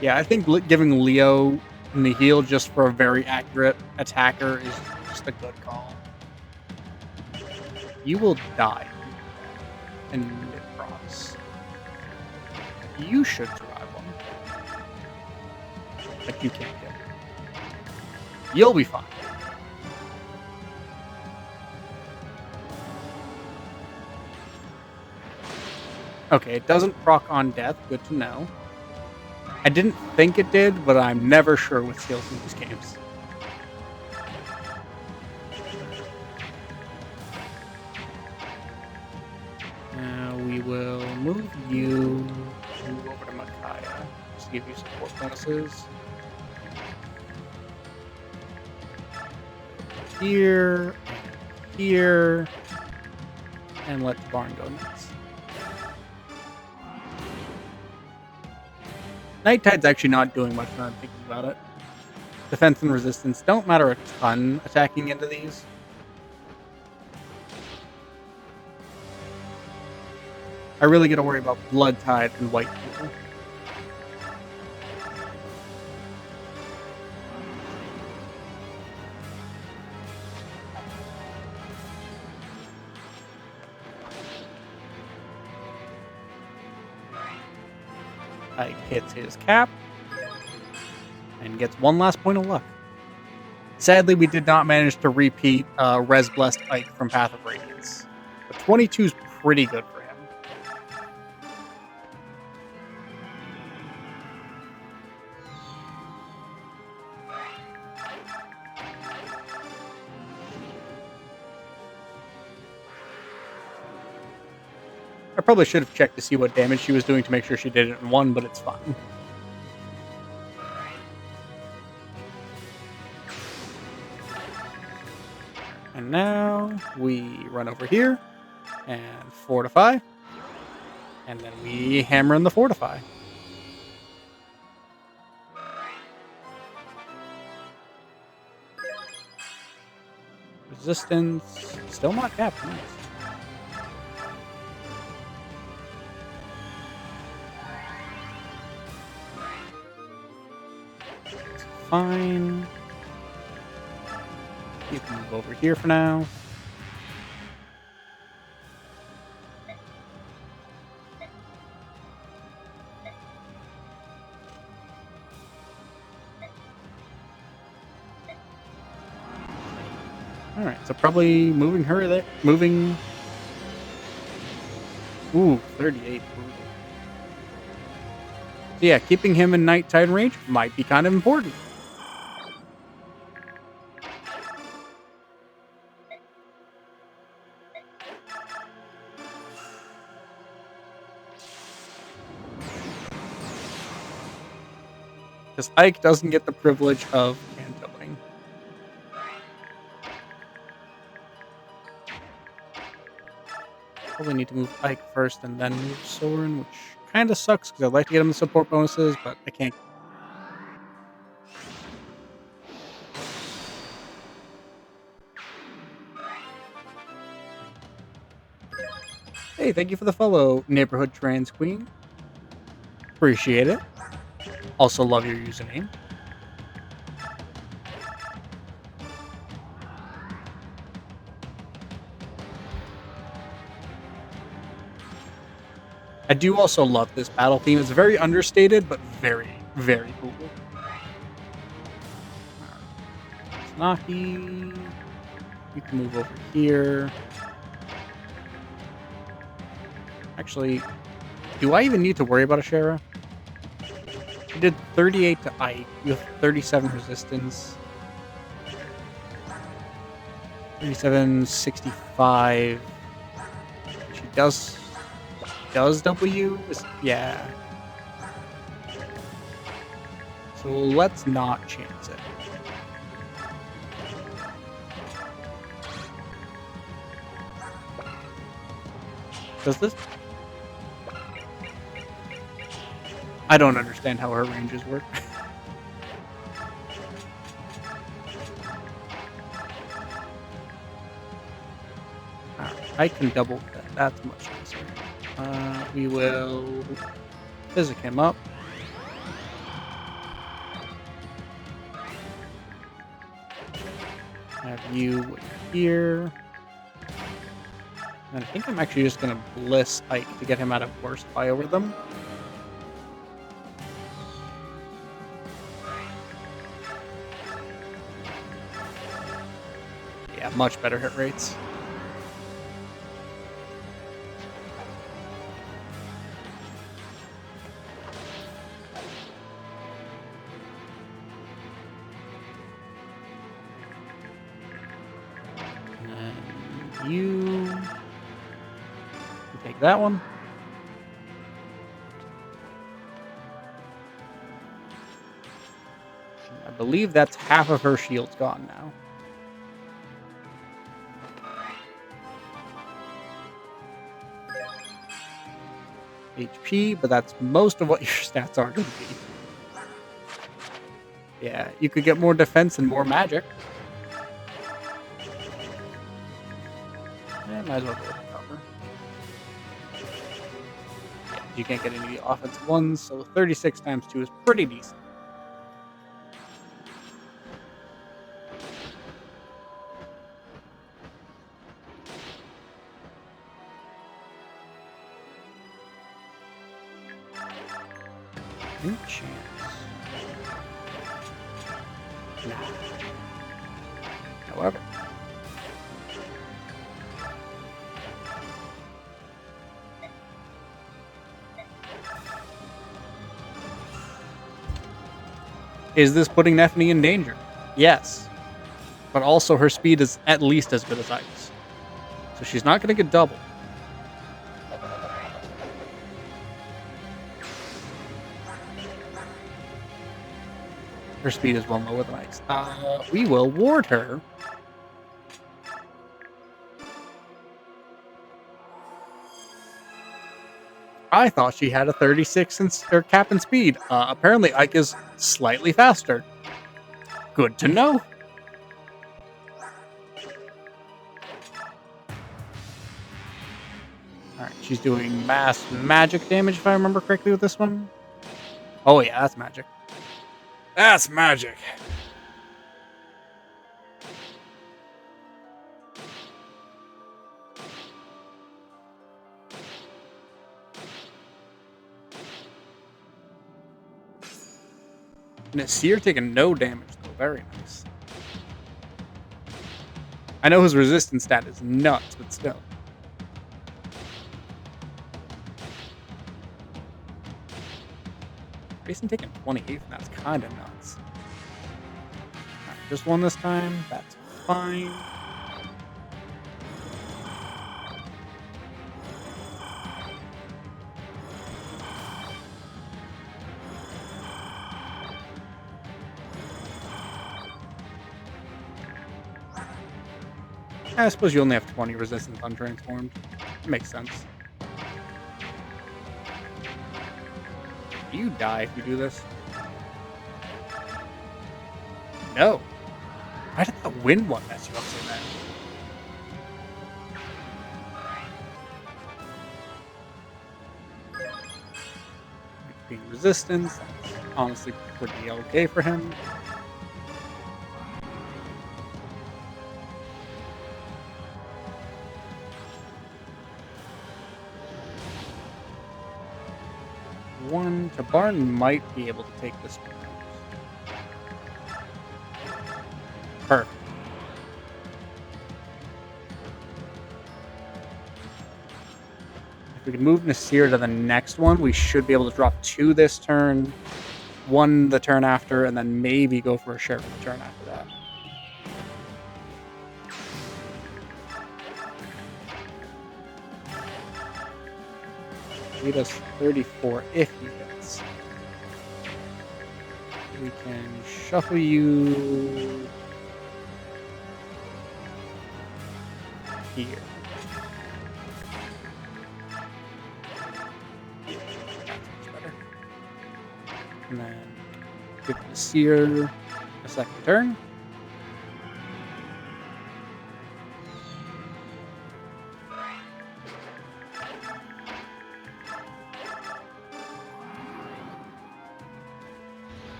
Yeah, I think giving Leo the heal just for a very accurate attacker is just a good call. You will die. And it drops. You should survive one. But you can't kill. You'll be fine. Okay, it doesn't proc on death. Good to know. I didn't think it did, but I'm never sure with skills in these games. We will move you over to Micaiah. Just to give you support bonuses. Here, and here, and let the barn go next. Night Tide's actually not doing much now I'm thinking about it. Defense and resistance don't matter a ton attacking into these. I really gotta worry about Blood Tide and White Fuel. Ike hits his cap and gets one last point of luck. Sadly, we did not manage to repeat Res Blessed Ike from Path of Radiance. But 22 is pretty good for him. I probably should have checked to see what damage she was doing to make sure she did it in one, but it's fine. And now we run over here and fortify. And then we hammer in the fortify. Resistance, still not capped. Nice. Fine. You can move over here for now. Alright, so probably moving her there. Moving. Ooh, 38. So yeah, keeping him in Night Tide range might be kind of important. Because Ike doesn't get the privilege of cantilling. Probably need to move Ike first and then move Soren, which kind of sucks because I'd like to get him the support bonuses, but I can't. Hey, thank you for the follow, Neighborhood Trans Queen. Appreciate it. Also love your username. I do also love this battle theme. It's very understated, but very, very cool. Snaki. You can move over here. Actually, do I even need to worry about a Shara? You did 38 to Ike. You have 37 resistance. 37, 65. She does W? Yeah. So let's not chance it. Does this? I don't understand how her ranges work. I can double that. That's much nicer. We will physic him up. Have you here. And I think I'm actually just gonna Bliss Ike to get him out of worst Biorhythm. Yeah, much better hit rates. And you take that one. I believe that's half of her shield's gone now. HP, but that's most of what your stats are going to be. Yeah, you could get more defense and more magic. Yeah, might as well go with the cover. Yeah, you can't get any of the offensive ones, so 36 times 2 is pretty decent. Any chance? Nah. However. Is this putting Neffany in danger? Yes. But also her speed is at least as good as Ike's. So she's not going to get double. Her speed is one lower than Ike's. We will ward her. I thought she had a 36 cap and speed. Apparently Ike is slightly faster. Good to know. Alright, she's doing mass magic damage if I remember correctly with this one. Oh yeah, that's magic. That's magic. Nasir taking no damage though. Very nice. I know his resistance stat is nuts, but still. Jason taking 28, and that's kind of nuts. Alright, just one this time. That's fine. I suppose you only have 20 resistance untransformed. Makes sense. Do you die if you do this? No. Why did that wind one mess you up so bad? Being resistance, that's honestly pretty okay for him. One, Tabarn might be able to take this one. Perfect. If we can move Nasir to the next one, we should be able to drop 2 this turn, 1 the turn after, and then maybe go for a sheriff the turn after that. He does 34 if he hits. We can shuffle you here. That's much better. And then give the Seer a second turn.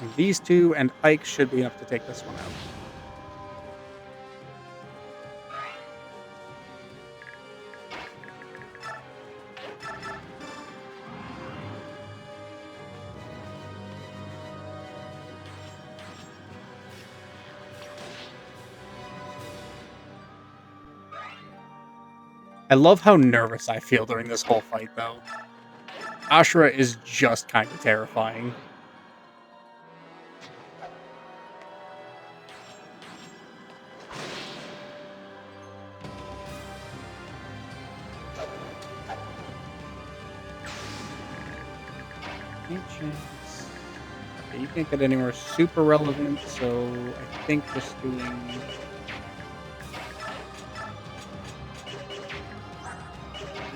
And these two and Ike should be enough to take this one out. I love how nervous I feel during this whole fight, though. Ashura is just kind of terrifying. Ancients. Okay, you can't get anywhere super relevant, so I think just doing...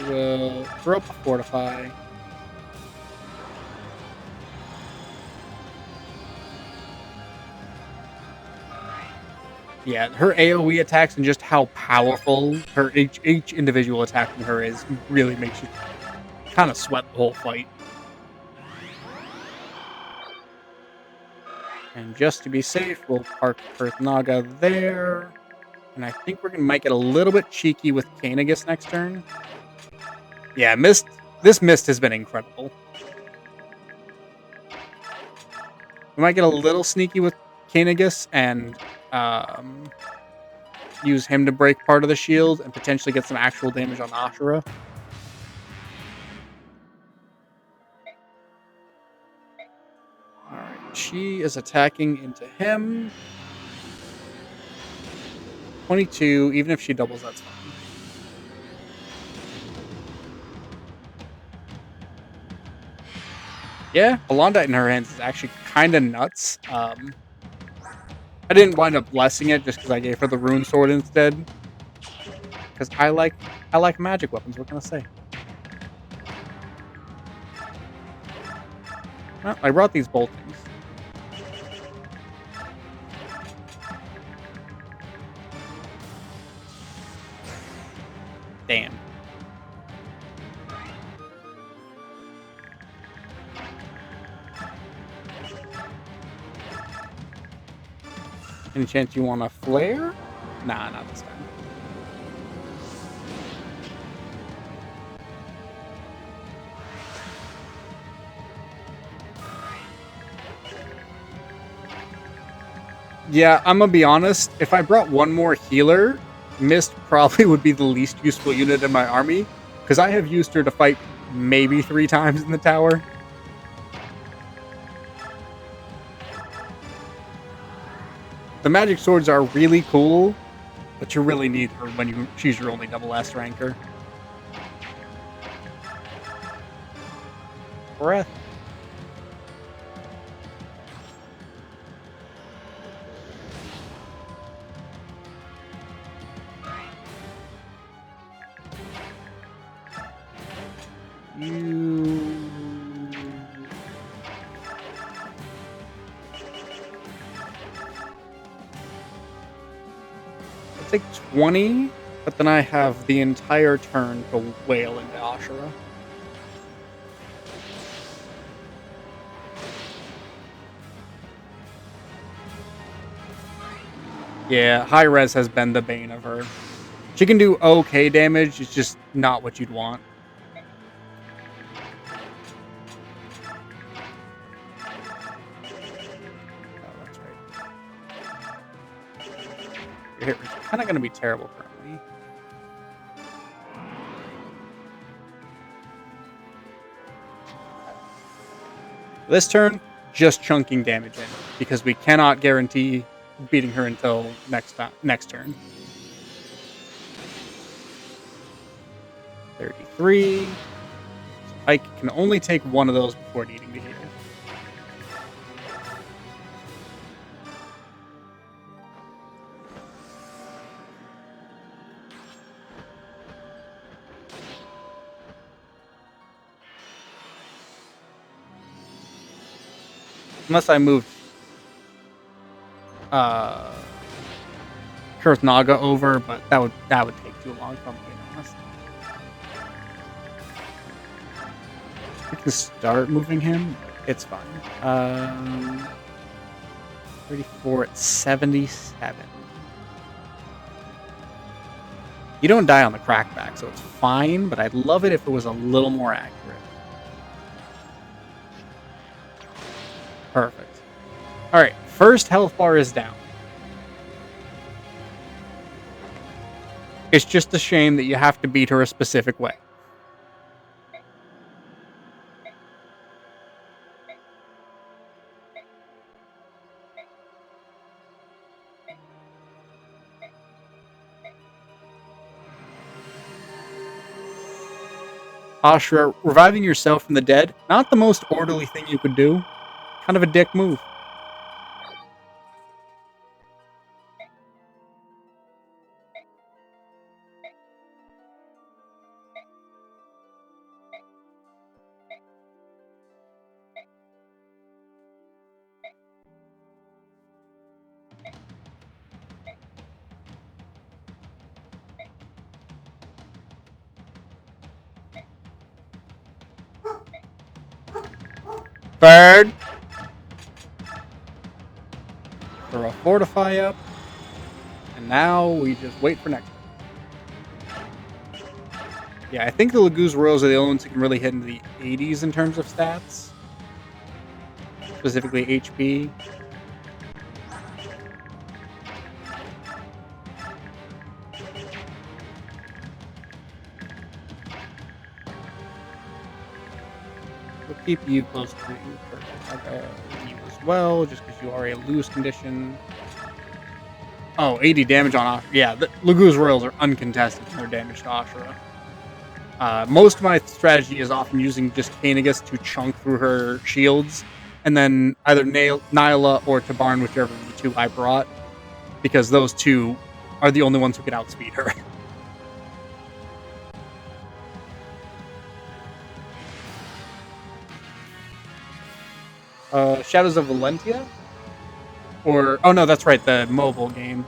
We'll throw up a Fortify. Yeah, her AoE attacks and just how powerful her each individual attack from her is really makes you kind of sweat the whole fight. And just to be safe, we'll park Earth Naga there. And I think we might get a little bit cheeky with Kanegus next turn. Yeah, this mist has been incredible. We might get a little sneaky with Kanegus and use him to break part of the shield and potentially get some actual damage on Ashura. Alright, she is attacking into him. 22, even if she doubles, that's fine. Yeah, Alondite in her hands is actually kind of nuts. I didn't wind up blessing it just because I gave her the rune sword instead. Because I like magic weapons. What can I say? Well, I brought these boltings. Damn. Any chance you want a flare? Nah, not this time. Yeah, I'm gonna be honest. If I brought one more healer, Mist probably would be the least useful unit in my army, because I have used her to fight maybe 3 times in the tower. The magic swords are really cool, but you really need her when she's your only double S ranker. Breath. I'll take 20, but then I have the entire turn to wail into Ashura. Yeah, high res has been the bane of her. She can do okay damage, it's just not what you'd want. Your hit rate's kind of going to be terrible currently. This turn, just chunking damage in, because we cannot guarantee beating her until next turn. 33. So Ike can only take one of those before needing to heal. Unless I moved Kurth Naga over, but that would take too long, if I'm being honest. We can start moving him. It's fine. 34 at 77. You don't die on the crackback, so it's fine, but I'd love it if it was a little more accurate. Perfect. Alright, first health bar is down. It's just a shame that you have to beat her a specific way. Ashra, reviving yourself from the dead, not the most orderly thing you could do. Kind of a dick move. Bird. Throw a fortify up. And now we just wait for next. Yeah, I think the Laguz Royals are the only ones who can really hit into the 80s in terms of stats. Specifically HP. We'll keep you close to you as well, just because you are a loose condition. Oh, 80 damage on Ashra. Yeah, the Laguz Royals are uncontested in their damage to Ashra. Most of my strategy is often using just Kanegas to chunk through her shields, and then either Nyla or Tabarn, whichever of the two I brought, because those two are the only ones who can outspeed her. Shadows of Valentia? Or, oh no, that's right, the mobile game.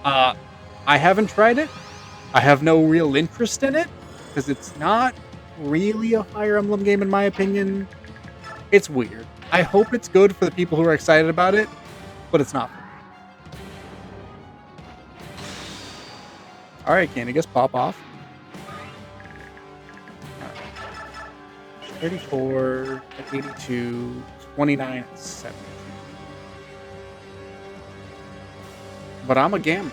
I haven't tried it. I have no real interest in it, because it's not really a Fire Emblem game in my opinion. It's weird. I hope it's good for the people who are excited about it, but it's not for me. Alright, Kanegas, pop off. 34, 82, 29, 70. But I'm a gambler.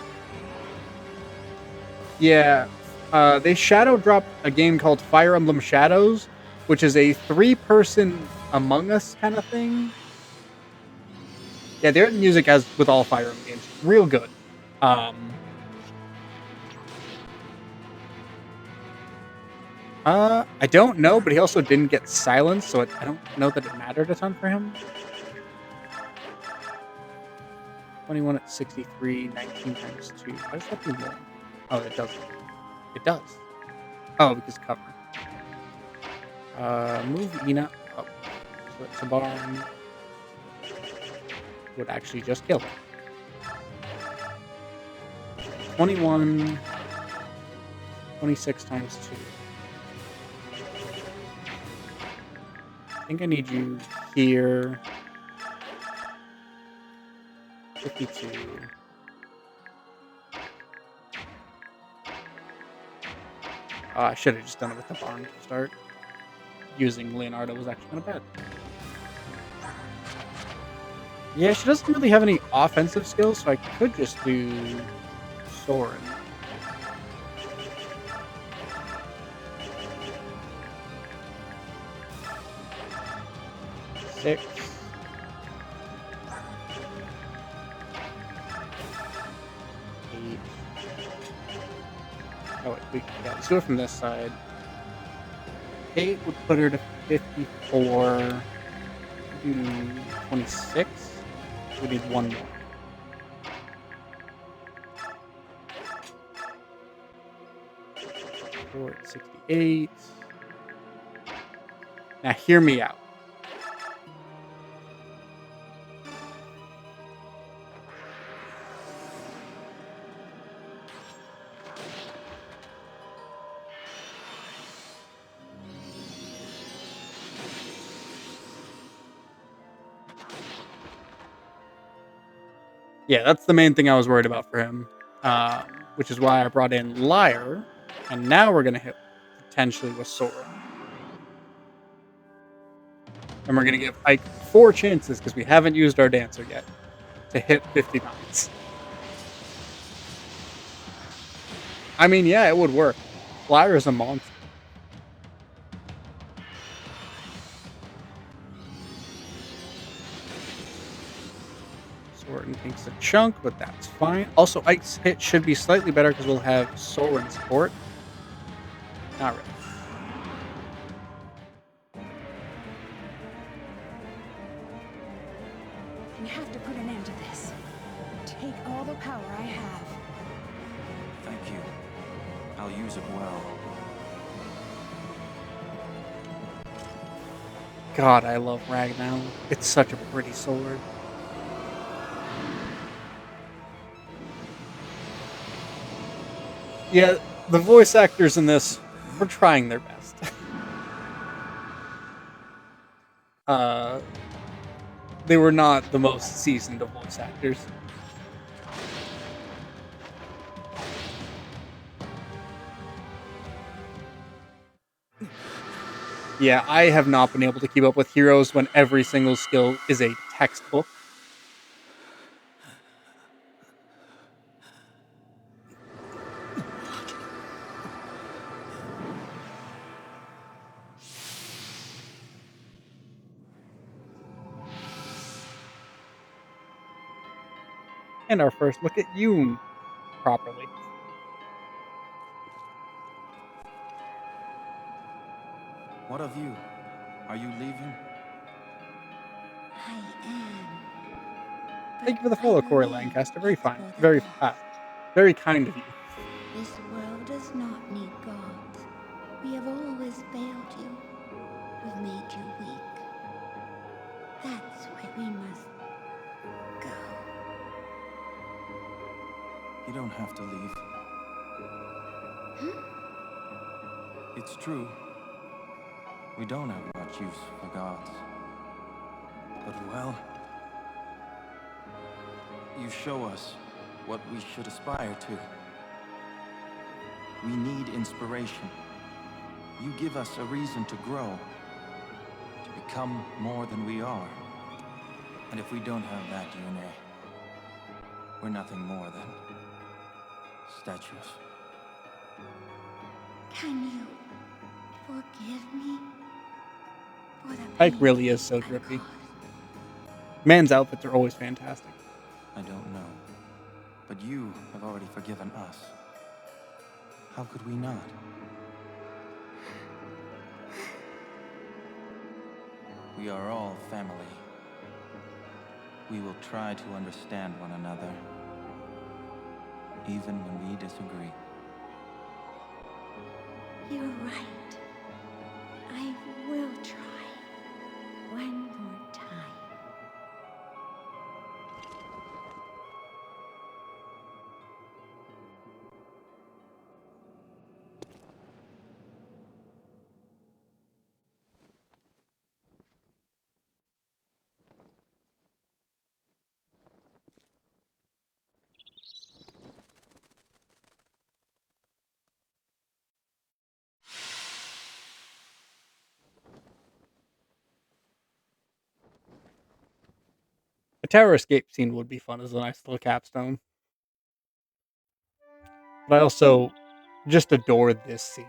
Yeah, they shadow dropped a game called Fire Emblem Shadows, which is a 3-person Among Us kind of thing. Yeah, they're in music as with all Fire Emblem games. Real good. I don't know, but he also didn't get silenced, so I don't know that it mattered a ton for him. 21 at 63, 19 times 2. Why does that do more? Oh, it doesn't. It does. Oh, because cover. Move Ina up. So it's a barn. Would actually just kill her. 21, 26 times 2. I think I need you here. 52. I should have just done it with the barn to start. Using Leonardo was actually kind of bad. Yeah, she doesn't really have any offensive skills, so I could just do Soren. Six. Eight. Oh, wait, yeah, let's do it from this side. 8 would put her to 54. Do 26. We need one more. Four at 68. Now hear me out. Yeah, that's the main thing I was worried about for him, which is why I brought in Liar, and now we're going to hit potentially with Sword. And we're going to give Ike 4 chances, because we haven't used our Dancer yet, to hit 59s. I mean, yeah, it would work. Flyer is a monster. Soren takes a chunk, but that's fine. Also, Ice Hit should be slightly better because we'll have Soren support. Not really. You have to put an end to this. Take all the power I have. Thank you. I'll use it well. God, I love Ragnar. It's such a pretty sword. Yeah, the voice actors in this were trying their best. uh, they were not the most seasoned of voice actors. Yeah, I have not been able to keep up with heroes when every single skill is a textbook. And our first look at Yoon properly. What of you? Are you leaving? I am. Thank you for the But I follow, Corey believe Lancaster. Very it's fine. for the Very best. very kind of you. This world does not need gods. We have always failed you. We've made you weak. That's why we must go. You don't have to leave. It's true. We don't have much use for gods. But well, you show us what we should aspire to. We need inspiration. You give us a reason to grow, to become more than we are. And if we don't have that, Yune, we're nothing more than statues. Can you forgive me for the Ike pain really is so I drippy. caused? Man's outfits are always fantastic. I don't know. But you have already forgiven us. How could we not? We are all family. We will try to understand one another, even when we disagree. You're right. I will try. One more time. A tower escape scene would be fun as a nice little capstone. But I also just adore this scene.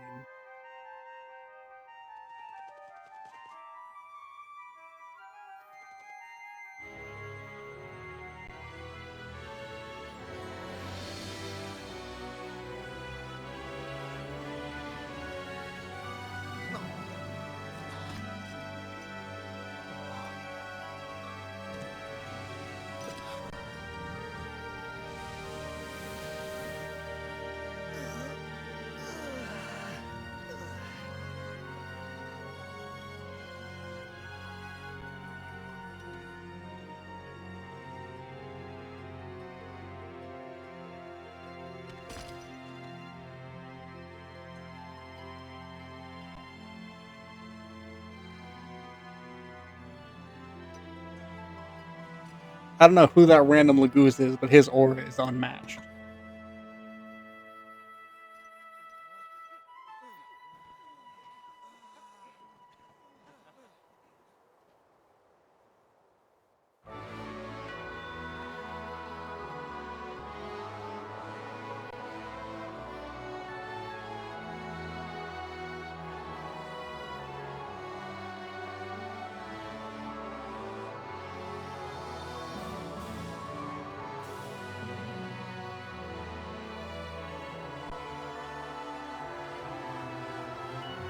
I don't know who that random Lagoose is, but his aura is unmatched.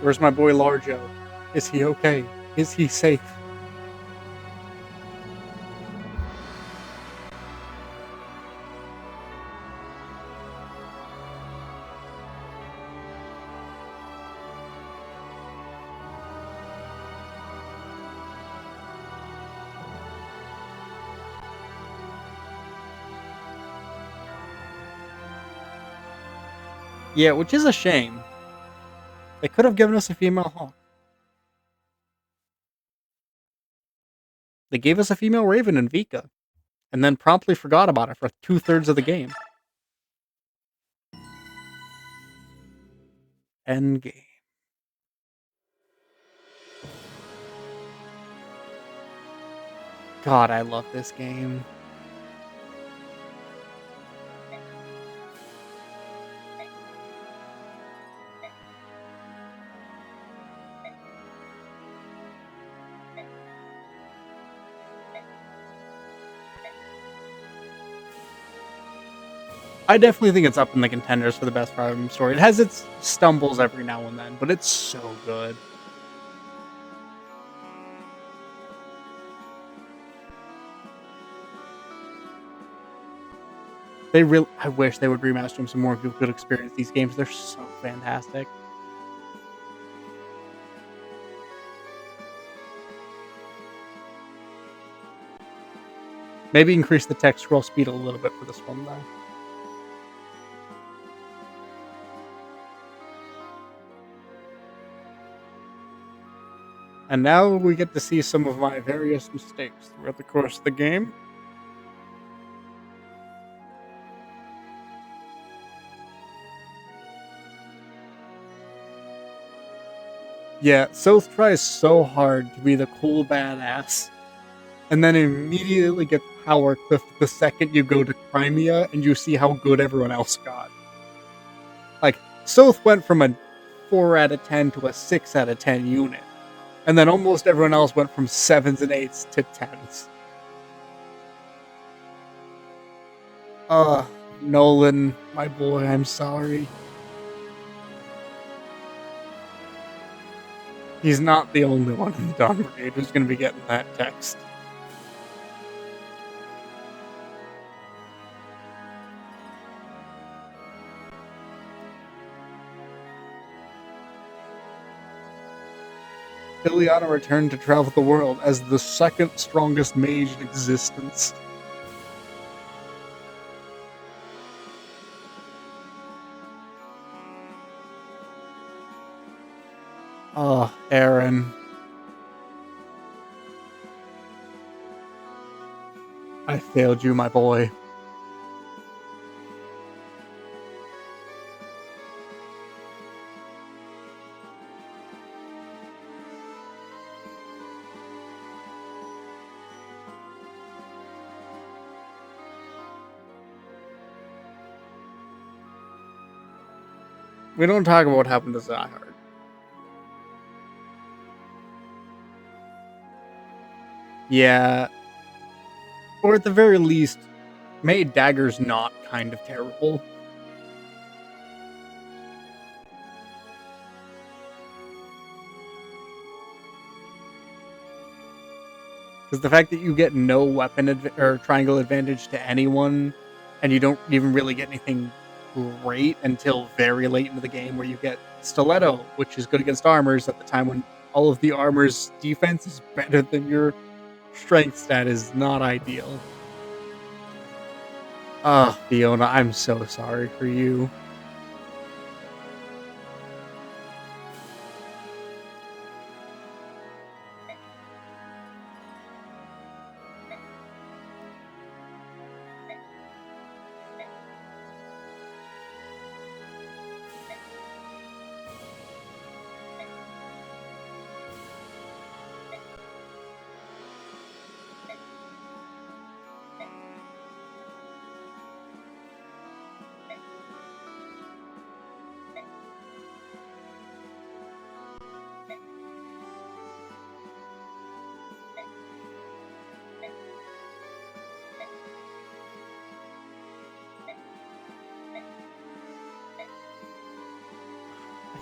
Where's my boy Larjo? Is he okay? Is he safe? Yeah, which is a shame. They could have given us a female hawk. They gave us a female raven in Vika, and then promptly forgot about it for 2/3 of the game. Endgame. God, I love this game. I definitely think it's up in the contenders for the best Fire Emblem story. It has its stumbles every now and then, but it's so good. I wish they would remaster them so more people could experience these games. They're so fantastic. Maybe increase the text scroll speed a little bit for this one, though. And now we get to see some of my various mistakes throughout the course of the game. Yeah, Soth tries so hard to be the cool badass, and then immediately gets power clipped the second you go to Crimea and you see how good everyone else got. Like, Soth went from a 4 out of 10 to a 6 out of 10 unit, and then almost everyone else went from 7s and 8s to 10s. Nolan, my boy, I'm sorry. He's not the only one in the Dawn Brigade who's going to be getting that text. Ileana returned to travel the world as the second strongest mage in existence. Oh, Aaron. I failed you, my boy. We don't talk about what happened to Zyhard. Yeah. Or at the very least, made daggers not kind of terrible. Because the fact that you get no weapon or triangle advantage to anyone, and you don't even really get anything great until very late into the game, where you get Stiletto, which is good against armors at the time when all of the armor's defense is better than your strength stat, is not ideal. Ah, Fiona, I'm so sorry for you.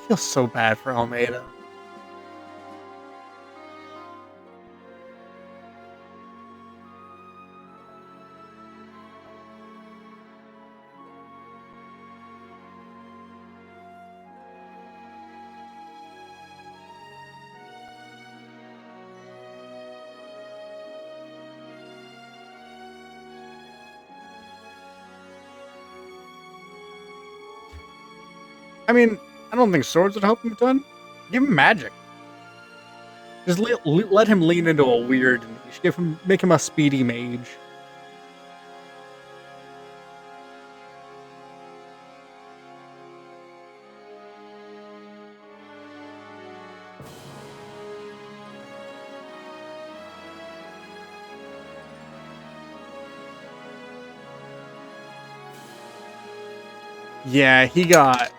feel so bad for Almeida. I mean, I don't think swords would help him a ton. Give him magic. Just let him lean into a weird niche. Make him a speedy mage. Yeah, he got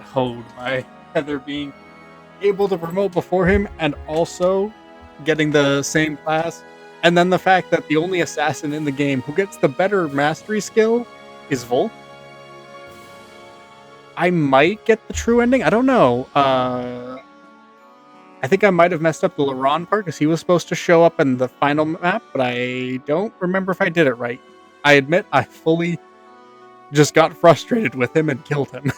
hoed by Heather being able to promote before him and also getting the same class. And then the fact that the only assassin in the game who gets the better mastery skill is Volk. I might get the true ending. I don't know. I think I might have messed up the Laron part because he was supposed to show up in the final map, but I don't remember if I did it right. I admit I fully just got frustrated with him and killed him.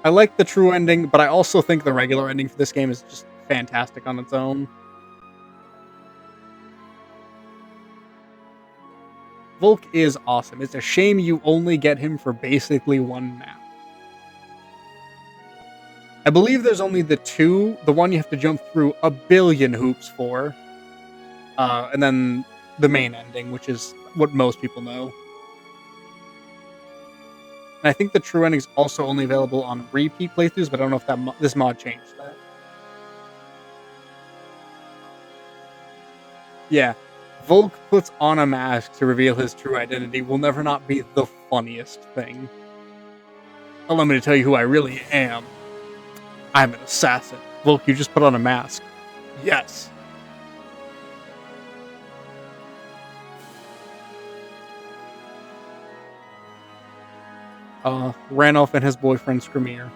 I like the true ending, but I also think the regular ending for this game is just fantastic on its own. Volk is awesome. It's a shame you only get him for basically one map. I believe there's only the one you have to jump through a billion hoops for, and then the main ending, which is what most people know. And I think the true ending is also only available on repeat playthroughs, but I don't know if this mod changed that. Yeah, Volk puts on a mask to reveal his true identity will never not be the funniest thing. Allow me to tell you who I really am. I'm an assassin. Volk, you just put on a mask. Yes. Ranulph and his boyfriend Skrimir.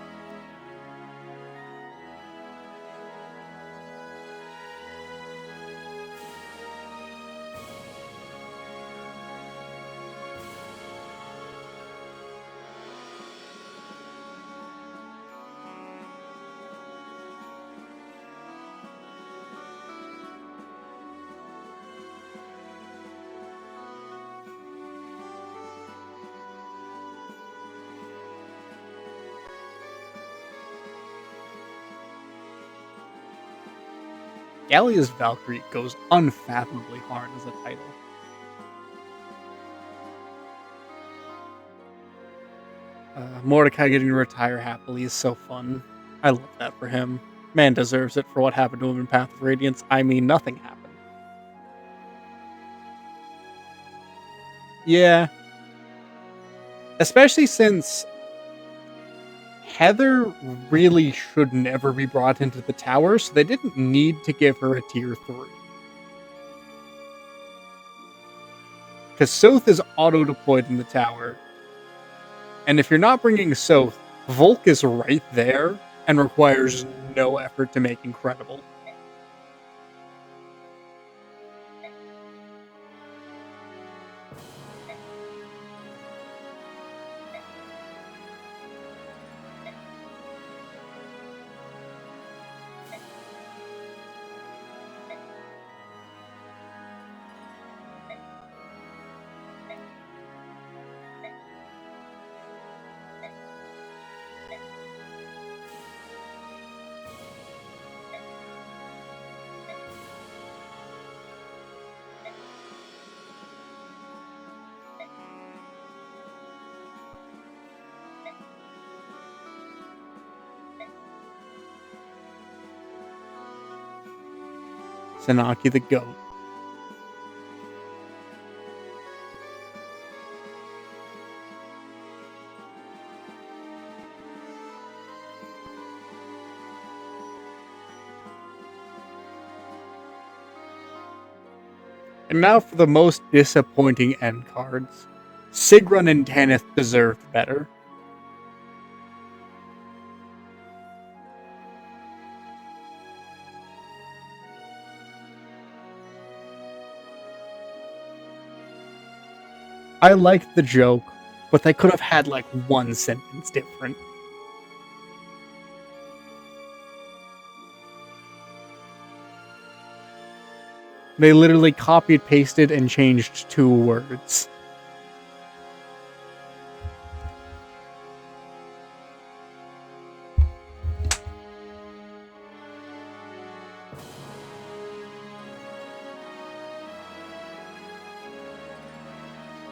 Gallia's Valkyrie goes unfathomably hard as a title. Mordecai getting to retire happily is so fun. I love that for him. Man deserves it for what happened to him in Path of Radiance. I mean, nothing happened. Yeah. Especially since Heather really should never be brought into the tower, so they didn't need to give her a tier 3. Because Soth is auto-deployed in the tower. And if you're not bringing Soth, Volk is right there and requires no effort to make incredible. Sanaki the goat. And now for the most disappointing end cards. Sigrun and Tanith deserved better. I liked the joke, but they could have had like one sentence different. They literally copied, pasted, and changed 2 words.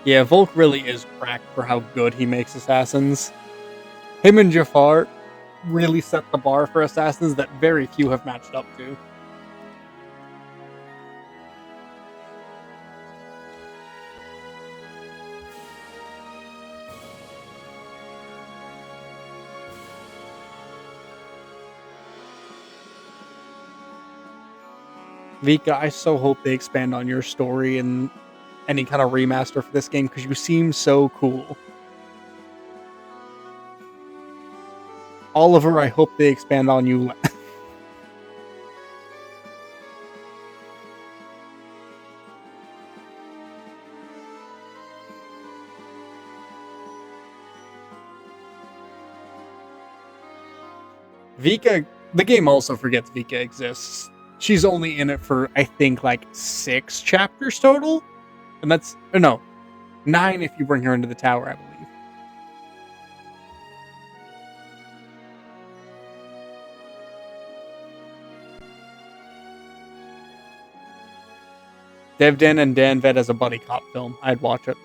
Yeah, Volk really is cracked for how good he makes assassins. Him and Jafar really set the bar for assassins that very few have matched up to. Vika, I so hope they expand on your story and any kind of remaster for this game because you seem so cool. Oliver, I hope they expand on you. Vika, the game also forgets Vika exists. She's only in it for, I think, like 6 chapters total. And that's, or no, 9 if you bring her into the tower, I believe. Devdan and Danved as a buddy cop film. I'd watch it.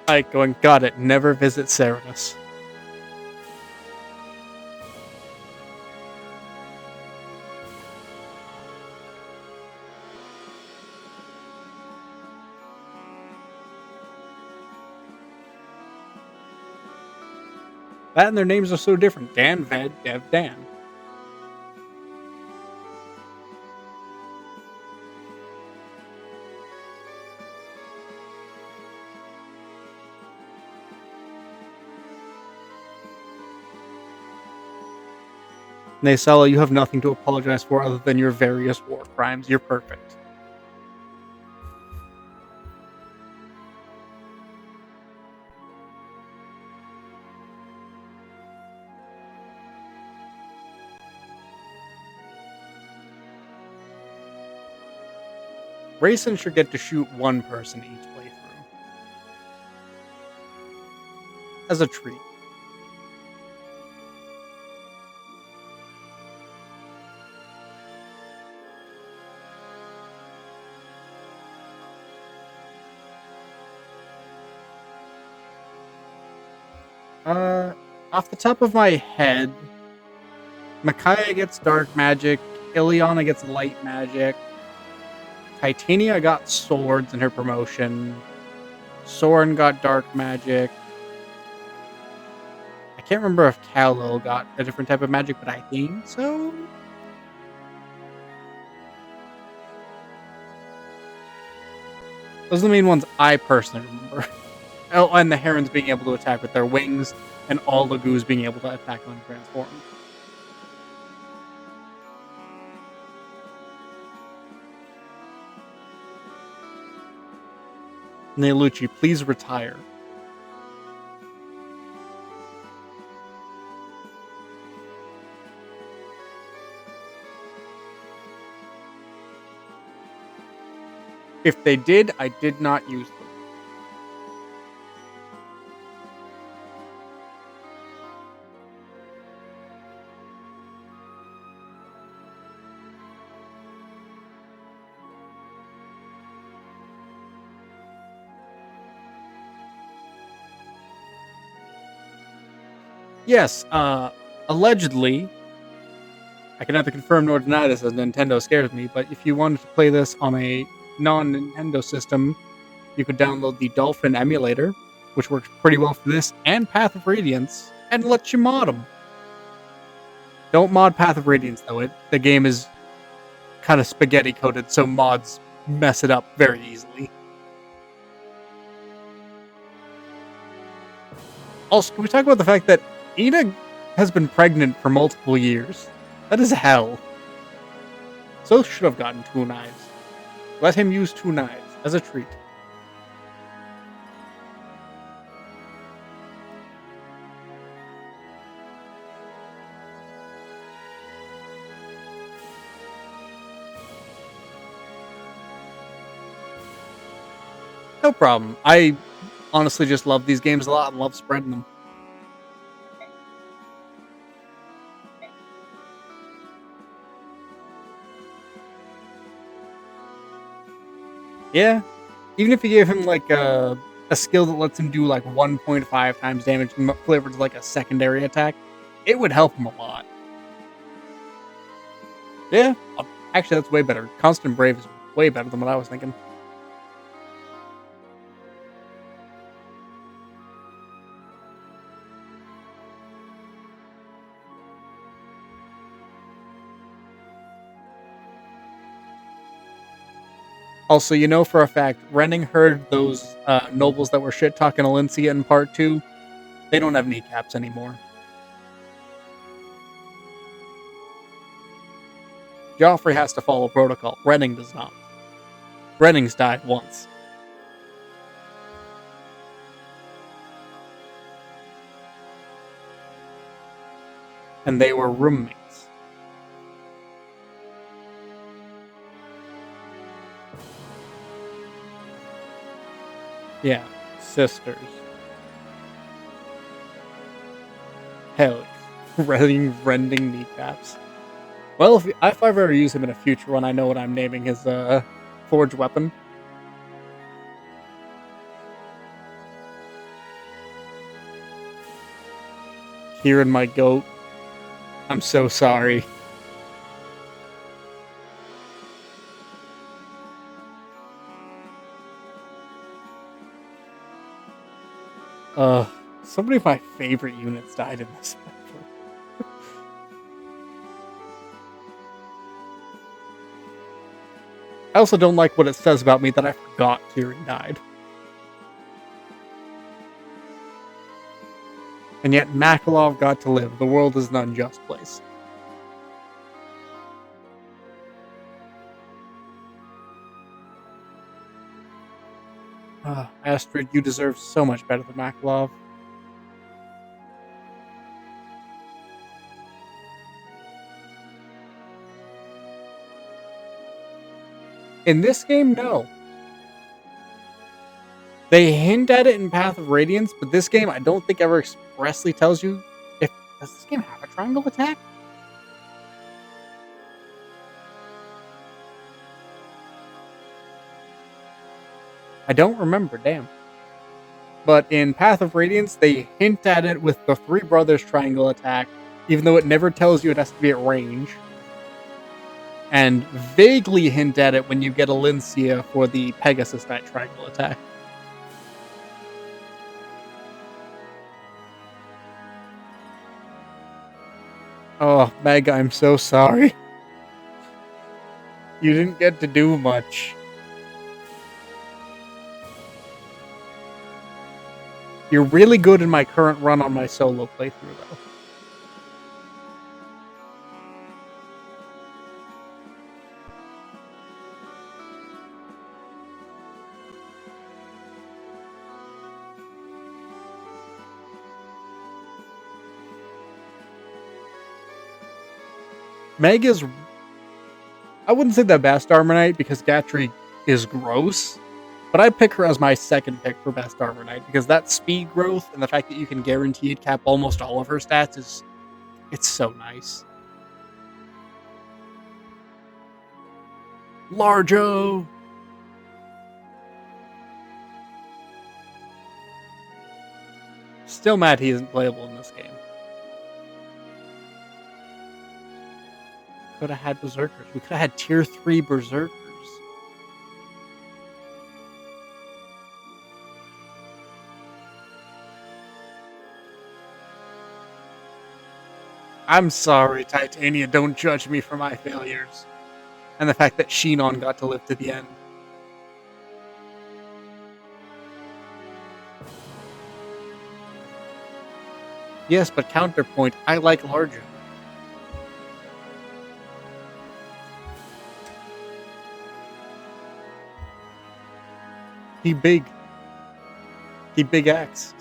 Like going, got it, never visit Ceratus. That and their names are so different. Dan, Ved, Dev, Dan. Naysala, you have nothing to apologize for other than your various war crimes. You're perfect. Rayson should get to shoot one person each playthrough. As a treat. Off the top of my head, Micaiah gets dark magic, Ileana gets light magic, Titania got swords in her promotion, Soren got dark magic. I can't remember if Kal-El got a different type of magic, but I think so. Those are the main ones I personally remember. Oh, and the herons being able to attack with their wings, and all the goos being able to attack when transformed. Neolucci, please retire. If they did, I did not use them. Yes, allegedly, I can neither confirm nor deny this as Nintendo scares me, but if you wanted to play this on a non-Nintendo system, you could download the Dolphin emulator, which works pretty well for this, and Path of Radiance, and let you mod them. Don't mod Path of Radiance, though. The game is kind of spaghetti coated, so mods mess it up very easily. Also, can we talk about the fact that Ina has been pregnant for multiple years? That is hell. So should have gotten 2 knives. Let him use 2 knives as a treat. No problem. I honestly just love these games a lot and love spreading them. Yeah. Even if you gave him like a skill that lets him do like 1.5 times damage flavored to like a secondary attack, it would help him a lot. Yeah. Actually, that's way better. Constant Brave is way better than what I was thinking. Also, you know for a fact, Renning heard those nobles that were shit talking Alencia in part 2. They don't have kneecaps anymore. Joffrey has to follow protocol. Renning does not. Renning's died once. And they were roommates. Yeah, sisters. Hell, rending kneecaps. Well, if I ever use him in a future one, I know what I'm naming his forged weapon. Kieran, my goat. I'm so sorry. So many of my favorite units died in this adventure. I also don't like what it says about me that I forgot Kieran died. And yet Makalov got to live. The world is an unjust place. Astrid, you deserve so much better than Makalov. In this game, no. They hint at it in Path of Radiance, but this game I don't think ever expressly tells you if does this game have a triangle attack? I don't remember, damn. But in Path of Radiance, they hint at it with the Three Brothers triangle attack, even though it never tells you it has to be at range. And vaguely hint at it when you get Alencia for the Pegasus Knight triangle attack. Oh, Meg, I'm so sorry. You didn't get to do much. You're really good in my current run on my solo playthrough, though. Meg is... I wouldn't say the best Armor Knight, because Gatry is gross. But I'd pick her as my second pick for best Armor Knight, because that speed growth and the fact that you can guaranteed cap almost all of her stats is... It's so nice. Largo! Still mad he isn't playable in this game. Could have had Berserkers. We could have had tier 3 Berserkers. I'm sorry, Titania. Don't judge me for my failures. And the fact that Shinon got to live to the end. Yes, but counterpoint, I like larger. He big. He big axe.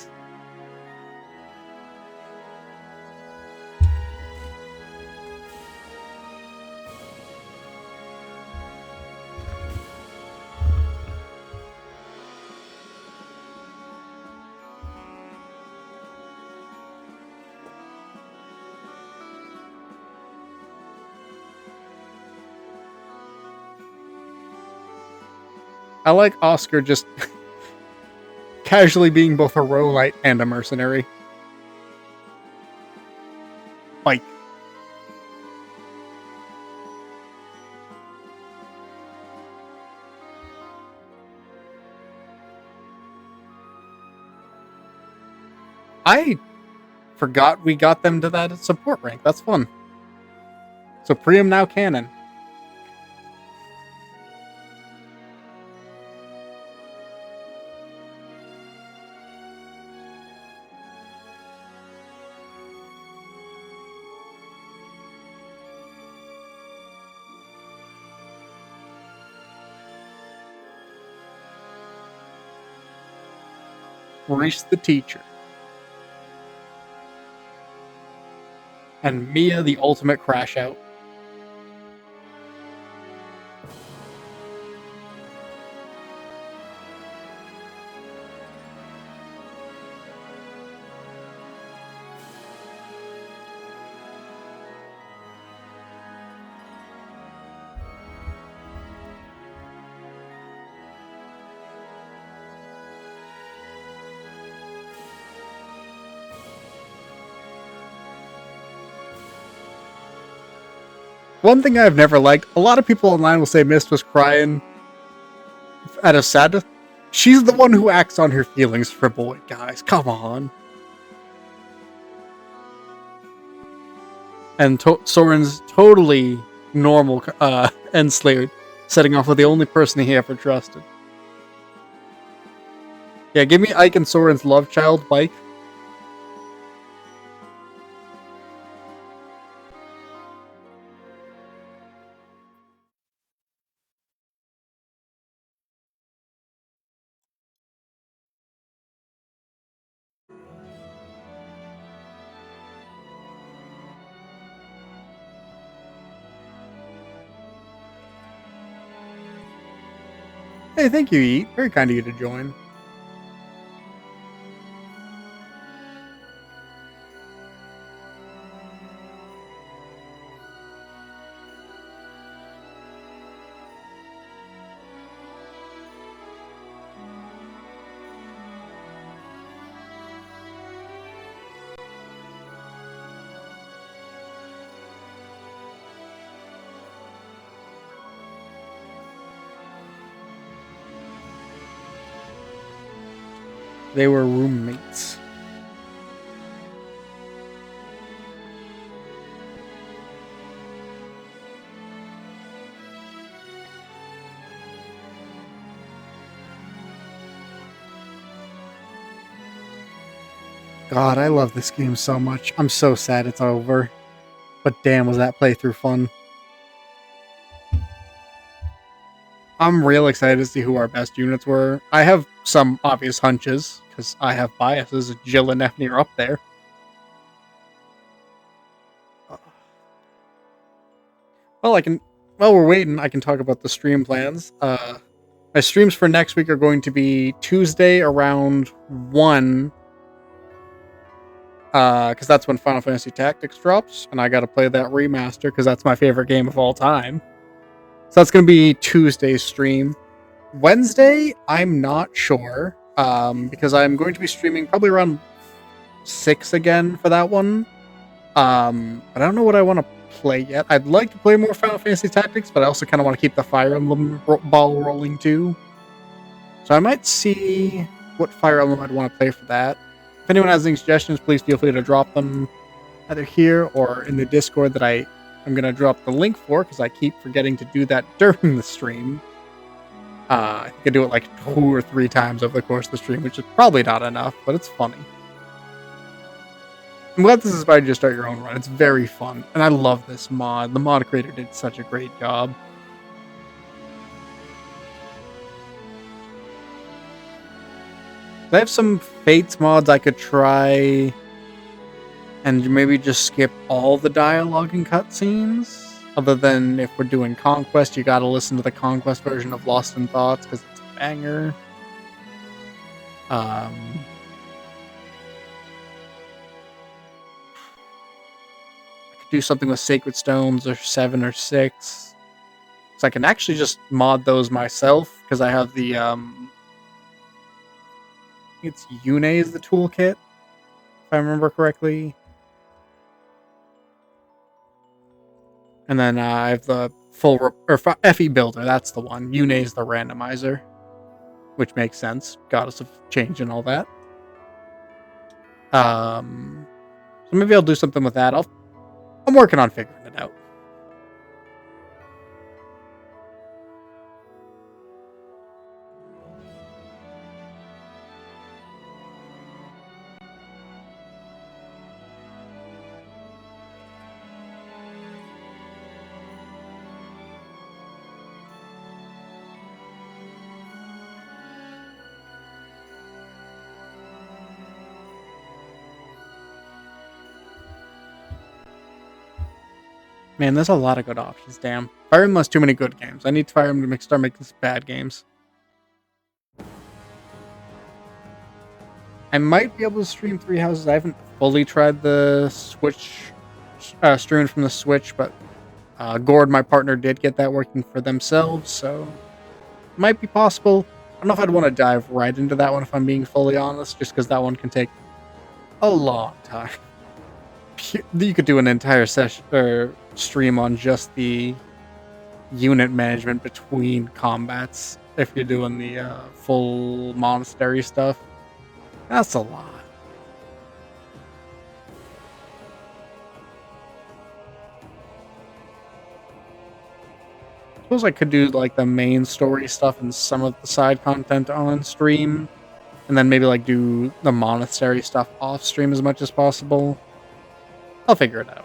I like Oscar just casually being both a Rolite and a mercenary. Like, I forgot we got them to that support rank. That's fun. So Priam now canon. Reese the teacher. And Mia the ultimate crash out. One thing I've never liked, a lot of people online will say Mist was crying out of sadness. She's the one who acts on her feelings for Boyd, guys. Come on. And Soren's totally normal Enslayer, setting off with the only person he ever trusted. Yeah, give me Ike and Soren's love child, Mike. Hey, thank you, Eat. Very kind of you to join. They were roommates. God, I love this game so much. I'm so sad it's over. But damn, was that playthrough fun. I'm real excited to see who our best units were. I have some obvious hunches, because I have biases. Jill and Ephne are up there. Well, while we're waiting, I can talk about the stream plans. My streams for next week are going to be Tuesday around 1. Because that's when Final Fantasy Tactics drops, and I gotta play that remaster, because that's my favorite game of all time. So that's gonna be Tuesday's stream. Wednesday, I'm not sure, because I'm going to be streaming probably around 6 again for that one. But I don't know what I want to play yet. I'd like to play more Final Fantasy Tactics, but I also kind of want to keep the Fire Emblem ball rolling too. So I might see what Fire Emblem I'd want to play for that. If anyone has any suggestions, please feel free to drop them either here or in the Discord that I'm going to drop the link for, because I keep forgetting to do that during the stream. I think I do it like 2 or 3 times over the course of the stream, which is probably not enough, but it's funny. I'm glad this inspired you to start your own run. It's very fun, and I love this mod. The mod creator did such a great job. I have some Fates mods I could try, and maybe just skip all the dialogue and cutscenes. Other than if we're doing Conquest, you gotta listen to the Conquest version of Lost in Thoughts, because it's a banger. I could do something with Sacred Stones, or 7 or 6. So I can actually just mod those myself, because I have the, it's Yune is the toolkit, if I remember correctly. And then I have the full, FE builder, that's the one. Yune is the randomizer, which makes sense. Goddess of Change and all that. So maybe I'll do something with that. I'm working on figuring it out. Man, there's a lot of good options. Damn. Fire Emblem has too many good games. I need Fire Emblem to start making some bad games. I might be able to stream 3 Houses. I haven't fully tried the Switch, streaming from the Switch, but Gord, my partner, did get that working for themselves, so it might be possible. I don't know if I'd want to dive right into that one, if I'm being fully honest, just because that one can take a long time. You could do an entire session or stream on just the unit management between combats if you're doing the full monastery stuff. That's a lot. I suppose I could do like the main story stuff and some of the side content on stream, and then maybe like do the monastery stuff off stream as much as possible. I'll figure it out.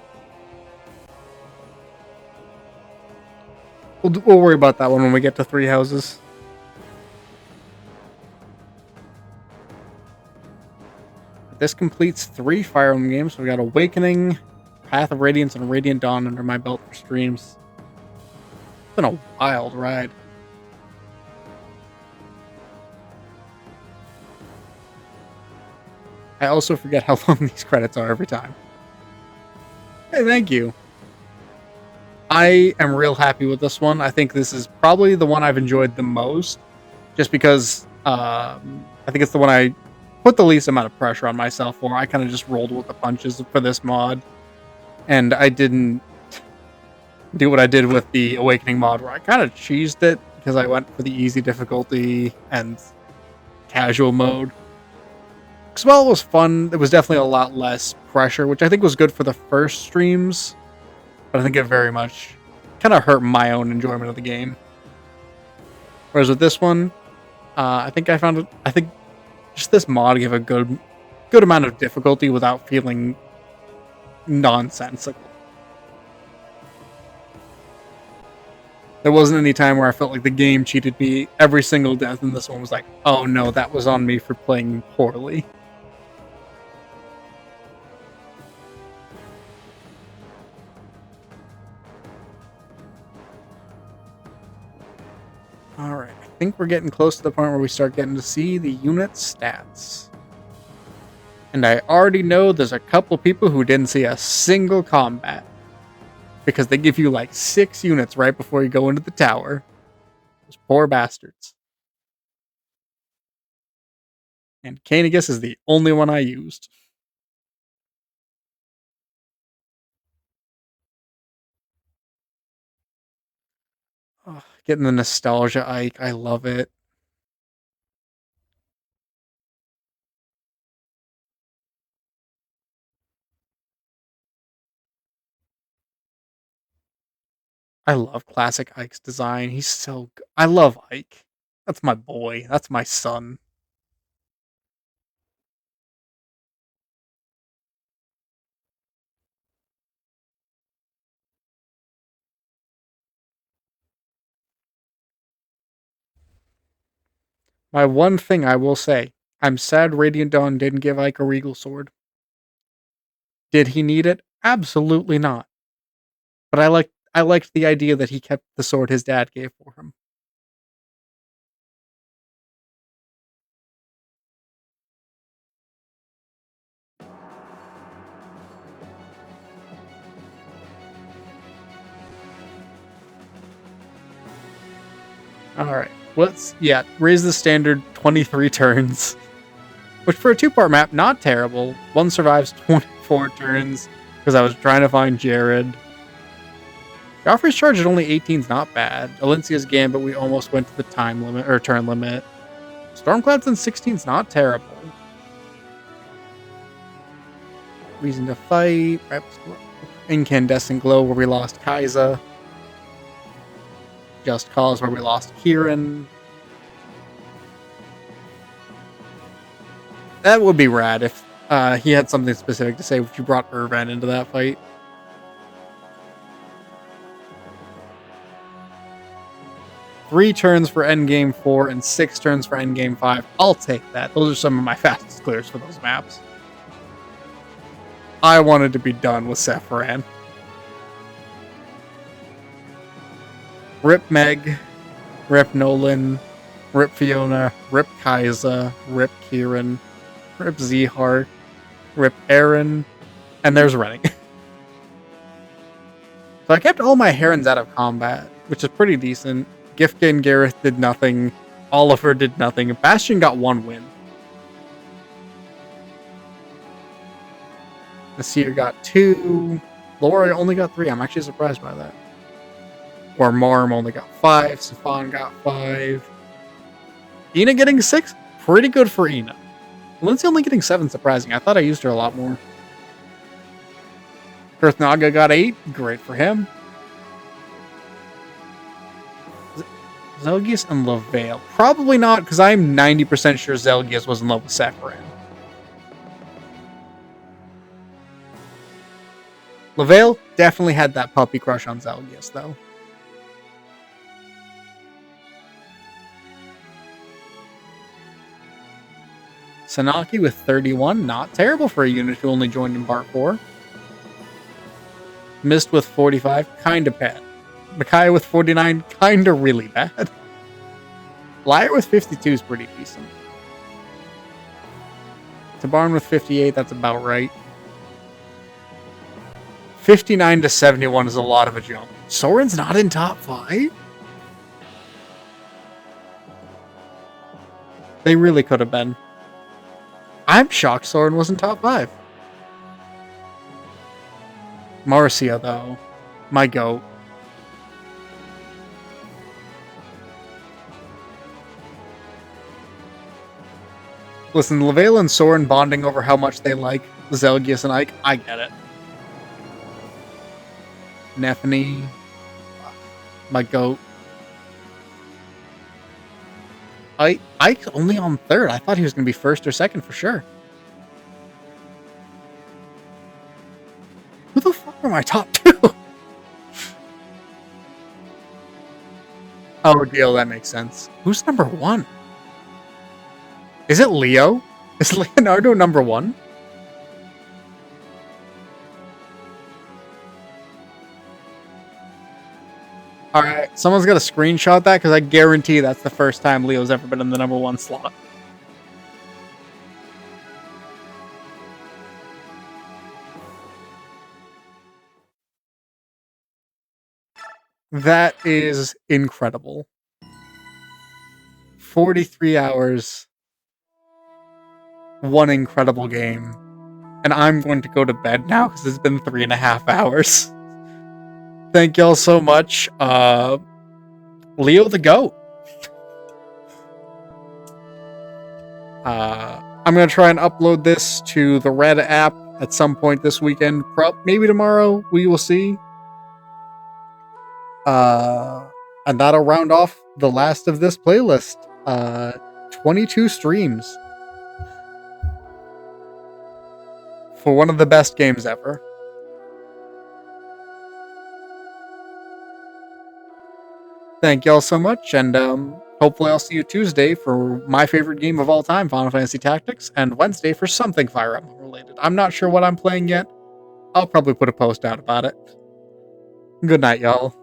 We'll worry about that one when we get to 3 Houses. This completes 3 Fire Emblem games. So we got Awakening, Path of Radiance, and Radiant Dawn under my belt for streams. It's been a wild ride. I also forget how long these credits are every time. Hey, thank you. I am real happy with this one. I think this is probably the one I've enjoyed the most, just because I think it's the one I put the least amount of pressure on myself for. I kind of just rolled with the punches for this mod, and I didn't do what I did with the Awakening mod, where I kind of cheesed it because I went for the easy difficulty and casual mode. Because while it was fun, there was definitely a lot less pressure, which I think was good for the first streams, but I think it very much kind of hurt my own enjoyment of the game. Whereas with this one, I think just this mod gave a good amount of difficulty without feeling nonsensical. There wasn't any time where I felt like the game cheated me every single death, and this one was like, oh no, that was on me for playing poorly. Alright, I think we're getting close to the point where we start getting to see the unit stats. And I already know there's a couple people who didn't see a single combat, because they give you like 6 units right before you go into the tower. Those poor bastards. And Kanegus is the only one I used. Getting the nostalgia Ike. I love it. I love classic Ike's design. He's so good. I love Ike. That's my boy. That's my son. My one thing I will say, I'm sad Radiant Dawn didn't give Ike a Regal sword. Did he need it? Absolutely not. But I liked the idea that he kept the sword his dad gave for him. Alright. Raise the standard 23 turns. Which for a 2-part map, not terrible. One survives 24 turns, because I was trying to find Jared. Joffrey's charge at only 18 is not bad. Alencia's Gambit, we almost went to the time limit, or turn limit. Stormcloud's in 16 is not terrible. Reason to Fight. Incandescent Glow, where we lost Kai'Sa. Just Cause, where we lost Kieran. That would be rad if he had something specific to say if you brought Irvan into that fight. Three turns for Endgame 4 and 6 turns for Endgame 5. I'll take that. Those are some of my fastest clears for those maps. I wanted to be done with Sephiran. Rip Meg, Rip Nolan, Rip Fiona, Rip Kai'Sa, Rip Kieran, Rip Zihar, Rip Aaron, and there's Renning. So I kept all my Herons out of combat, which is pretty decent. Gifka and Gareth did nothing. Oliver did nothing. Bastion got 1 win. Nasir got 2. Laura only got 3. I'm actually surprised by that. Or Marm only got 5. Safan got 5. Ina getting 6? Pretty good for Ina. Lindsay only getting 7, surprising. I thought I used her a lot more. Kurthnaga got 8. Great for him. Zelgius and Lavale. Probably not, because I'm 90% sure Zelgius was in love with Sephiran. Lavale definitely had that puppy crush on Zelgius, though. Sanaki with 31. Not terrible for a unit who only joined in Part 4. Mist with 45. Kinda bad. Micaiah with 49, kinda really bad. Liar with 52 is pretty decent. Tabarn with 58, that's about right. 59 to 71 is a lot of a jump. Soren's not in top 5? They really could have been. I'm shocked Soren wasn't top 5. Marcia, though. My goat. Listen, Lavale and Soren bonding over how much they like Zelgius and Ike, I get it. Nephany. My goat. Ike's only on 3rd. I thought he was going to be 1st or 2nd for sure. Who the fuck are my top 2? Oh, deal. That makes sense. Who's number 1? Is it Leo? Is Leonardo number 1? Alright, someone's got to screenshot that because I guarantee that's the first time Leo's ever been in the number 1 slot. That is incredible. 43 hours. One incredible game. And I'm going to go to bed now because it's been 3.5 hours. Thank y'all so much. Leo the Goat. I'm going to try and upload this to the Red app at some point this weekend. Maybe tomorrow. We will see. And that'll round off the last of this playlist. 22 streams. For one of the best games ever. Thank y'all so much, and hopefully I'll see you Tuesday for my favorite game of all time, Final Fantasy Tactics, and Wednesday for something Fire Emblem related. I'm not sure what I'm playing yet. I'll probably put a post out about it. Good night, y'all.